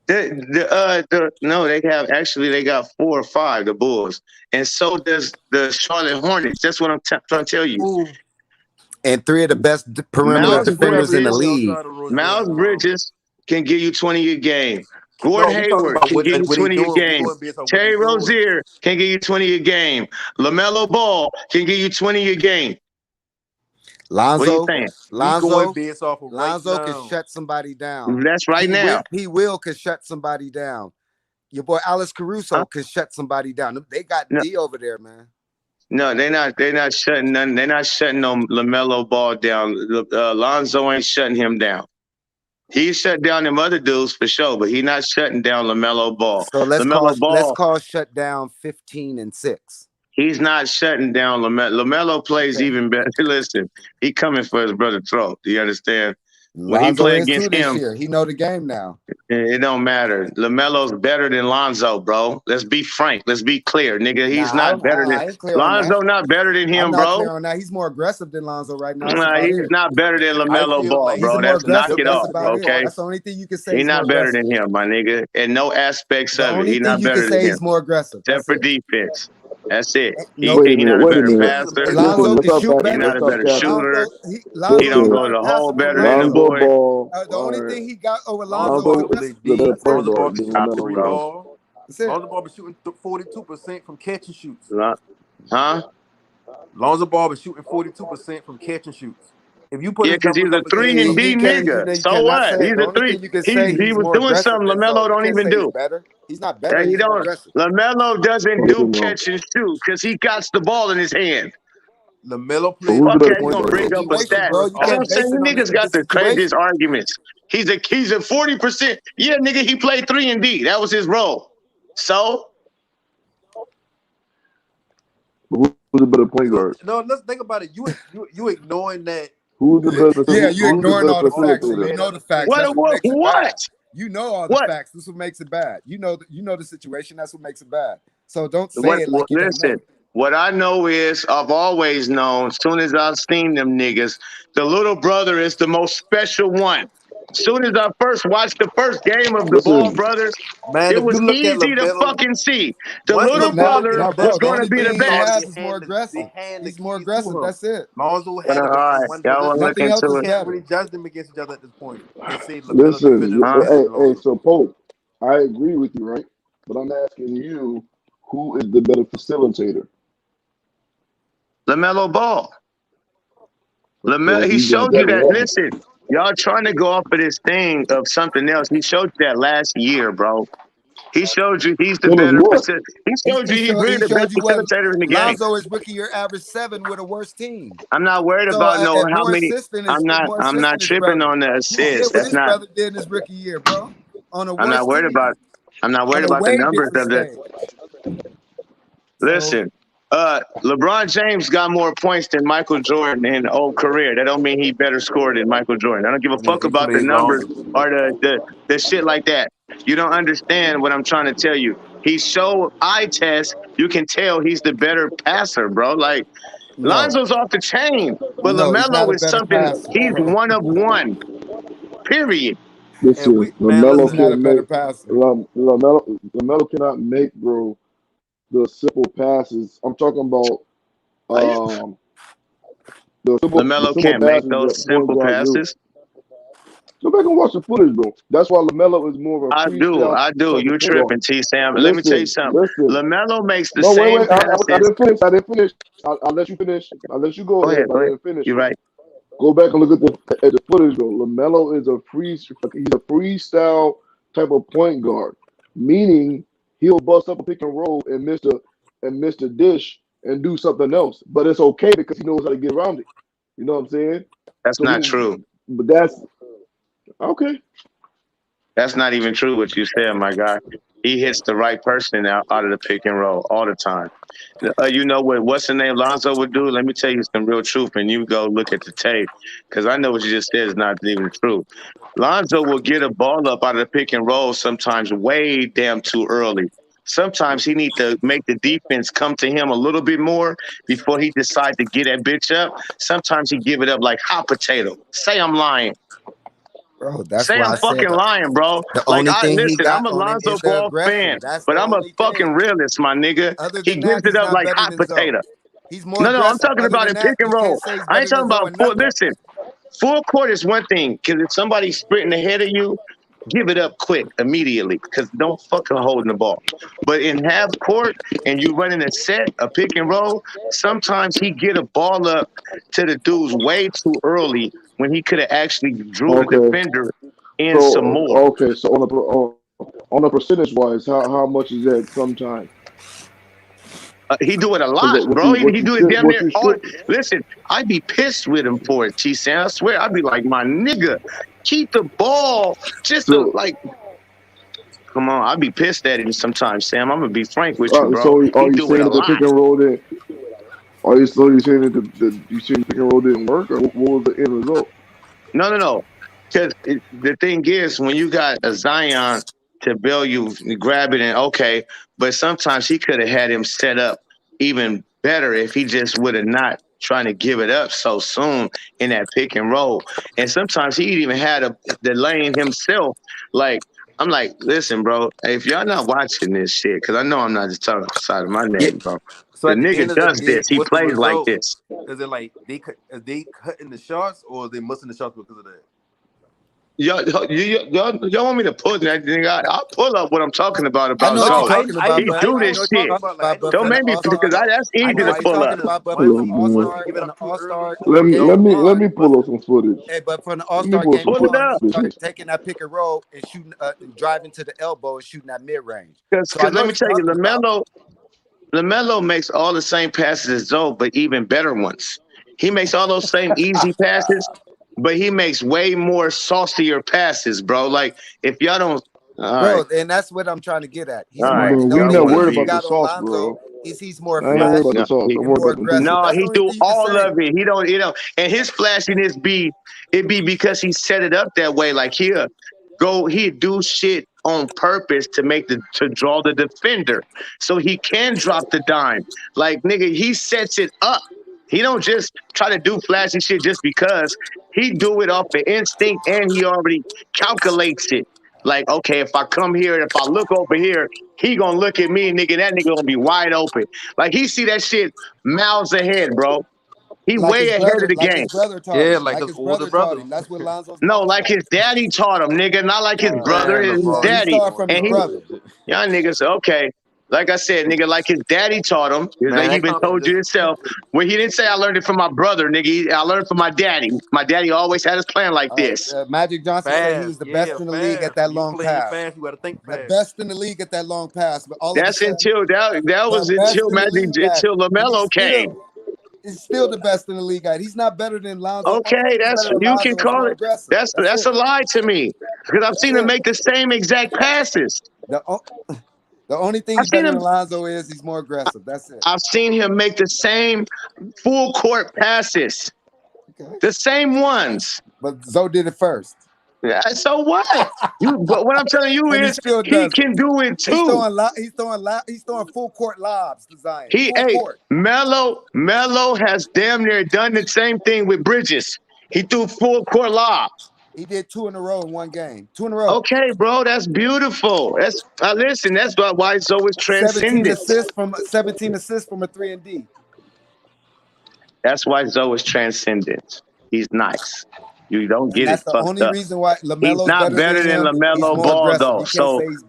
No, they got 4 or 5, the Bulls, and so does the Charlotte Hornets. That's what I'm trying to tell you. Ooh. And 3 of the best perimeter Miles defenders in the Bridges, league. outside of Rozier Miles and Bridges can give you 20 a game. No, Gordon we talking Hayward about can what give you they 20 a doing. We game. going based on what they Terry doing. Rozier can give you 20 a game. LaMelo Ball can give you 20 a game. What are you Lonzo, saying? We going Lonzo, based off of right Lonzo now. can shut somebody down. That's right now. He will can shut somebody down. Your boy Alex Caruso Huh? can shut somebody down. They got No. D over there, man. No, they're not shutting none. They're not shutting no LaMelo Ball down. Lonzo ain't shutting him down. He shut down them other dudes for sure, but he not shutting down LaMelo Ball. So let's LaMelo Ball, call shut down 15-6. he's not shutting down LaMelo. LaMelo plays Okay. even better. Listen, he coming for his brother throat. Do you understand? When he Lonzo play is too against this him, year. He know the game now. it don't matter. LaMelo's better than Lonzo, bro. Let's be frank. Let's be clear, nigga. He's not better than I ain't clear on Lonzo. that. Not better than I'm him, not bro. clear on that. He's more aggressive than Lonzo right now. That's Nah, about he's it. not better than I LaMelo feel Ball, like He's bro. more That's knock aggressive. it That's off, about it. okay? That's the only thing you can say. He's He's more not better aggressive. than him, my nigga. In no aspects The of it. only He's thing not you better can than say him. he's more aggressive. Except That's for it. defense. That's it. Nope. Wait a He minute, not a wait a better minute. passer. Lonzo Let's can stop shoot that. He better. not Let's a stop better capping. shooter. He Lonzo's don't a Listen, go to better the hole passer than better than the Lonzo. Lonzo boy. Ball. The All only right, thing he got over Lonzo Lonzo is Ball Lonzo can is play aggressive. the better D. That's it. point Lonzo Ball guard can than shoot the Stop it, LaMelo, three bro. bro. ball. That's it. Lonzo Ball been shooting 42% from catch and shoots. Huh? Lonzo Ball been shooting 42% from catch and shoots. If you put Yeah, his because he's numbers a up against 3 and D You nigga. know, you So cannot what? say He's it. The a only 3. thing you can say He he's was more doing aggressive something than. So LaMelo you don't can't even say he's do. better. He's not Yeah, better. he He's more don't. aggressive. LaMelo doesn't do Listen, bro. catch and shoot because he got the ball in his hand. LaMelo So played who's for the the Fuck better yeah, you point gonna Bulls, guard bring and then? he up a was the Situation, stat. bro. first You That's what can't I'm All-Star. saying. base it You on niggas the got the craziest situation. arguments. He's at 40%. Yeah, nigga, he played 3 and D. That was his role. So Who's the better point guard? No, let's think about it. You ignoring that Who's the better Yeah, you Who's the ignoring better all the all facts, and facilitator? you made know up the facts. mistakes. That's what makes it what? bad. You know all the What? facts. This is what makes it bad. You know the situation. That's what makes it bad. So don't say it like you don't know Listen, it. what I know is I've always known, as soon as I've seen them niggas, the little brother is the most special one. As soon as I first watched the first game of the Ball Listen, brothers, Man, it if was you look at easy to LaMelo, fucking see. The once little He's not, LaMelo brother get no, bro. was The better, going to only be the thing he best. has Lonzo is more they aggressive. hand the He's more keys to aggressive. him. That's it. Lonzo All had it in right, one y'all want to position. look Nothing else into is You it. can't better. really judge them against each other at this point and say LaMelo listen. defended Huh? Hey, better than hey. Lonzo. So Pope, I agree with you, right? But I'm asking you, who is the better facilitator? LaMelo Ball. So He he got showed you that that. wrong. Listen, y'all trying to go off of this thing of something else. He showed you that last year, bro. He showed you he's the Tell us better what. facilitator. He showed you he's really He the best showed you what facilitator in the game. Lonzo is rookie year average 7 with a worse team. I'm not worried So about no and how more many. assist than I'm not his tripping brother. on the He did assist. what That's his not brother did in his rookie year, bro. on a I'm not worse worried team, about. I'm not on worried a about the way numbers different of the. stage. So Listen, LeBron James got more points than Michael Jordan in whole career. That don't mean he better scored than Michael Jordan. I don't give a Yeah, fuck he about the played numbers longer. or the shit like that. You don't understand what I'm trying to tell you. He show eye test. You can tell he's the better passer, bro. Like no, Lonzo's off the chain, but no, he's not LaMelo a is better something. passer, He's bro. one of one. Period. And Listen, we man, Lamelo He's listen. not a can't better make passer. Lamelo cannot make, bro, the simple passes. I'm talking about Are you? um the LaMelo simple can't make passes those that point simple guards do. passes. Go back and watch the footage, bro. That's why Lamelo is more of a I do. freestyle I do. type You of point guard. tripping, T Sam. Let me tell you Listen, something. listen. LaMelo makes the No, wait, same wait. I passes. didn't finish. I didn't finish. I'll let you finish. I'll let you go Go ahead, ahead. but Go I ahead. didn't finish. You're right. Go back and look at the footage, bro. Lamelo is he's a freestyle type of point guard, meaning he'll bust up a pick and roll and miss the dish and do something else. But it's okay because he knows how to get around it. You know what I'm saying? That's So not true. but that's okay. That's not even true what you said, my guy. He hits the right person out of the pick and roll all the time. You know what's the name Lonzo would do? Let me tell you some real truth, and you go look at the tape because I know what you just said is not even true. Lonzo will get a ball up out of the pick and roll sometimes way damn too early. Sometimes he need to make the defense come to him a little bit more before he decide to get that bitch up. Sometimes he give it up like hot potato. Say I'm lying. Bro, that's Say why I'm I said fucking lying, bro. the Like only I thing he listen, I'm got a on him Lonzo is the Ball fan, aggression. That's but the I'm a only fucking thing. realist, my nigga. Other He than gives that, it he's up not like better hot than Zoe. potato. He's more No, I'm aggressive. talking Other about than in pick that, and you can't roll. say he's I ain't better talking than Zoe about in full. nothing. Listen, full court is one thing because if somebody's sprinting ahead of you, give it up quick immediately because don't fucking holding the ball. But in half court and you running a set, a pick and roll, sometimes he get a ball up to the dudes way too early when he could have actually drew the Okay. defender in some So more. okay. So on a percentage wise, how much is that sometimes? He do it a Because lot, bro. He do it damn what near you all. should. Listen, I'd be pissed with him for it, T. Sam. I swear, I'd be like, my nigga, keep the ball. Just to So like, come on. I'd be pissed at him sometimes, Sam. I'm gonna be frank with you, bro. so He are you do it saying a that the lot. pick and roll didn't? Are you saying that you seen the pick and roll didn't work, or what was the end result? No. Because the thing is, when you got a Zion to bail you, grab it and okay, but sometimes he could have had him set up even better if he just would have not trying to give it up so soon in that pick and roll. And sometimes he even had the lane himself. Like I'm like, listen, bro, if y'all not watching this shit, because I know I'm not just talking off the side of my Yeah. neck, bro. So The at the nigga end of the does day, this. He what's the plays like result? this. Is it like are they cutting the shots or are they missing the shots because of that? Y'all want me to pull that thing out? I'll pull up what I'm talking I about know what you're No, Zoe. talking I about, He but I do know I what this know you're what you're talking shit. talking about. Like I about. know But Don't for the make me All because Star, that's I easy know to what why you're pull up. talking because about. But why for is the he All Hold why on, is he Star, giving on up the too All early Star for game, let Zoe? me you let want. me But pull up some footage. But from the All Let me Star pull up game, some you Pull it want footage. up. him taking that pick and roll and shooting, driving to the elbow and shooting that mid range. So I Because know let what me tell you're you, talking about. LaMelo makes all the same passes as Zoe, but even better ones. He makes all those same easy passes, but he makes way more saucier passes, bro. Like if y'all don't, all right, Bro, and that's what I'm trying to get at. all He's more. right, Bro, The we y'all only don't not want to thing worried he be. about the got on sauce, Lonzo bro. is he's more I ain't worried about flashy the No, sauce. I'm and worried more about them aggressive. people. no, That's the he only do thing you can all say. of it. He don't, and his flashiness it be because he set it up that way. Like he do shit on purpose to draw the defender, so he can drop the dime. Like nigga, he sets it up. He don't just try to do flashy shit just because. He do it off the instinct, and he already calculates it. Like, okay, if I come here and if I look over here, he gonna look at me, nigga. That nigga gonna be wide open. Like he see that shit miles ahead, bro. He way ahead of the Like his game. brother taught yeah, him. like Like his his older brother taught brother. him. That's what Lonzo's No, known like for. his daddy taught him, nigga. Not like his brother, Man, his LeBron, He you daddy. saw it going from his too And far. brother. y'all niggas, okay. Like I said, nigga, like his daddy taught him. Like Man, he that even comment told you just himself. Well, he didn't say I learned it from my brother, nigga. I learned it from my daddy. My daddy always had his plan like this. Magic Johnson said he fast. was the Yeah, best in the league at fast. that When you long playing pass. fast, you gotta think The fast. best in the league at that long pass. But all of a That's sudden, that the was best until in the Magic league at it. until And he's LaMelo came. still He's still the best in the league. He's not better than Lonzo. Okay, that's Better than you can Lonzo is call more it. aggressive. That's a it. lie to me because I've seen him it. make the same exact passes. The only thing I've he's seen better him. than Lonzo is he's more aggressive. That's it. I've seen him make the same full court passes, Okay. the same ones. But Zoe did it first. Yeah, so what? But what I'm telling you And is he can do it too. He's throwing full court lobs to Zion. Full court. Melo has damn near done the same thing with Bridges. He threw full court lobs. He did 2 in a row in one game. 2 in a row. Okay, bro, that's beautiful. That's listen. That's why Zoe is transcendent. 17 assists from a 3-and-D. That's why Zoe is transcendent. He's nice. You don't get that's it the fucked only up. reason why LaMelo's He's not better than him. LaMelo Ball though. So he's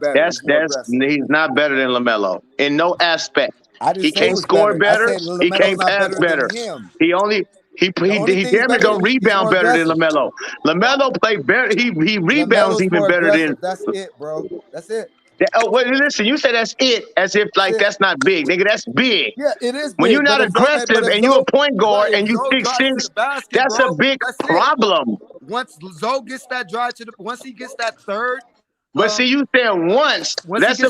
not better than LaMelo in no aspect. He can't score better. He can't pass better. He damn near don't rebound better than LaMelo. LaMelo play better. He rebounds even better than. That's it, bro. That's it. Wait, listen, you say that's it as if like that's not big, nigga. That's big. Yeah, it is big. When you're not aggressive and you're a point guard and you 6'6", that's a big problem. Once Zoe gets that drive once he gets that third. But see, you said once. That's you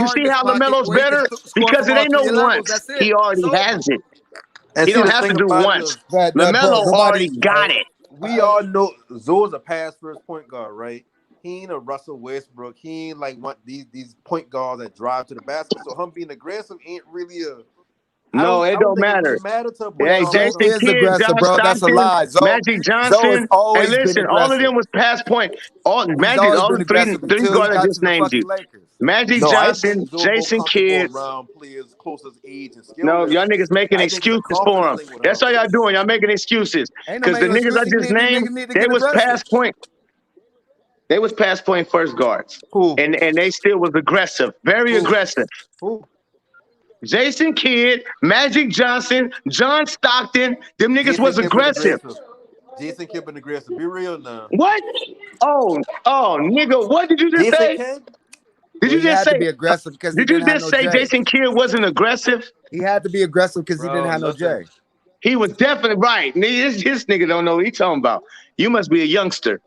see how LaMelo's better? Because it ain't no once. He already has it. And he don't have to do once. LaMelo already got it. We all know Zoe's a pass first point guard, right? He ain't a Russell Westbrook. He ain't like these point guards that drive to the basket. So him being aggressive ain't really a. No, it don't matter. Hey, Jason Kidd, John Stockton, Magic Johnson. Hey, listen, all of them was pass point. All the three guards I just named you. Magic Johnson, Jason Kidd. No, y'all niggas making excuses for him. That's all y'all doing. Y'all making excuses because the niggas I just named, they was pass point. They was pass point first guards, and they still was aggressive, very aggressive. Jason Kidd, Magic Johnson, John Stockton, them niggas was aggressive. Jason Kidd been aggressive. Be real now. What? Oh, nigga, what did you just say? Did you just say? Be aggressive because did you just say Jason Kidd wasn't aggressive? He had to be aggressive because he didn't have no J. He was definitely right. This nigga don't know what he's talking about. You must be a youngster.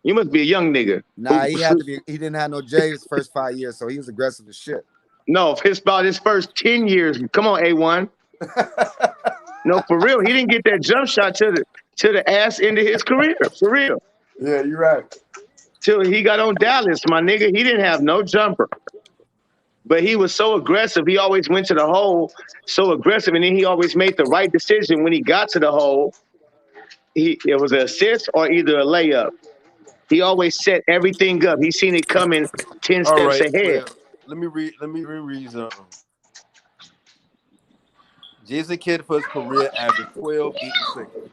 You must be a young nigga. Nah, he had to be. He didn't have no J his first 5 years, so he was aggressive as shit. No, about his first 10 years. Come on, A1. No, for real. He didn't get that jump shot to the ass end of his career. For real. Yeah, you're right. Till he got on Dallas, my nigga. He didn't have no jumper. But he was so aggressive. He always went to the hole so aggressive, and then he always made the right decision when he got to the hole. It was an assist or either a layup. He always set everything up. He seen it coming 10 steps ahead. Well, let me reread something. Jason Kidd for his career averaged 12, 8, and 6.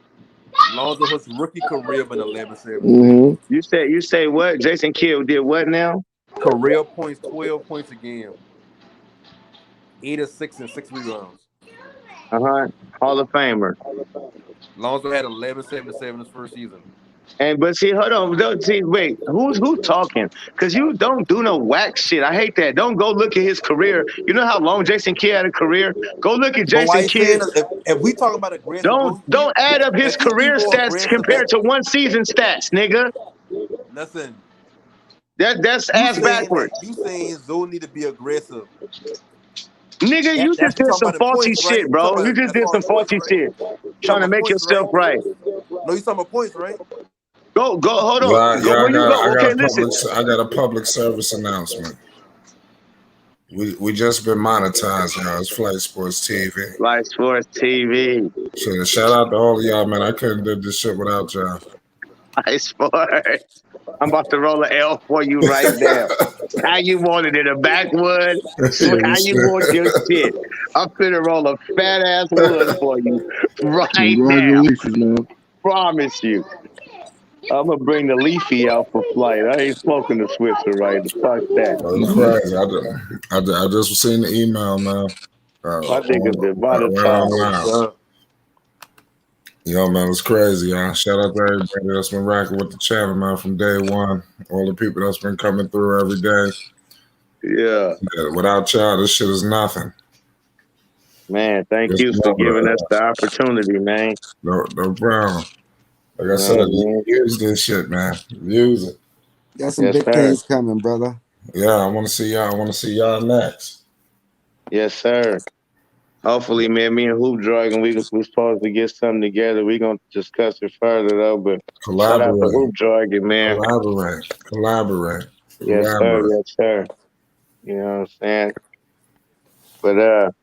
Lonzo his rookie career been 11, 7. Mm-hmm. You say what? Jason Kidd did what now? Career points, 12 points a game. 8 or 6 and 6 rebounds. Hall of Famer. Lonzo had 11, 7, 7 his first season. But see, hold on. Wait, who's talking? Because you don't do no whack shit. I hate that. Don't go look at his career. You know how long Jason Kidd had a career? Go look at Jason Kidd. If we talk about aggressive, don't add up his career stats compared to one season stats, nigga. Listen. That's ass backwards. You saying Zoe need to be aggressive. Nigga, you just did some faulty shit, bro. You just did some faulty shit. Trying to make yourself right. No, you talking about points, right? Go, hold on. I got a public service announcement. We just been monetized, y'all. It's Flight Sports TV. Flight Sports TV. So shout out to all of y'all, man. I couldn't do this shit without y'all. Flight Sports. I'm about to roll an L for you right now. How you want it in a backwood? How you want your shit? I'm finna roll a fat ass wood for you right now. Promise you. I'm gonna bring the leafy out for flight. I ain't smoking the Switzer right. Fuck that. Crazy. I just seen the email, man. I think it's been monetized. Yo, man, it's crazy, y'all. Shout out to everybody that's been rocking with the channel, man, from day one. All the people that's been coming through every day. Yeah. Without y'all, this shit is nothing. Man, thank Just you for remember, giving us the opportunity, man. no problem. Like You I know said, what I mean? use this shit, man. Use it. Got some Yes, big sir. things coming, brother. Yeah, I want to see y'all. I want to see y'all next. Yes, sir. Hopefully, man, me and Hoop Dragon, we're supposed to get something together. We're going to discuss it further, though. But shout out to Collaborate, Hoop Dragon, man. collaborate. Yes, sir. Yes, sir. You know what I'm saying? But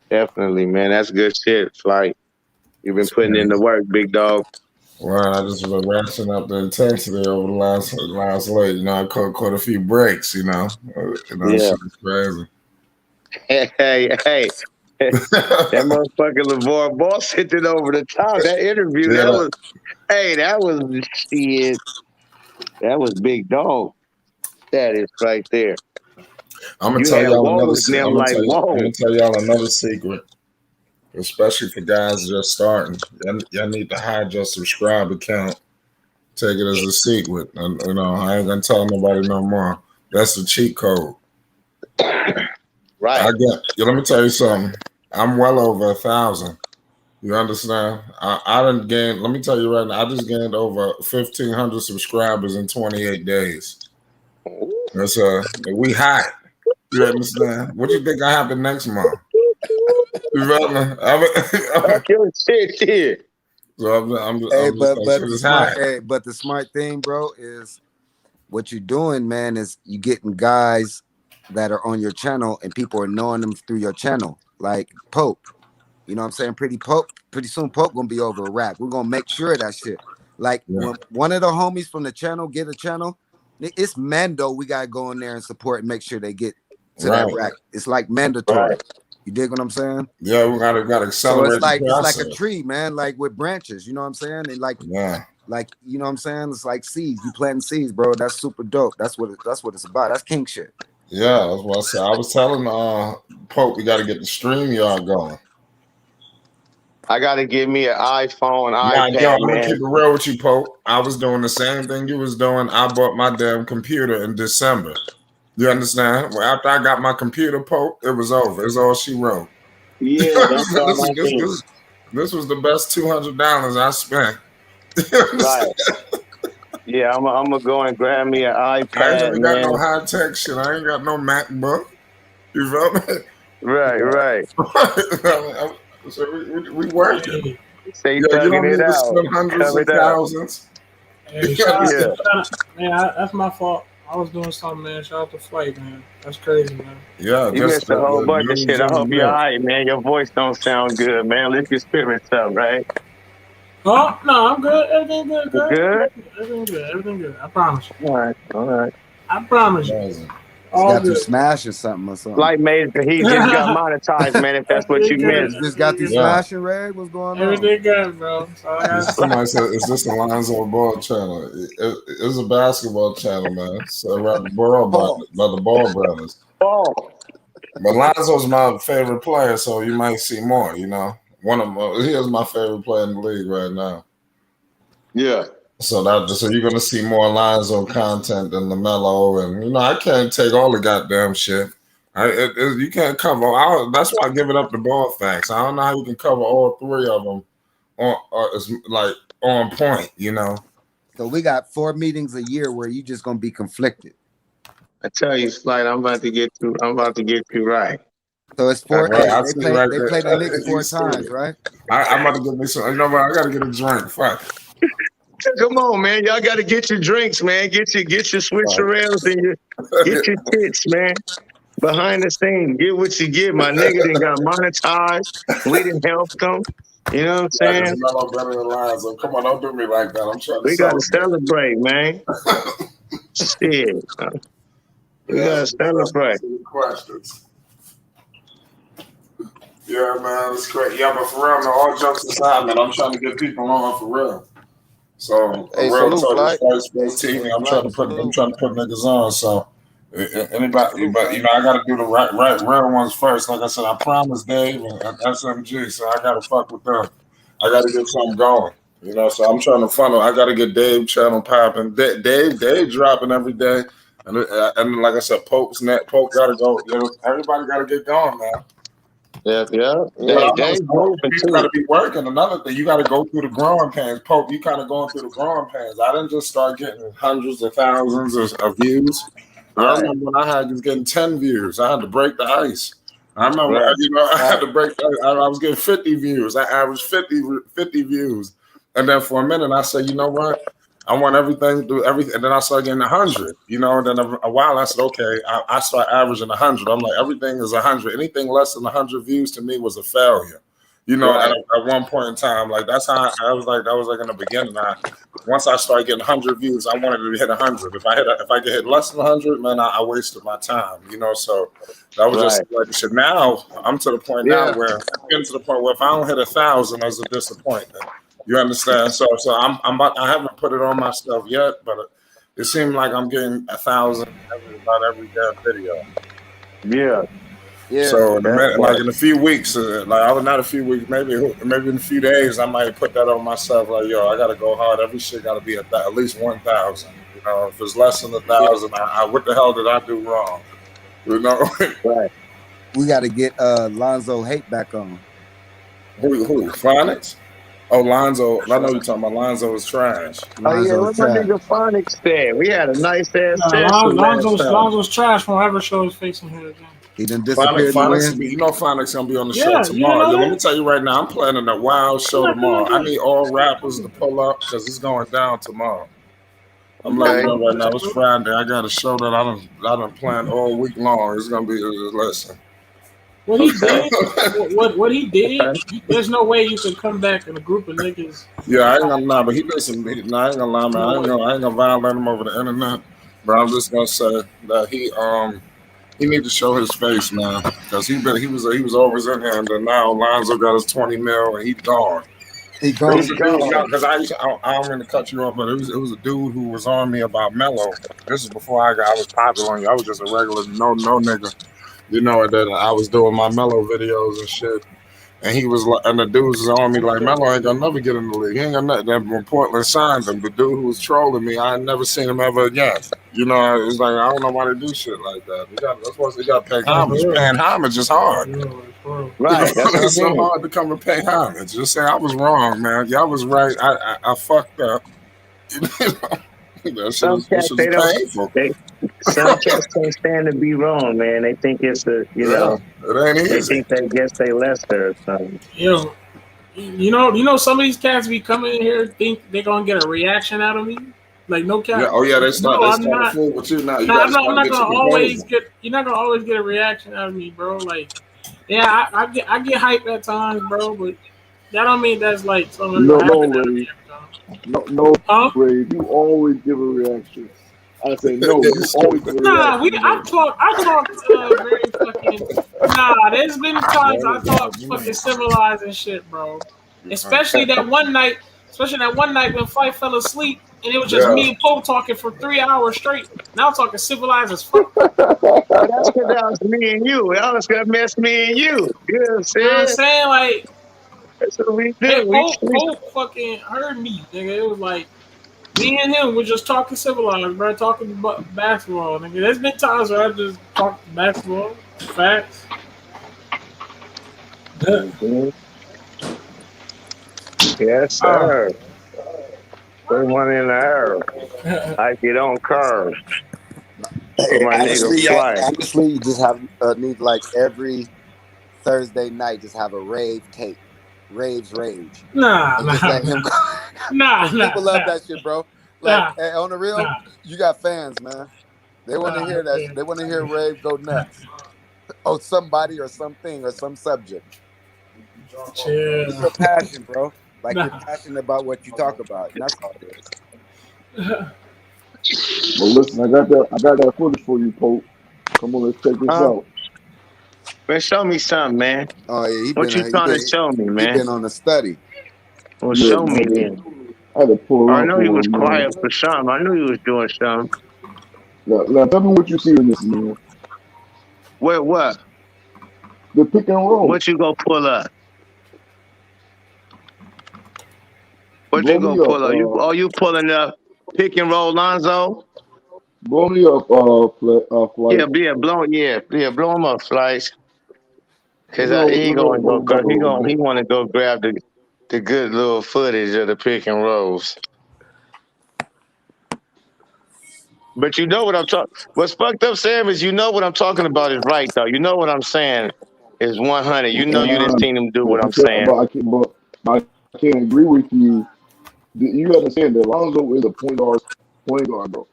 definitely, man, that's good shit. It's like you've been putting in the work, big dog. Well, I just been ratcheting up the intensity over the last late. You know, I caught a few breaks. You know, Yeah. shit is crazy. Hey. That motherfucker LeVar Ball sent it over the top. That interview, Yeah, that was shit. That was big dog. That is right there. I'm gonna You tell had y'all another. Woj and them like, I'm whoa. gonna tell y'all another secret, especially for guys just starting. Y'all need to hide your subscriber count. Take it as a secret. And, you know, I ain't gonna tell nobody no more. That's the cheat code. Right. Let me tell you something. I'm well over 1,000. You understand? I didn't gain. Let me tell you right now. I just gained over 1,500 subscribers in 28 days. That's we hot. You understand? What do you think I happen next month? You feel me? Talk your shit here. So I'm Hey, just but like but shit the is smart hot. hey, but the smart thing, bro, is what you're doing, man, is you getting guys that are on your channel and people are knowing them through your channel, like Pope. You know what I'm saying? Pretty soon Pope gonna be over a rap. We're gonna make sure of that shit. Like Yeah. when one of the homies from the channel get a channel, it's Mando. We gotta go in there and support and make sure they get to that rack. It's like mandatory. Right. You dig what I'm saying? Yeah, we gotta So accelerate the it's like process. a tree, man, like with branches. You know what I'm saying? And like you know what I'm saying? It's like seeds. You planting seeds, bro. That's super dope. That's what it's about. That's king shit. Yeah, that's what I said. I was telling Pope we got to get the StreamYard going. I gotta give me an iPhone, Nah, yo, iPad, I'm gonna man. keep it real with you, Pope. I was doing the same thing you was doing. I bought my damn computer in December. You understand? Well, after I got my computer, Pope, it was over. It's all she wrote. Yeah, that's all I need. This was the best $200 I spent. Right. Yeah, I'm gonna go and grab me an I ain't iPad, even got no man. high tech shit. I ain't got no MacBook. You feel me? Right. So we working. Hey, Say Yeah, you thugging don't it need to out. spend hundreds Cover of it up. thousands. hey, Yeah. man, that's my fault. I was doing something, man. Shout out to Flight, man. That's crazy, man. Yeah, You just missed a whole bunch of news shit. I and hope you're all milk. right, man. Your voice don't sound good, man. Lift your spirits up, right? Oh no, I'm good. Everything good, You girl. good? Everything good. I promise you. All right. I promise you. Amazing. It's All got you good. smashing something or something. Like made he just got monetized, man. If that's what you Everything good. missed. You just got these Yeah. smashing, Reg? What's going on? Everything good, bro. That's all I gotta say. Somebody said, "Is this the LiAngelo Ball channel?" It's a basketball channel, man. It's around the world by the Ball brothers. Oh, But Lonzo's my favorite player, so you might see more. You know, he is my favorite player in the league right now. yeah. So you're gonna see more Lonzo content than LaMelo, and I can't take all the goddamn shit. You can't cover. That's why I give it up to Ball Facts. I don't know how you can cover all three of them it's like on point. So we got 4 meetings a year where you just gonna be conflicted. I tell you, Slight, I'm about to get you right. So it's 4. Right, I They see play right the there. Knicks 4 times, right? I'm about to get me some. You know what? I gotta get a drink. Fuck. Come on, man. Y'all got to get your drinks, man. Get your switcheroos and get your tits, man. Behind the scenes, get what you get. My nigga done got monetized. We didn't help them. You know what I'm saying? It's Melo better than Lonzo. Come on, don't do me like that. I'm trying to We got to celebrate. celebrate, man. Shit. We Yeah, got to celebrate. questions. Yeah, man, it's great. Yeah, but for real, man, all jokes aside, man, I'm trying to get people on for real. So, Hey, real salute, talk, Flight. sports TV. I'm trying to put niggas on. So, anybody, Salute, but Flight. I got to do the right, real ones first. Like I said, I promised Dave and SMG, so I got to fuck with them. I got to get something going. So I'm trying to funnel. I got to get Dave channel popping. Dave dropping every day, and like I said, Pope got to go. Everybody got to get going, man. Yeah. But They I'm not saying moving people got too. to be working. Another thing, you got to go through the growing pains. Pope, you kind of going through the growing pains. I didn't just start getting hundreds of thousands of views. I Right. remember when I had just getting 10 views. I had to break the ice. I remember, Right. I had to break the ice. I was getting 50 views. I averaged 50 views. And then for a minute, I said, you know what? I want everything, do everything. And then I started getting 100, and then a while I said, okay, I start averaging 100. I'm like, everything is 100. Anything less than 100 views to me was a failure. Right. At one point in time, like that's how I was like, that was like in the beginning. Once I started getting 100 views, I wanted to hit 100. If I could hit less than 100, man, I wasted my time, So that was just Right. like shit. Now I'm to the point now Yeah. where I'm getting to the point where if I don't hit 1,000, that's a disappointment. You understand? So I haven't put it on myself yet, but it seemed like I'm getting 1,000 about every damn video. Yeah. So in a That's minute, what. like in a few weeks, I was not a few weeks, maybe in a few days, I might put that on myself. Like, yo, I got to go hard. Every shit got to be at least 1,000. If it's less than 1,000, what the hell did I do wrong? Right. We got to get Lonzo Hate back on. Who? Phonics? Oh, Lonzo. I know you're talking about Lonzo is trash. Oh yeah, Lonzo's what my trash. nigga Phonics said? We had a nice ass Nah, session last time. Lonzo's trash. Won't ever show his face in here again. He done disappeared in the Phonics, wind. Phonics gonna be on the show Yeah, you didn't tomorrow. know Yo, let that? me tell you right now, I'm planning a wild I'm show not tomorrow. gonna I do need it. all rappers to pull up because it's going down tomorrow. I'm You letting not you Okay. know gonna right do now. that, It's bro. Friday. I got a show that I done planned all week long. It's gonna be listen. What he did, what he did. Okay. There's no way you can come back in a group of niggas. Yeah, I ain't gonna lie, but he did some. I ain't gonna lie, man. No way. I ain't gonna violate him over the internet. But I'm just gonna say that he need to show his face, man, because he was always in here, and then now Lonzo got his 20 mil and he gone. He It was gone. He's a dude, gone. because I don't mean to cut you off, but it was a dude who was on me about Mello. This is before I was popular on you. I was just a regular no nigga, and then I was doing my Mello videos and shit. And he was like, and the dudes was on me like, Melo ain't gonna never get in the league. He ain't gonna nothing. Then when Portland signed him, the dude who was trolling me, I ain't never seen him ever again. It's like I don't know why they do shit like that. That's why they got to pay Nah, for homage. real. Paying homage is hard. Yeah, for real. Right. That's what I'm It's so saying. hard to come and pay homage. Just say I was wrong, man. Y'all was right. I fucked up. That shit Some cats is they don't. painful. They some cats can't stand to be wrong, man. They think it's Yeah, it ain't they easy. think they guess they lesser or something. Yo, you know, some of these cats be coming in here think they gonna get a reaction out of me. Like no Yeah. cap. Oh yeah, they No, I'm start to not. fool with you now. You No, got I'm to not. I'm start to not get your gonna always composure. get. You're not gonna always get a reaction out of me, bro. Like, yeah, I get hype at times, bro, but that don't mean that's like something that's No, gonna no, happen out of Ray. me every time. No, Huh? Ray. You always give a reaction. I say Yeah, no. you You always stupid. give a Nah, reaction to me. I talked very fucking. Nah, there's been times I talked fucking civilized and shit, bro. Especially that one night when Fight fell asleep and it was just Yeah. me and Poe talking for 3 hours straight. Now I'm talking civilized as fuck. Oh, that's because that was me and you. That was gonna mess me and you. You know what I'm You know what I'm saying? saying? Like, That's what we do. and Poe fucking heard me, nigga. It was like me and him were just talking civilized, bro. Talking about basketball, nigga. There's been times where I just talked basketball, facts. Mhm. Yes, Uh, sir. Put one in the air. I get on curves for Hey, my nigga Flight. honestly, you just have need like every Thursday night, just have a rave tape, raves rage, nah, and just nah, let nah, him go. nah, Because people nah, love nah, that shit, bro. Like, nah, hey, on the real, nah, you got fans, man. They want to nah. hear that. Yeah. They want to hear rave go nuts. Oh, somebody or something or some subject. It's Chill. your passion, bro. Like you're Nah. passionate about what you talk about, and that's all it is. But listen, I got that footage for you, Pope. Come on, let's check this Huh? out. Man, show me something, man. Oh yeah, What you trying to show me, he man? been on a study. Well, Yeah, show man. me then. I had to pull it I up know he for was him, man. quiet for something. I knew he was doing something. Now tell me what you see in this, man. Wait, what? The pick and roll. What you go pull up? What you Blow go me up. pull up? You pulling up pick and roll Lonzo? Blow me up. Yeah, Flight. blow him up, Slice. Cause Let he me going to go. back a little He bit. want to go grab the good little footage of the pick and rolls. But you know what I'm talking. What's fucked up, Sam, is you know what I'm talking about is right though. You know what I'm saying is 100. You know you didn't 100. seen him do what I'm saying. But I can't agree with you. You understand that Lonzo is a point guard, bro.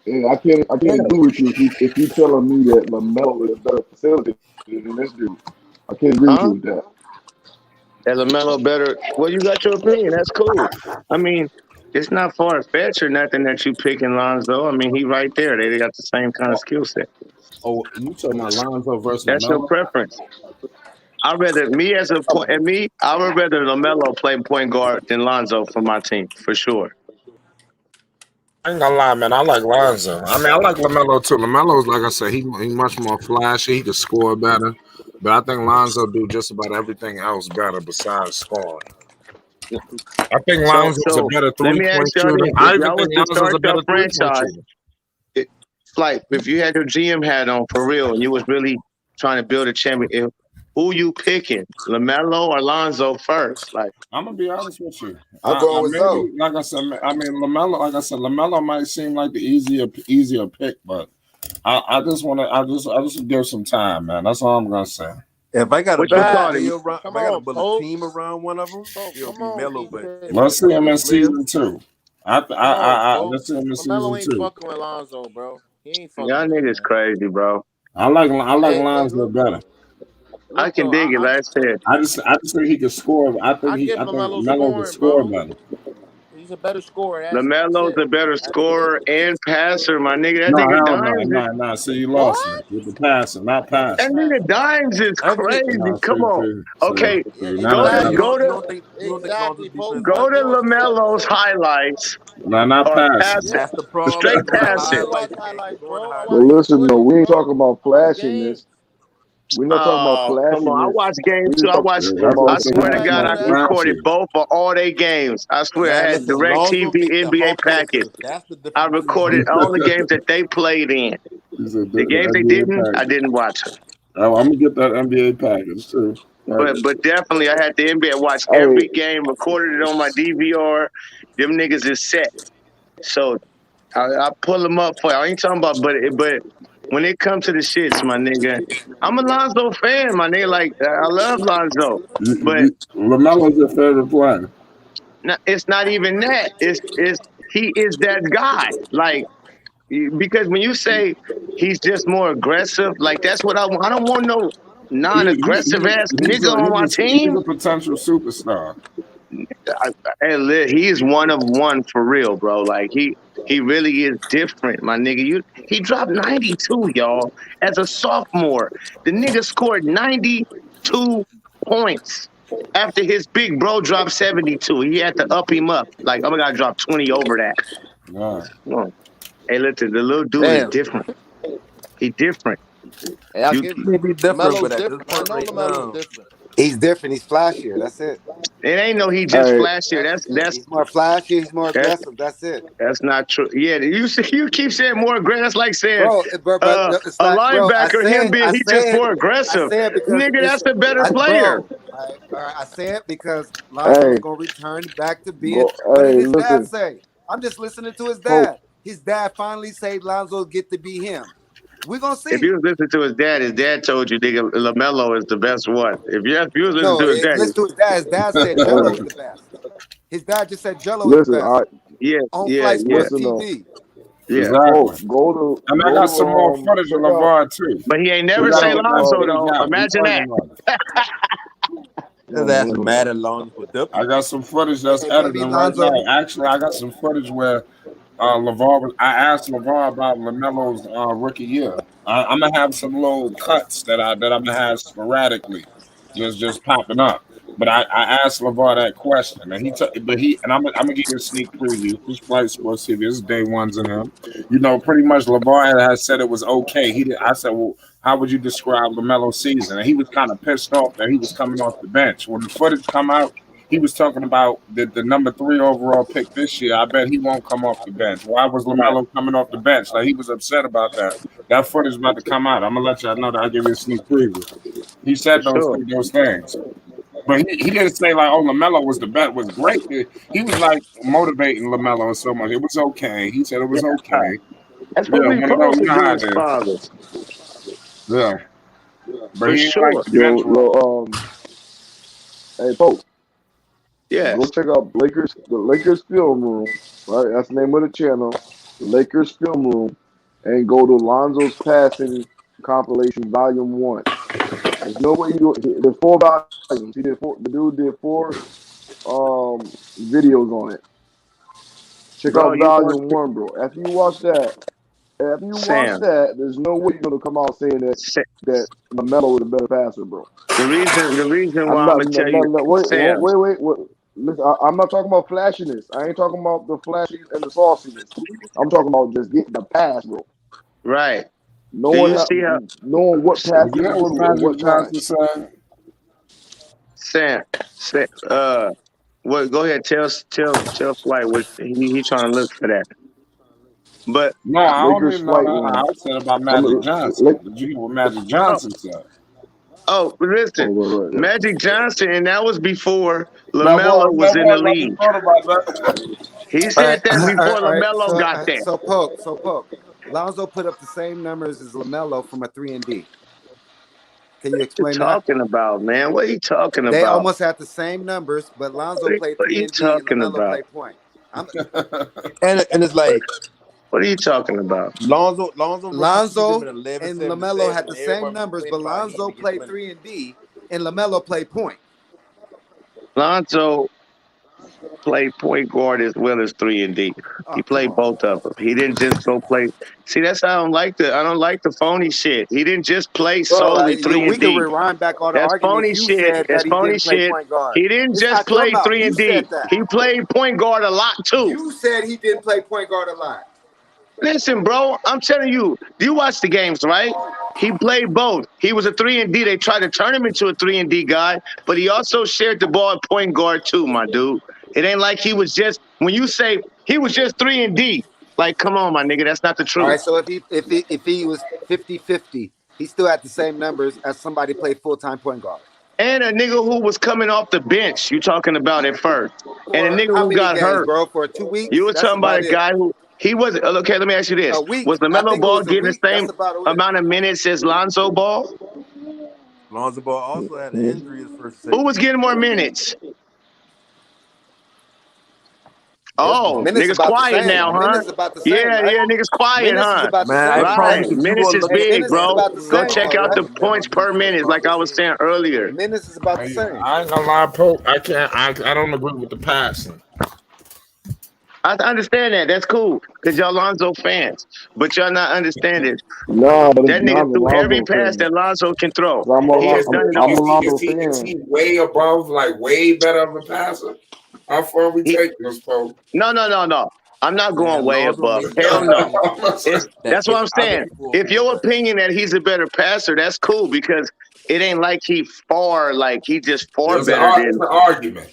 And I can't agree with you if you telling me that LaMelo is a better facilitator than this dude. I can't agree with Huh? you with that. That LaMelo better. Well, you got your opinion. That's cool. I mean, it's not far fetched or nothing that you picking Lonzo. I mean, he right there. They got the same kind of Oh, skill set. oh, you talking about Lonzo versus That's your Lamelo? preference. I rather me as a point and me. I would rather LaMelo play point guard than Lonzo for my team for sure. I ain't gonna lie, man. I like Lonzo. I mean, I like Lamelo too. Lamelo's like I said, he much more flashy. He can score better, but I think Lonzo do just about everything else better besides scoring. I think Lonzo's a So better let three me ask point y'all shooter. this: I if even y'all was think to Lonzo's start a your better 3 point franchise, shooter. it, like if you had your GM hat on for real and you was really trying to build a champion, who you picking, Lamelo or Lonzo first? Like, I'm gonna be honest with you. I'm I going with Zoe. maybe like I said, I mean Lamelo. Like I said, Lamelo might seem like the easier pick, but I just want to. I just give some time, man. That's all I'm gonna say. If I got to what you build a thought of? play You? around, if Come I got to on, build a team Popes. around one of them, Pope, it'll come be on, Melo. D But Chris. if I Let's got see to him pick a in player, season two. Come on, Let's see Popes. him in season LaMelo ain't two. fucking with Lonzo, bro. He ain't fucking Y'all with him, niggas man. crazy, bro. I like Hey, Lonzo look better. though. I Look can though. dig it. Like I said, I just think he can score. I give I think LaMelo Melo can scoring, score bro. better. He's a better scorer. That's Lamelo's it. a better That's it. scorer and passer, my nigga. That No, nigga hell no, Dimes is no. See, you lost me What? with the passing, not Yeah, he that passing. nigga passing. Dimes is I get. crazy. No, Come on. Okay, Yeah, now, But exactly. you don't think Lonzo's Exactly, defense Popes. better? Like go you to don't see that. Lamelo's highlights not or passing. pass it. Yeah, That's the problem. Straight You're doing the pass I it. do watch highlights. You're highlights, doing the bro. I But watch highlights. his listen, though, footage, we ain't bro. talking about I watch games. flashiness. We're not talking about Oh, come on. I flashiness. watch games We too. just talking That's what I I'm about saying. swear to That's God, more I Exactly. recorded flashy. both of all their games. I swear I Man, had listen, direct Lonzo TV make the NBA hard play package. first. That's the I difference between him recorded and all the Lonzo. games that they played in. He's a, The games the they NBA didn't, I package. didn't watch them. Oh, I'm gonna get that NBA package too. But definitely I had the NBA watch hey, every game, recorded it on my DVR. Them niggas is set. So I pull them up for you. I ain't talking about, but when it comes to the shits, my nigga, I'm a Lonzo fan, my nigga. Like I love Lonzo, but Lamelo's your favorite player. it's not even that. It's he is that guy. Like because when you say he's just more aggressive, like that's what I want. I don't want no non-aggressive ass nigga on my He's team. a potential superstar. He is one of one for real, bro. Like he really is different, my nigga. He dropped 92, y'all, as a sophomore. The nigga scored 92 points after his big bro dropped 72. He had to up him up. Like, oh my god, drop 20 over that. Yeah. Come on. Hey, listen, the little dude is Damn. different. He different. Hey, I You give He may be different, Lamelo's but at this different. I point know right Lamelo's now, different. He's different. He's flashier. That's it. it ain't no he just hey, flashier. That's it. He's more flashy. He's more That's aggressive. That's it, That's not true. Yeah, you keep saying more aggressive. That's like saying bro. But it's a like, bro. linebacker, him being he just more I aggressive. say it because Nigga, it's, that's a better player. bro. All right, I say it because hey, Lonzo's gonna return back to being. go, What did hey, his dad listen, say? I'm just listening to his Pope. dad. His dad finally said Lonzo get to be him. We're gonna If you see. was listening to his dad told you, nigga, Lamelo is the best one. If you was listening No, to his dad, listen to his dad. His dad said Jello Hey, is the best. His dad just said Jello is the listen, best yeah, on yeah, Flight yeah, Sports listen though, TV. yeah. Exactly. Pope. Go to I mean, I go got to some more footage of check out LeVar too. But he ain't We never check gotta say out get that Lonzo footage though. out. We Imagine that. working on it. his ass is mad at Lonzo for I W. got some footage that's Hey, maybe editing right Lonzo. now. Actually, I got some footage where LeVar I asked LeVar about LaMelo's rookie year. I'm gonna have some little cuts that I'm gonna have sporadically, just popping up. But I asked LeVar that question, and I'm gonna give you a sneak preview. This Flight Sports TV. This is day one's in him. You know, pretty much LeVar has said it was okay. I said, well, how would you describe LaMelo's season? And he was kind of pissed off that he was coming off the bench when the footage come out. he was talking about the number 3 overall pick this year. I bet he won't come off the bench. Why was Right. LaMelo coming off the bench? Like he was upset about that. That footage is about to come out. I'm gonna let y'all know that. I'll give you a sneak preview. He For said sure. those things. But he didn't say like, oh, LaMelo was the bet was great. He was like motivating LaMelo so much. It was okay. He said it was Yeah. okay. That's what Yeah, we one of those. supposed You to know do how as it is. fathers. Yeah, but For he ain't like sure. the bench role. Yo, hey, Pope, go Yes. check out the Lakers film room, right? That's the name of the channel, the Lakers film room, and go to Lonzo's passing compilation volume 1. There's no way you do. There's 4 volumes. He did 4. The dude did 4 videos on it. Check Bro, out you want volume 1, bro. After you watch Sam. that, there's no way you're gonna come out saying that LaMelo is a better passer, bro. The reason I'm why I'm not, gonna no, tell no, you, no, wait, Sam. wait, wait, wait. Listen, I'm not talking about flashiness. I ain't talking about the flashy and the sauciness. I'm talking about just getting the pass, bro. Right. Do Knowing you how, see how knowing what You passes to know what do at Magic what time. Johnson said? Sam? Well, go ahead. Tell Flight what he trying to look for that. But No, I don't Lakers even know flight that. I room. said about Some Magic of Johnson. Did you hear what Magic oh, Johnson said? listen, right. Magic Johnson, and that was before That LaMelo was was in the I just league. thought about that. He All right, said that before all right. LaMelo got there. So Pope. Lonzo put up the same numbers as LaMelo from a 3-and-D. Can you What you explain that? talking about, man? What are you talking They about? almost had the same numbers, but Lonzo played What are you 3-and-D and talking LaMelo about? played point. I'm And it's What, like what are you talking about? Lonzo rookie season Lonzo with 11, and 7, and LaMelo 7, had and the same everybody was numbers, but complaining about he ain't Lonzo been getting played money. 3-and-D and LaMelo played point. Lonzo played point guard as well as 3 and D. Oh, He come played on. both of them. He didn't just go play. See, that's how I don't like the phony shit. He didn't just play Bro, solely three we and could D. rewind back all the That's arguments. phony You shit. said That's that he phony didn't play shit. point guard. He didn't It's just not your play mouth. three You and D. said that. He played point guard a lot too. You said he didn't play point guard a lot. Listen, bro, I'm telling you, you watch the games, right? He played both. He was a 3 and D. They tried to turn him into a 3 and D guy, but he also shared the ball at point guard too, my dude. It ain't like he was just when you say he was just 3 and D. Like, come on, my nigga, that's not the All truth. right, so if he was 50-50, he still had the same numbers as somebody played full-time point guard. And a nigga who was coming off the bench, you talking about at first. And a For nigga how who many got games, hurt. bro? For 2 You weeks? were That's talking about about a it. guy who he was okay, let me ask you A this. week. Was I LaMelo think it Ball was a getting the week. same That's about it. amount of minutes as Lonzo Ball? Lonzo Ball also had an injury his first Who second was year. getting more minutes? It's Oh, minutes niggas about the quiet same. now, huh? Minutes about the same, Yeah, right? yeah, niggas quiet, Minutes is huh? about the Man, I same, promise Right. you, right? because you go Minutes is look at big, Minutes is bro. about the Lonzo Go same, check though, out numbers, right? the you never points per lose to minute, like I was LeBron. saying earlier. Minutes is about the Hey, same. I ain't gonna lie, Pope. I don't agree with the passing. I understand that. That's cool. Because y'all Lonzo fans. But y'all not understanding. Nah, but it's That nigga not the threw every Lonzo pass fan. that Lonzo can throw. 'Cause He has done it I'm all. a Lonzo Is fan. he way above, like way better of a passer? How far are we He taking this, Pope? no. I'm not going Man, way Lonzo above. made Hell no. passes that That's what piss I'm other saying. people off If on the your glass. opinion that he's a better passer, that's cool because it ain't like he just far There's better there's than an argument.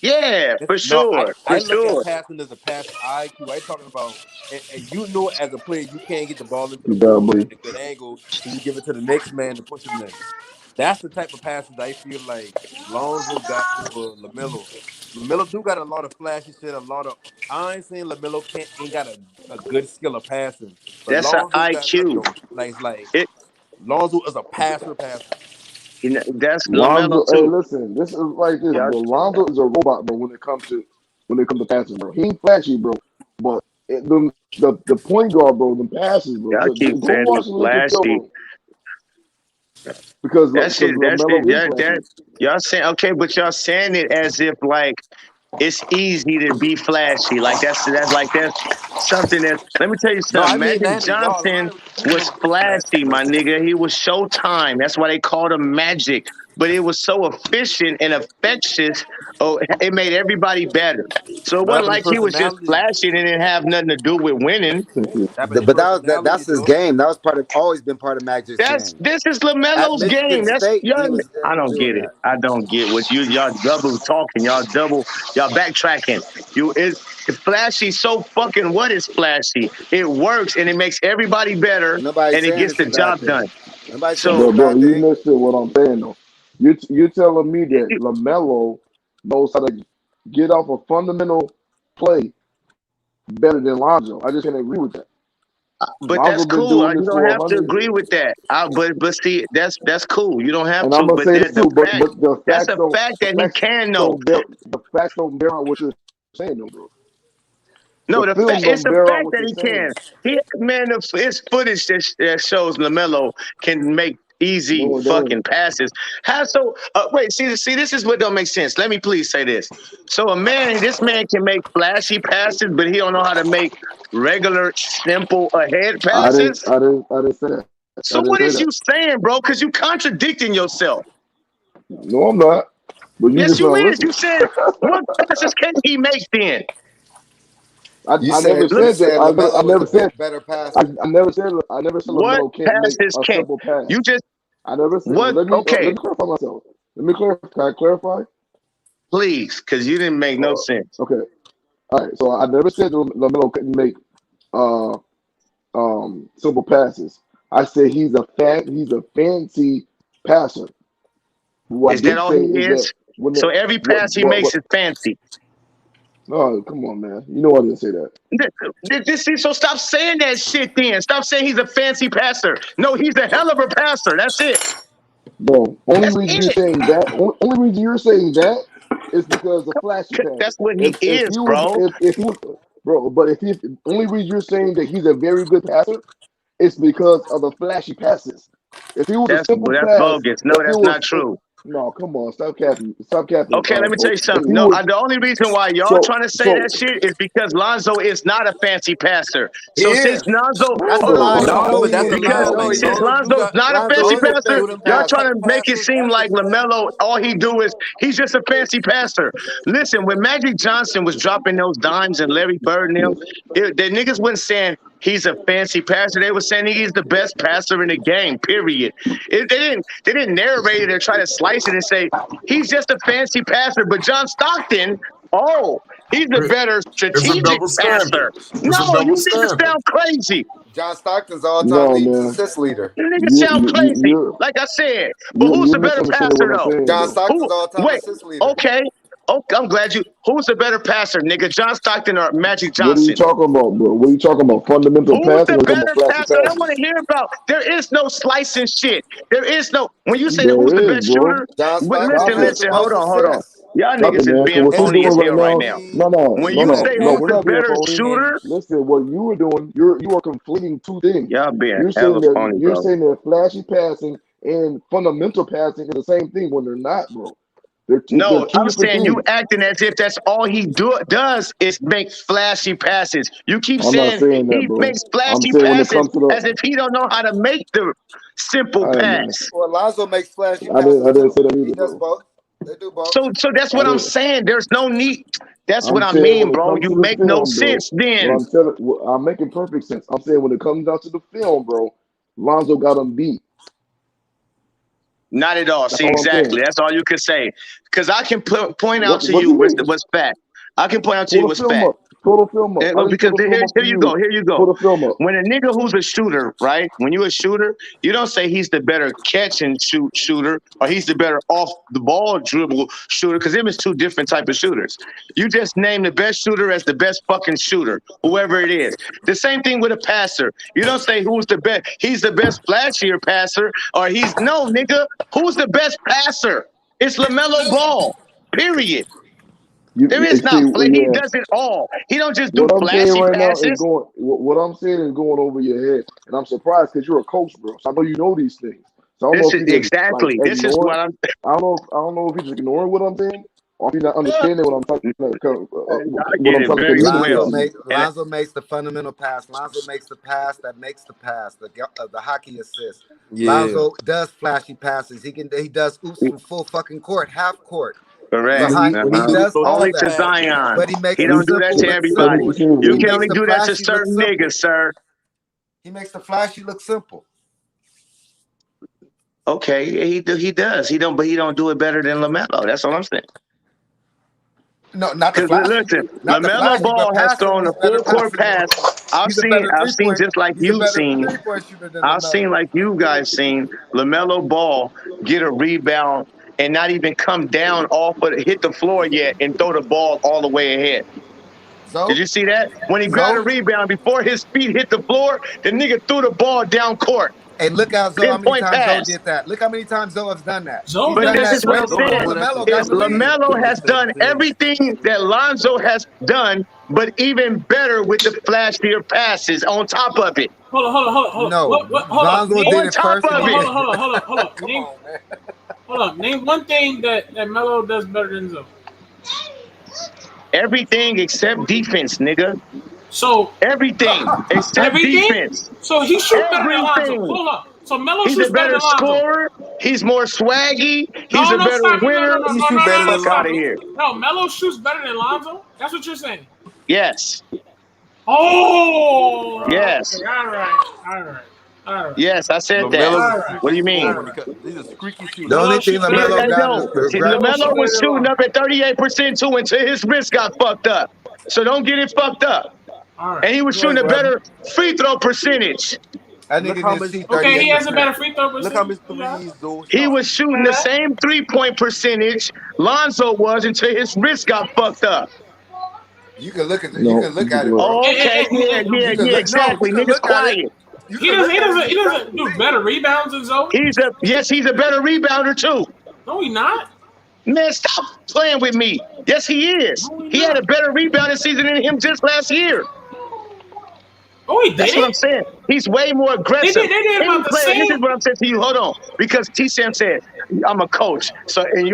yeah, for No, sure. For I look at sure. passing as a passing IQ. I talking about, and you know, as a player, you can't get the ball into the Yeah, hole buddy. at a good angle, so you give it to the next man to push him in. That's the type of passes I feel like Lonzo got over Lamelo. Lamelo do got a lot of flashy shit, a lot of. I ain't saying Lamelo can't ain't got a good skill of passing, but That's an Lonzo got something IQ. though. Like It Lonzo is a passer. that's LaMelo Lonzo, hey, too. listen, this is like this, Y'all, bro. Lonzo is a robot, bro. When it comes to passing, bro. He ain't flashy, bro. But the point guard, bro, the passes, bro. y'all Go keep saying he watch the Lakers film flashy. room because That shit, that Lamelo shit, is that flashy. y'all saying okay, but y'all saying it as if like it's easy to be flashy. Like that's something that. Let me tell you No, I something. mean Magic that y'all Johnson lying with the people was know what is flashy, flashy, bro. my nigga. He was Showtime. That's why they called him Magic. but it was so efficient and infectious. Oh, it made everybody better. So it What wasn't happened to like he was just personality? flashing and it didn't have nothing to do with winning. What happened to But that's personality, his though? game. That was always been part of Magic's game. This is At LaMelo's Michigan game. That's State, he young. was I don't doing get it. that. I don't get what y'all double talking. Y'all backtracking. Flashy so fucking what is flashy? It works and it makes everybody better Nobody's and it saying gets it's the a bad job thing. done. Nobody's saying it's So a Bro, bad you thing. missed it. What I'm saying though, you're telling me that LaMelo knows how to get off a fundamental play better than Lonzo. I just can't agree with that. but that's Lonzo been cool. doing You this don't for have to 100 agree years, with that. But see, that's cool. You don't have and I'm to. gonna But say this the too. But fact the that's facts a don't fact that he can know. the facts don't bear out what you're saying, though, bro. The No, the fact film it's don't the bear out fact what that you're he saying. can. It's footage that shows LaMelo can make easy No, it don't. fucking passes. How so? Wait, see, this is what don't make sense. Let me please say this. So this man can make flashy passes, but he don't know how to make regular, simple ahead passes. I didn't say that. I So didn't what say is that. you saying, bro? Because you contradicting yourself. No, I'm not. But you Yes, just you not is. You listening. said what passes can he make then? You I never said you Look, said that. said I LaMelo was never the said. better passer. I never said what LaMelo can't make passes a can simple you pass. just I never said. what? Let Okay, me clarify myself. Let me clarify. Can I clarify? please, because you didn't make no sense. Okay. All right. So I never said LaMelo couldn't make uh simple passes. I said he's a fancy passer. What I Is that did all say he is that is? when So the every pass he makes is fancy. no, come on, man. You know I didn't say that. So stop saying that shit then. Stop saying he's a fancy passer. No, he's a hell of a passer. That's it. Bro, only That's reason you're it. saying that, only reason you're saying that is because of flashy 'Cause passes. that's what he is, bro. If he was, bro, but if he only reason you're saying that he's a very good passer is because of the flashy passes. If he was a simple That's pass, bogus. No, if it that's was, not true. no, come on, stop capping, Okay, let me tell you coach. If something. he No, was, the only reason why y'all so, trying to say that so, shit is because Lonzo is not a fancy passer. He So since is. Lonzo, That's no, the hold on, lie hold of on. the No, whole but no, that's year. a He lie. Because Like showed since you. Lonzo Lonzo's got not a fancy Lonzo's a passer, them fancy y'all type trying passer. to make it passes. seem That's the like thing. LaMelo, all he do is he's just a fancy passer. Listen, when Magic Johnson was dropping those dimes and Larry Bird and them, yes, the niggas wasn't saying he's a fancy passer. They were saying he's the best passer in the game, period. They didn't narrate it or try to slice it and say he's just a fancy passer. But John Stockton, oh, he's a better It's a strategic double standard. passer. It's No, a double you niggas standard. sound crazy. John Stockton's all-time no, leading man, assist leader. You niggas sound crazy. you're Like I said, but who's you're the better misunderstanding passer what I'm though? saying, John bro. Stockton's Who? all-time Wait. assist leader. Okay. Okay, I'm glad you. Who's the better passer, nigga? John Stockton or Magic What are you Johnson? talking about, bro? What are you talking about? Fundamental Who's passing the or talking better about flashy passer? I don't want passes? to hear about. There is no slicing shit. There is no. When you say who's There the is, best bro. shooter, John Stockton Stop listen, it. has the listen. most Hold on. assists. Y'all Stop it, niggas is man. Because being what you're phony doing as right hell right now, now. He no, When no, you no, led say no. who's We're the not being better phony. and shooter, Listen, what you were doing, you are conflating two things. y'all being You're hella saying that phony, bro. flashy passing and fundamental passing is the same thing when they're not, bro. They're No, two I'm different saying you things. acting as if that's all he does is make flashy passes. You keep I'm not saying saying that, he bro. makes I'm flashy saying when it passes comes to as if he don't know how to make the simple all right, man. pass. well, Lonzo makes flashy I passes didn't too. say that He either, does bro. both. They do both. So that's I what I'm didn't. saying. There's no need. That's what I'm I saying when mean, it bro. comes You to the make no film, bro. sense then. I'm making perfect sense. I'm saying when it comes down to the film, bro, Lonzo got him beat. Not at all. That's See, all I'm saying. exactly. That's all you can say. Because I can point out to What you you mean? what's fact. I can point out to Pull you the what's film fact. up. Pull the film up. I just Because pulled the film up here for you go. you. Here you go. Pull the film up. When a nigga who's a shooter, right? When you're a shooter, you don't say he's the better catch and shoot shooter or he's the better off the ball dribble shooter because them is two different type of shooters. You just name the best shooter as the best fucking shooter, whoever it is. The same thing with a passer. You don't say who's the best. He's the best flashier passer or he's no nigga. Who's the best passer? It's LaMelo Ball. Period. There is See, not. He yeah. does it all. He don't just do What I'm saying flashy right now is passes. going. What I'm saying is going over your head, and I'm surprised because you're a coach, bro. So I know you know these things. So I don't know This if is you just like exactly. This is ignore what it. I'm. I don't know if you're just ignoring what I'm saying, Are you not understanding what I'm talking I what get I'm it trying to very communicate well. to you? And Lonzo makes the fundamental pass. Lonzo makes the pass that makes the pass. The hockey assist. Yeah. Lonzo does flashy passes. He does oops from full fucking court, half court, correct. When he behind. when he He do Uh-huh. his does little all Only trick to that, passes, Zion. but he makes He it don't do that simple to look everybody. simple. 70% You He rule. can makes only the do that to flashy look certain simple. niggas, sir. He makes the flashy look simple. Okay, he does. But he don't do it better than LaMelo. That's all I'm saying. No, not the Because flashy, listen, not the LaMelo flashy, but Ball has passing. thrown a He's better full court passing than pass. LaMelo. He's a better I've seen just like He's a you've better seen. 3-point shooter than I've LaMelo. seen like you guys seen LaMelo Ball get a rebound and not even come down off of hit the floor yet and throw the ball all the way ahead. Did Zo, you see that? When he grabbed a Zo, rebound before his feet hit the floor, the nigga threw the ball down court. hey, look how Zo, how many Pinpoint times Zo pass. did that. Look how many times Zo has done that. Zoe He's But did done that this that is shit what way I'm well before saying. before him. LaMelo got Is in the league. LaMelo has done everything that Lonzo has done, but even better with the flashier passes on top of it. Hold on. No, Hold up. Lonzo Name, did On it top first, and of he it. did. hold up. Come on, man. Hold up. Name one thing that Melo does better than Zoe. Everything except defense, nigga. So Everything except everything. defense. So he shoots better than Lonzo. Everything. Hold up. So Melo He's a shoots better better than Lonzo. scorer. He's more swaggy. He's No, a no, better stop. winner. he shoot better Fuck than out Stop. of Lonzo. here. No, Melo shoots better than Lonzo. That's what you're saying. Yes. Oh, Yes. okay. All right. Yes, I said that. LaMelo's a What do streaky you mean? scorer because he's a streaky The shooter. only Melo thing shoots better LaMelo than got No. is the See, grab. Melo shoots LaMelo better was than shooting Lonzo. up at 38% too until his wrist got fucked up. So don't get it fucked up. All right. And he was shooting a Well, better free throw percentage. that Look nigga how didn't much see Okay, he has a 38%. better free throw look how percentage. much threes Zoe He shot. was shooting the same 3-point percentage Lonzo was until his wrist got fucked up. You can look at it. You No, can look at it, bro. bro. Oh, okay. You can Yeah, look. No, you exactly. can Niggas look at it. quiet. You can look at it. And He be right doesn't with do me. better rebounds than Zoe. He's a better rebounder too. No, he not. Man, stop playing with me. Yes, he is. No, he He had a not. better rebounding season than him just last year. Oh, he That's what I'm didn't. saying. He's way more aggressive. They did Any about the player, this is same. what I'm saying to you. Hold on. Because T Sam said, I'm a coach. So, and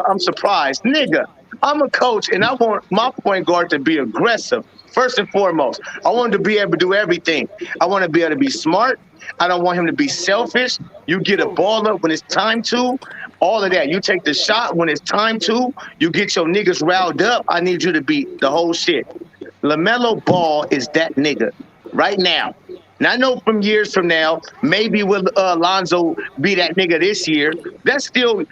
I'm surprised. Nigga, I'm a coach and I want my point guard to be aggressive. First and foremost, I want him to be able to do everything. I want to be able to be smart. I don't want him to be selfish. You get a ball up when it's time to. All of that. You take the shot when it's time to. You get your niggas riled up. I need you to be the whole shit. LaMelo Ball is that nigga right now. Now I know from years from now, maybe will Lonzo be that nigga this year? That's still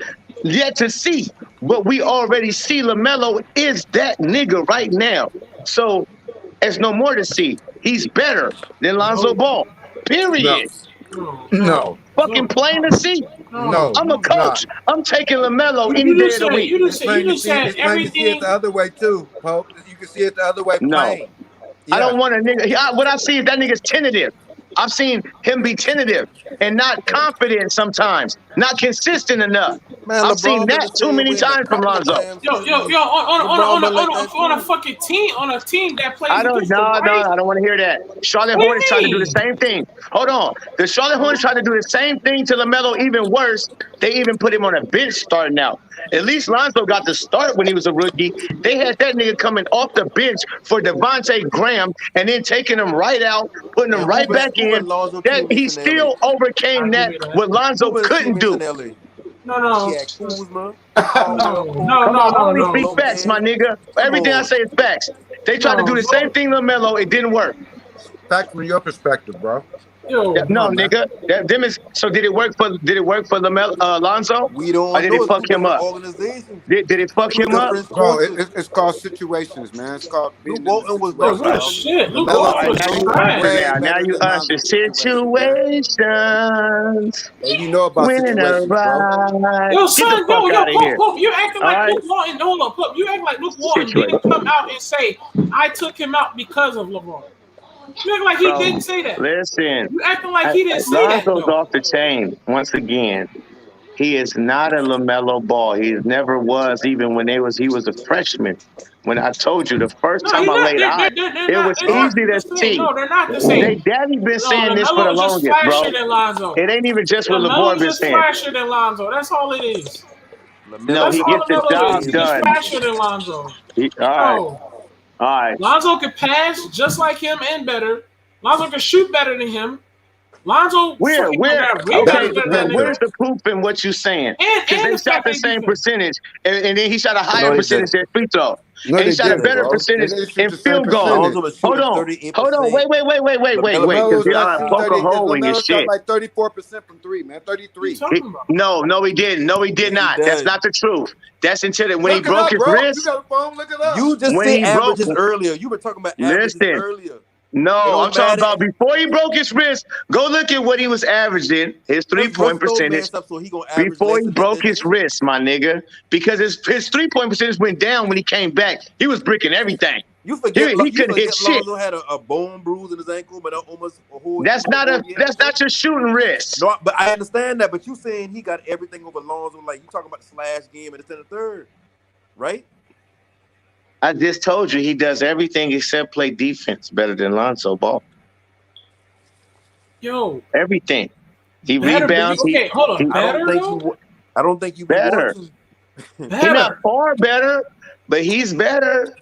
yet to see. But we already see LaMelo is that nigga right now. So there's no more to see. He's better than Lonzo No, Ball. No, Period. no, Fucking plain to see. no. I'm a It's not. coach. I'm taking LaMelo any You day just of the said week. It's plain to see it everything. the other way too, Pope. You can see it the other way No. plain. I Yeah. don't want a nigga. What I see is that nigga's tentative. I've seen him be tentative and not confident sometimes, not consistent enough. Man, I've seen LeBron been that the too same many way in a times from couple of Lonzo. times Yo, since then. LeBron been like that on a too. fucking team, on a team that plays I don't against the no, right. I don't want to hear that. Charlotte What do Hornets tried to you do the mean? same thing. Hold on. The Charlotte Hornets tried to do the same thing to LaMelo, even worse. They even put him on a bench starting out. At least Lonzo got the start when he was a rookie. They had that nigga coming off the bench for Devontae Graham and then taking him right out, putting him And right back who in. been Lonzo That he teammates in LA? still overcame I'll give that you that. what Who Lonzo been his couldn't teammates do. in LA? He No, had Kuzma, Caldwell Pope, Come on, I only speak facts, my Lopez. nigga. Come Everything I on. say is facts. They tried to do the same thing to LaMelo. It didn't work. Fact from your perspective, bro. Yo, Come No, on, man. nigga. So did it work for LaMelo Lonzo? We Or don't did know. it It's fuck two him different up? organizations, Did it fuck two him up? different Bro, coaches. it's called situations, man. It's called Luke being in the Walton was yo, messed good up. situation. shit. Luke All LaMelo Walton right, was now you trash. usher way now. Now better you than usher Lonzo's situation, man. situations. And you know about Winning a situations, bro. ride. Yo, Get the son, fuck out of here. Pope, you acting All like right. Luke Walton. Hold on, Pope, you acting like Luke Walton Situation. didn't come out and say, I took him out because of LeBron. You acting like he Bro, didn't say that. listen. You acting like he didn't say that, Lonzo's though. off the chain once again. He is not a LaMelo Ball. He never was, even when he was a freshman. When I told you the first No, time he's I not. laid eyes, it was They're not easy the to same. see. No, they're not the same. Daddy been No, saying this for the LaMelo is just longest, bro. flashier than Lonzo. It ain't even just what LaMelo LeVar is been just saying. flashier than Lonzo. That's all it is. LaMelo That's he all gets the LaMelo job is. He's done. faster than Lonzo. All No, right. Lonzo can pass just like him and better. Lonzo can shoot better than him. Lonzo fucking got Better Okay, rebounds better than that where's nigga. the proof in what you're saying? Because And they the shot fact the they same defense. percentage, and then he shot a No, higher he percentage didn't. at free throw, No, and he they shot a didn't, better bro. They percentage didn't shoot in the same field goal. percentage. Lonzo was Hold shooting on, 38%. wait, LaMelo because LaMelo was y'all not are shooting 38 because poke-a-holing and LaMelo shot shit. like 34% from three, man. What are you 33. talking about? No, he didn't. No, he did Yes, he not. That's does. not the truth. That's until when he Look it broke up, his bro. You wrist. got a phone? Look it up. You just When said he broke, averages earlier. You were talking about averages listen. earlier. It No, I'm don't talking matter about before he broke his wrist. Go look at what he was averaging, his because Russ 3-point don't percentage mess up, so he gonna average before less he than that broke this his year. wrist, my nigga. Because his 3-point percentage went down when he came back. He was bricking everything. You forget He couldn't hit shit. Lonzo had a bone bruise in his ankle, but almost a whole That's not your shooting wrist. No, but I understand that. But you saying he got everything over Lonzo, like you talking about the slash game and it's in the third, right? I just told you he does everything except play defense better than Lonzo Ball. Yo, Everything. He better, but rebounds. okay, hold on. I don't Better think though? I don't think you would Better. want to. He not Better. far better, but he's better.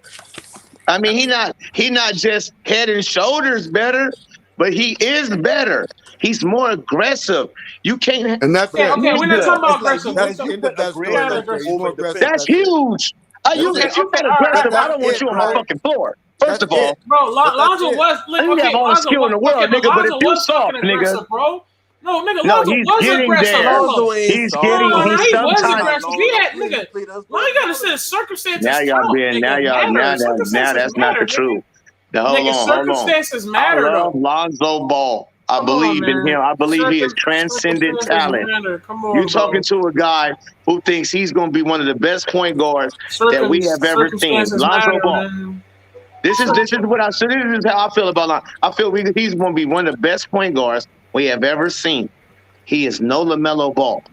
I mean, he not just head and shoulders better, but he is better. He's more aggressive. You can't. And that's Okay, it. okay, we're not talking about It's like aggressive. That's We're in the best story not right there. aggressive. He's more over aggressive. defense. That's That's it. huge. You That's it. you Okay, said all right, aggressive. I That's don't want it, you on my bro. fucking floor. First That's of all, it. bro. But that's Lonzo it. was you have okay. all the Lonzo skill in the world, but nigga. But if Lonzo you was soft, fucking nigga, aggressive, bro. No, nigga, no, Lonzo he's was getting aggressive. there. Hold Lonzo on. ain't He's soft. getting. No, He's he was sometimes. aggressive. He had nigga. All you gotta say is circumstances Now y'all count, being now nigga. y'all Matter. now Circumstances that's not the matter, nigga. truth. Now, hold Nigga, on, hold on. circumstances I matter love though. Lonzo Ball. I Come on, believe in man. him. I believe he is transcendent Circumstances talent. matter. Come You on, talking bro. to a guy who thinks he's going to be one of the best point guards that we have ever seen, Circumstances Lonzo matter, Ball. man. This is what I said. This is how I feel about Lonzo. I feel he's going to be one of the best point guards we have ever seen. He is no LaMelo Ball.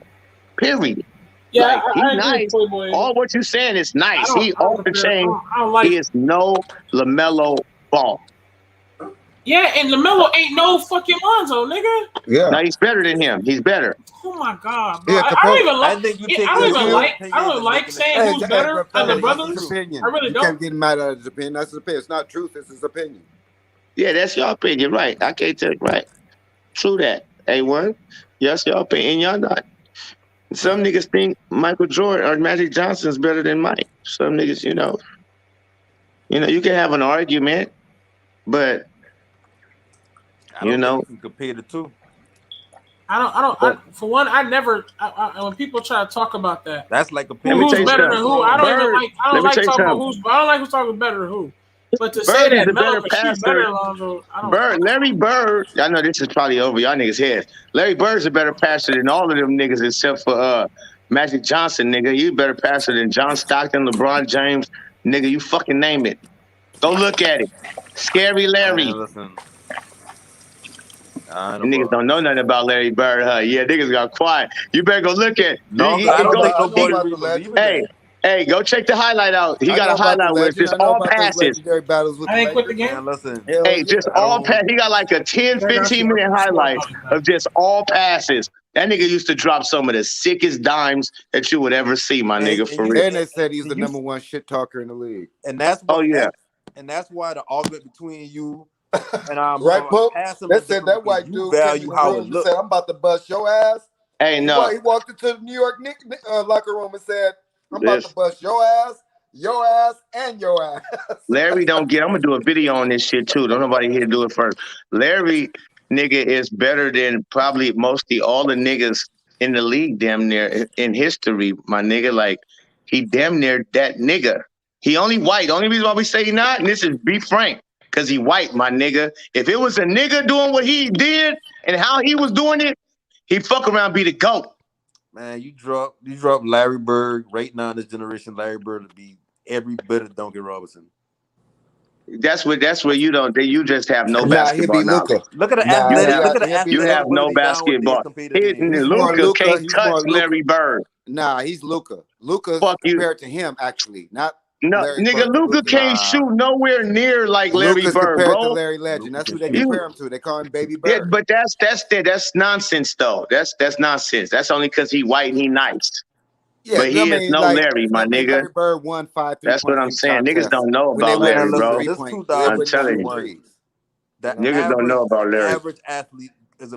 Period. Yeah, Like he's I agree nice. with Playboy. All what you're saying is nice. He off the chain. I don't like. He is no LaMelo Ball. Yeah, and LaMelo ain't no fucking Lonzo, nigga. Yeah. Now he's better than him. He's better. Oh my god, bro. Yeah, I don't even like. I think you I take don't your even own like. opinions I don't and like making it- saying Hey, who's better but of the fellas, brothers. that's his opinion. I really You don't. can't get mad at his opinion. That's his opinion. It's not truth. It's his opinion. Yeah, that's your opinion, right? I can't tell you, right? True that. A1, yes, your opinion. Y'all not. Some niggas think Michael Jordan or Magic Johnson is better than Mike. Some niggas, you know, you can have an argument, but you know, you can compare the two. For one, I never. When people try to talk about that, That's like a who's better than who? I don't even like. I don't like talking about who's. I don't like who's talking better than who. But to say Bird is that the Melo better can shoot passer. better than Lonzo, I don't. Larry Bird. I know this is probably over y'all niggas' heads. Larry Bird's a better passer than all of them niggas except for Magic Johnson, nigga. You better passer than John Stockton, LeBron James, nigga. You fucking name it. Go look at it. Scary Larry. Man, listen. Niggas don't know nothing about Larry Bird, huh? Yeah, niggas got quiet. You better go look at. No, I don't think nobody really believe in that. Hey, go check the highlight out. He got a highlight where it's just all passes. Battles with I ain't quit the game. Man, listen. Hey, just all pass. He got like a 10, 15-minute highlight of just all passes. That nigga used to drop some of the sickest dimes that you would ever see, my nigga, for real. And they said he's the number one shit talker in the league. And that's what, and that's why the argument between you and right, Pope. They said that white dude value how it looks. said, "I'm about to bust your ass." Hey, no. He walked into the New York Knicks locker room and said, "I'm about to bust your ass, and your ass." Larry don't get. I'm gonna do a video on this shit too. Don't nobody here do it first. Larry, nigga, is better than probably mostly all the niggas in the league damn near in history. My nigga, like he damn near that nigga. He only white. The only reason why we say he not, and this is be frank, because he white, my nigga. If it was a nigga doing what he did and how he was doing it, he'd fuck around be the GOAT. Man, you drop Larry Bird right now in this generation. Larry Bird would be every bit of Duncan Robinson. That's where you don't. You just have no basketball knowledge. Look at the athletic. You have no basketball. Luka can't touch Larry Bird. Nah, he's Luka. Luka compared to him, actually, not. No, Larry nigga, Luka can't shoot nowhere near like Larry Luka's Bird, compared bro. to Larry Legend. That's who they compare him to. They call him Baby Bird. Yeah, but that's nonsense though. That's nonsense. That's only because he white and he nice. Yeah, but he is no like Larry, my nigga. Larry Bird won 5 That's what I'm three-point saying. shot Niggas tests don't know when they about went Man, Larry, into bro. listen, this I'm they telling shooting you, 2021. threes. The You know? niggas don't know about Larry, average athlete is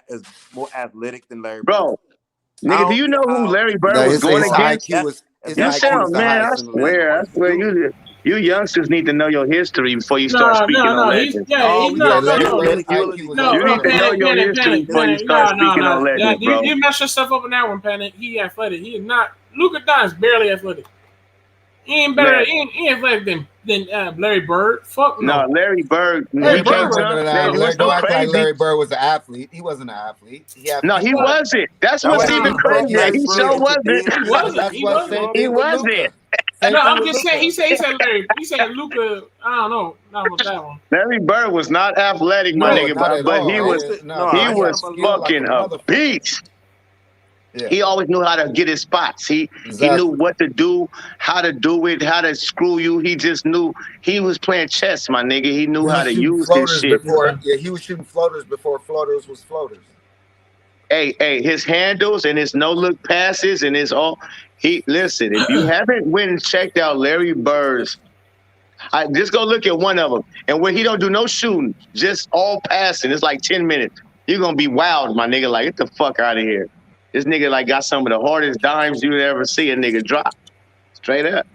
is more athletic than Larry Bird. bro. I Nigga, do don't you see know who how Larry you Bird No, was can going his guard. against? IQ was If You you sound, guard the man. I highest in the league. swear, you youngsters need to know your history before you start speaking on He's legends. no, we Yeah, don't. Larry You Bird's really, you IQ really, was no, You over need to know Panic, your history before you start speaking on legends, You, bro. you messed yourself up in that one, Panic. He athletic. He is not. Luka Doncic's barely athletic. He ain't better. Man, He ain't athletic than Larry Bird. Fuck no, no. Larry Bird, Larry he Bird can't No. wasn't jump. an Man, No. athlete. what's so Don't Fuck. act like crazy? Larry Bird was an athlete. He wasn't an athlete. No, He he was. wasn't. That's That what's was No. even he broke crazier. Larry He Bird sure into wasn't. big He pieces. wasn't. That's He what wasn't. same He thing with wasn't. Luca. Same No, thing I'm with just saying. Luca. He said Larry. He said Luca. I don't know. Not with that one. Larry Bird was not athletic, my No, nigga, not at but all. he No, was No, he but he I had had was him a skill little. like a fucking a motherfucker. beast. Yeah. He always knew how to get his spots. He knew Exactly. what to do, how to do it, how to screw you. He just knew he was playing chess, my nigga. He knew He how was to shooting use his floaters shit. before. Yeah, he was shooting floaters before floaters was floaters. Hey, his handles and his no look passes and his all. He listen. If you haven't went and checked out Larry Bird's, I just go look at one of them, and where he don't do no shooting, just all passing. It's like 10 minutes. You're gonna be wild, my nigga. Like, get the fuck out of here. This nigga like got some of the hardest dimes you ever see a nigga drop. Straight up.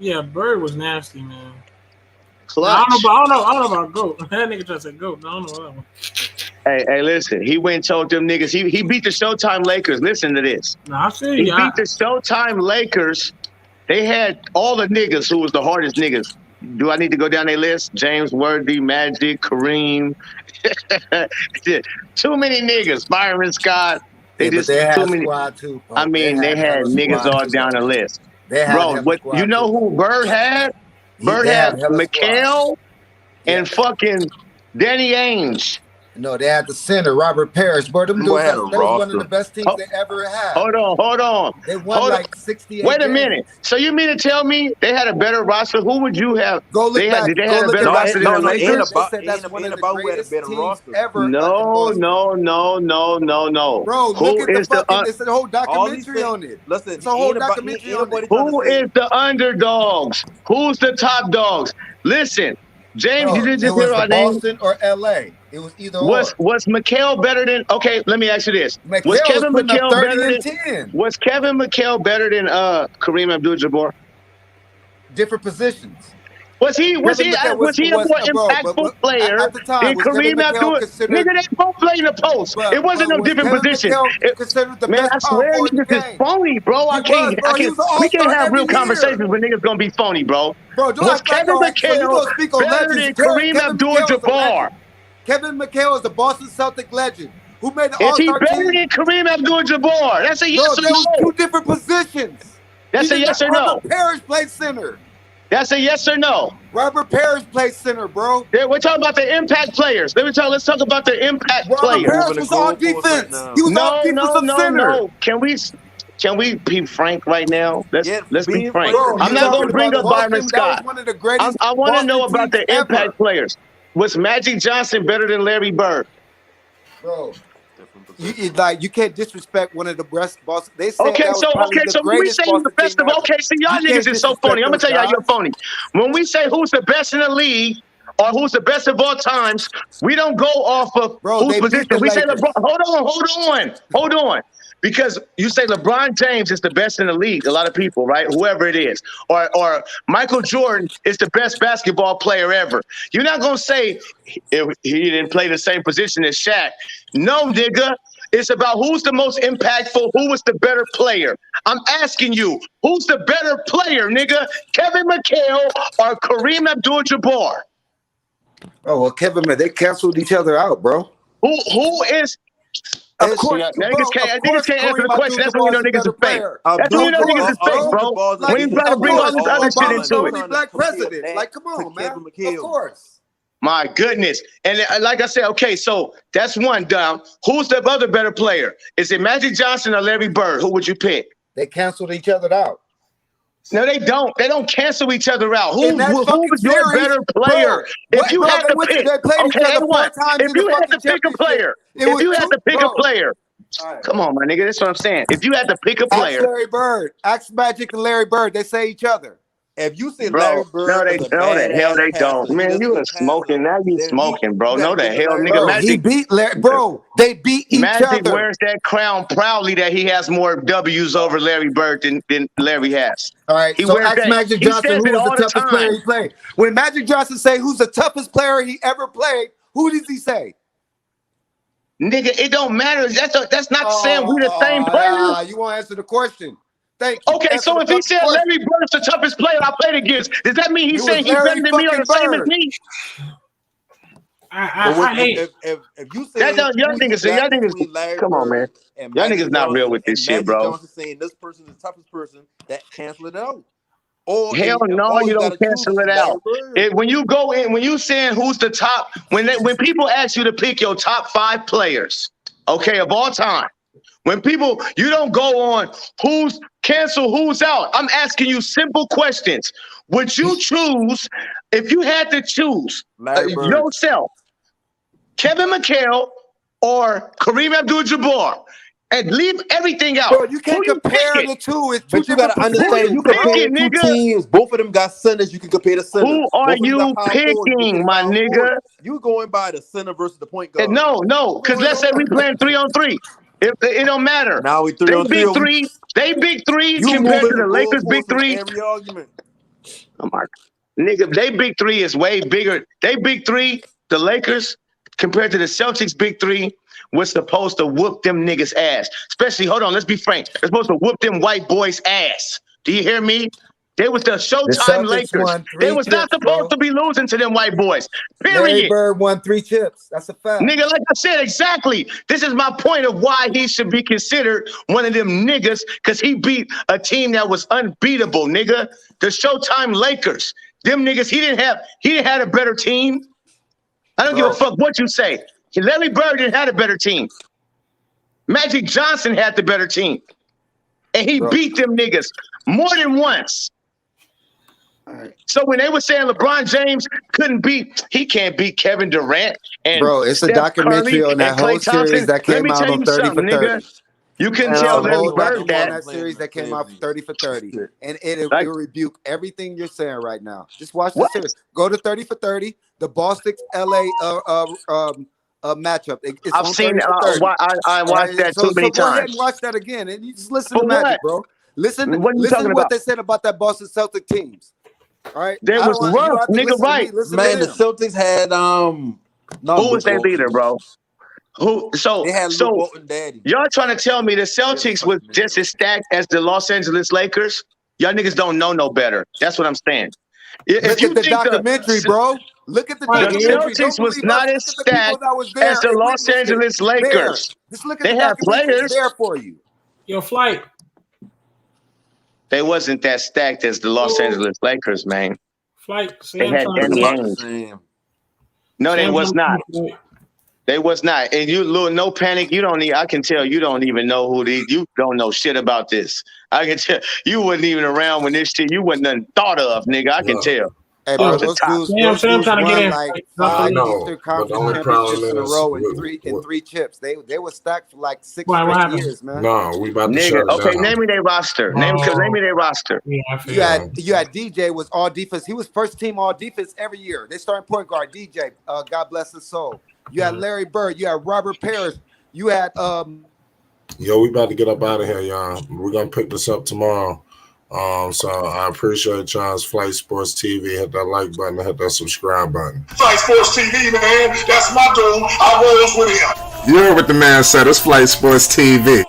Yeah, Bird was nasty, man. I don't know. Clutch. About, I don't know. I don't know about goat. That nigga tried to say goat. I don't know about that one. Hey, listen. He went and told them niggas. He beat the Showtime Lakers. Listen to this. No, I see. He beat the Showtime Lakers. They had all the niggas who was the hardest niggas. Do I need to go down their list? James Worthy, Magic, Kareem. Too many niggas. Byron Scott. They Yeah, but just they too had many. squad too, I Pope. They mean, they had had hella niggas squad all too, down though. the list. They had Bro, hella what you squad know too. who Bird had? Bird They had had hella squad. McHale Yeah. and fucking Danny Ainge. No, they had the center, Robert Parrish. Bro, them Them boy dudes, had a that was one of the roster. best teams they ever had. Hold on. They won like 68 Wait a games. minute. So you mean to tell me they had a better roster? Who would you have? Go look back. Did they Go have a look better at roster than the basketball ain't Lakers? research. They about said that's one of the who had a greatest better teams roster. ever in No. Boston. Bro, look Who at the is the fucking. It's a whole All these documentary things. on it. Listen, It's a whole ain't documentary on it. nobody trying to who say. is the underdogs? Who's the top dogs? Listen, James, you Bro, didn't it just hear was the our name. Boston or LA. It was either Was or. McHale better than? Okay, let me ask you this: McHale was putting up 30 and 10. Was Kevin McHale better than Kareem Abdul-Jabbar? Different positions. Was he a more impactful player at the time, than was Kevin Kareem McHale Abdul? considered? Nigga, they both played in the post. It wasn't no Was different Kevin positions. McHale considered the Man, best I power swear forward in the niggas is game? phony, bro. He was, bro. He was an We can't all-star have every real year. conversations when niggas gonna be phony, bro. Bro, don't Was act like, Kevin all right, so you McHale gonna speak on better legends. than Kareem Kevin McHale is a Abdul-Jabbar? legend. Kevin McHale is the Boston Celtic legend who made the Is he all-star better team. than Kareem Abdul-Jabbar? That's a yes Bro, or there was no. two different positions. That's a yes or no. Robert Parrish played center. That's a yes or no. Robert Parrish played center, bro. Yeah, we're talking about the impact players. Let's talk about the impact Robert players. Parrish was on defense. He was on defensive center. No. Can we be frank right now? Let's be frank. Bro, I'm not gonna bring up Byron Boston, Scott. that was one of the greatest I want to know Boston about the teams ever. impact players. Was Magic Johnson better than Larry Bird? Bro, you can't disrespect one of the best Boston. They said that was probably the so when we greatest say who's the Boston best team of ever. OKC, y'all You can't niggas is so funny. I'm gonna tell y'all you're phony. When we say who's the best in the league or who's the best of all times, we don't go off of whose position. We say LeBron. Hold on. Because you say LeBron James is the best in the league, a lot of people, right? Whoever it is. Or Michael Jordan is the best basketball player ever. You're not going to say he didn't play the same position as Shaq. No, nigga. It's about who's the most impactful, who was the better player. I'm asking you, who's the better player, nigga? Kevin McHale or Kareem Abdul-Jabbar? Oh, well, Kevin, man, they canceled each other out, bro. Who is... Of course, niggas can't answer the question. That's when you know niggas is fake. That's when you know niggas is fake, bro. When you try to bring all this other shit into it. Black president. Like, come on, man. Of course. My goodness. And like I said, okay, so that's one down. Who's the other better player? Is it Magic Johnson or Larry Bird? Who would you pick? They canceled each other out. No, they don't. They don't cancel each other out. Who was your better player? If you had to pick, okay, if you had to pick a player, Come on, my nigga. That's what I'm saying. If you had to pick a Ask player, Larry Bird. Ask Magic and Larry Bird. They say each other. If you say bro, Larry Bird is a no, the hell badass they don't. passer, he Man, is a you are good passer, smoking. Now you then smoking, bro. you got No, to the give it hell, Larry nigga. Bro, Bird. he beat Larry. Bro, they beat each Magic other. wears that crown proudly that he has more W's over Larry Bird than Larry has. All right, He so wears ask that. Magic He Johnson says who it was the all the toughest player time. he played. When Magic Johnson say who's the toughest player he ever played, who does he say? Nigga, it don't matter. That's not saying we the same player. You want to answer the question? Thank you. Okay, Answer so the if he fucking said question. Larry Bird's the toughest player I played against, does that mean he's It was saying he's better Larry than me or fucking the same as Bird. me? But I hate. if you That saying y'all who's the niggas, gap between Larry come on, man. Bird and Y'all Magic niggas not real Johnson, with this and shit, Magic bro. Johnson saying this person is the toughest person, that cancel it out. Or Hell no, or you you got don't to choose cancel it Larry out. Bird. When you go in, when you saying who's the top, when people ask you to pick your top 5 players, okay, of all time, when people, you don't go on who's cancel, who's out. I'm asking you simple questions. Would you choose, if you had to choose Larry Bird. yourself, Kevin McHale or Kareem Abdul-Jabbar, and leave everything out? Bro, you can't compare the two. It's two But you different gotta understand, positions, you bro. comparing two nigga? teams. Both of them got centers. You can compare the centers. Who are Both of them got you power forwards. You picking, compare the my power nigga? forwards. You going by the center versus the point guard. No, because let's say we playing 3-on-3. It don't matter. Now we They 3-on-3. big three You compared moving to the the Lakers big goalposts in three. every argument. Oh my nigga, they big three is way bigger. They big three, the Lakers, compared to the Celtics big three, was supposed to whoop them niggas ass. Especially, hold on, let's be frank. They're supposed to whoop them white boys ass. Do you hear me? They was the The Showtime Celtics Lakers. won They 3 was not chips, supposed bro. to be losing to them white boys. Larry Period. Bird won 3 chips. That's a fact. Nigga, like I said, exactly. This is my point of why he should be considered one of them niggas, because he beat a team that was unbeatable, nigga. The Showtime Lakers. Them niggas, he didn't have a better team. I don't give a fuck what you say. Larry Bird didn't have a better team. Magic Johnson had the better team. And he beat them niggas more than once. So when they were saying LeBron James he can't beat Kevin Durant and Bro, it's a Steph documentary Curry on that and whole Klay Thompson. series that Let came me out tell on you 30 something, for nigga. 30. You couldn't It's tell a Larry whole Bird documentary on that. that series that came out 30 for 30. And it Like, rebuke everything you're saying right now. Just watch the what? series. Go to 30 for 30, the Boston LA matchup. It's I've on seen 30 for 30. I watched that too many So go ahead and times. watch that again. And you just listen For to what? Magic, bro. Listen What are you talking to what about? they said about that Boston Celtic teams. All right. They You was don't rough, have to nigga, listen to right. me. Listen Man, to the them. Celtics had Who was their leader, bro? They had Luke Walton daddy. Y'all trying to tell me the Celtics was just as stacked as the Los Angeles Lakers? Y'all niggas don't know no better. That's what I'm saying. Look at the documentary, bro. Look at the documentary. Don't Celtics was believe us. not as Look at the people stacked that was as there the and Los witnessed it. Angeles It's there. Lakers. Just look at They the had documentary. It's players. there for you. Your flight. They wasn't that stacked as the Los Angeles Lakers, man. Flight. They Sam had trying Danny to Ainge. No, they Sam was not. trying to- They was not. And you, little no panic. You don't need. I can tell you don't even know who these. You don't know shit about this. I can tell you wasn't even around when this shit. You wasn't nothing thought of, nigga. I can tell. Hey, Off bro, the those top. dudes Sam trying to get won in. like I 5 know, Eastern but the Conference only problem championships in a is row and three chips. They were stacked for like 6 Why, what straight happened? years, man. no, we about to Nigga, shut it okay, down. name me their roster. Name me their roster. Yeah, I You feel had DJ was all defense. He was first team all defense every year. They starting point guard DJ. God bless his soul. You had Larry Bird. You had Robert Parrish. You had Yo, we about to get up out of here, y'all. We're gonna pick this up tomorrow. So I appreciate y'all's Flight Sports TV. Hit that like button, hit that subscribe button. Flight Sports TV, man. That's my dude. I rolls with him. You heard what the man said. It's Flight Sports TV.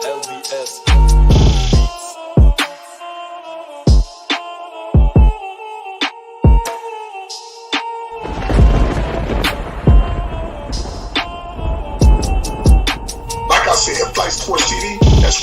LB Flight Sports TV. That's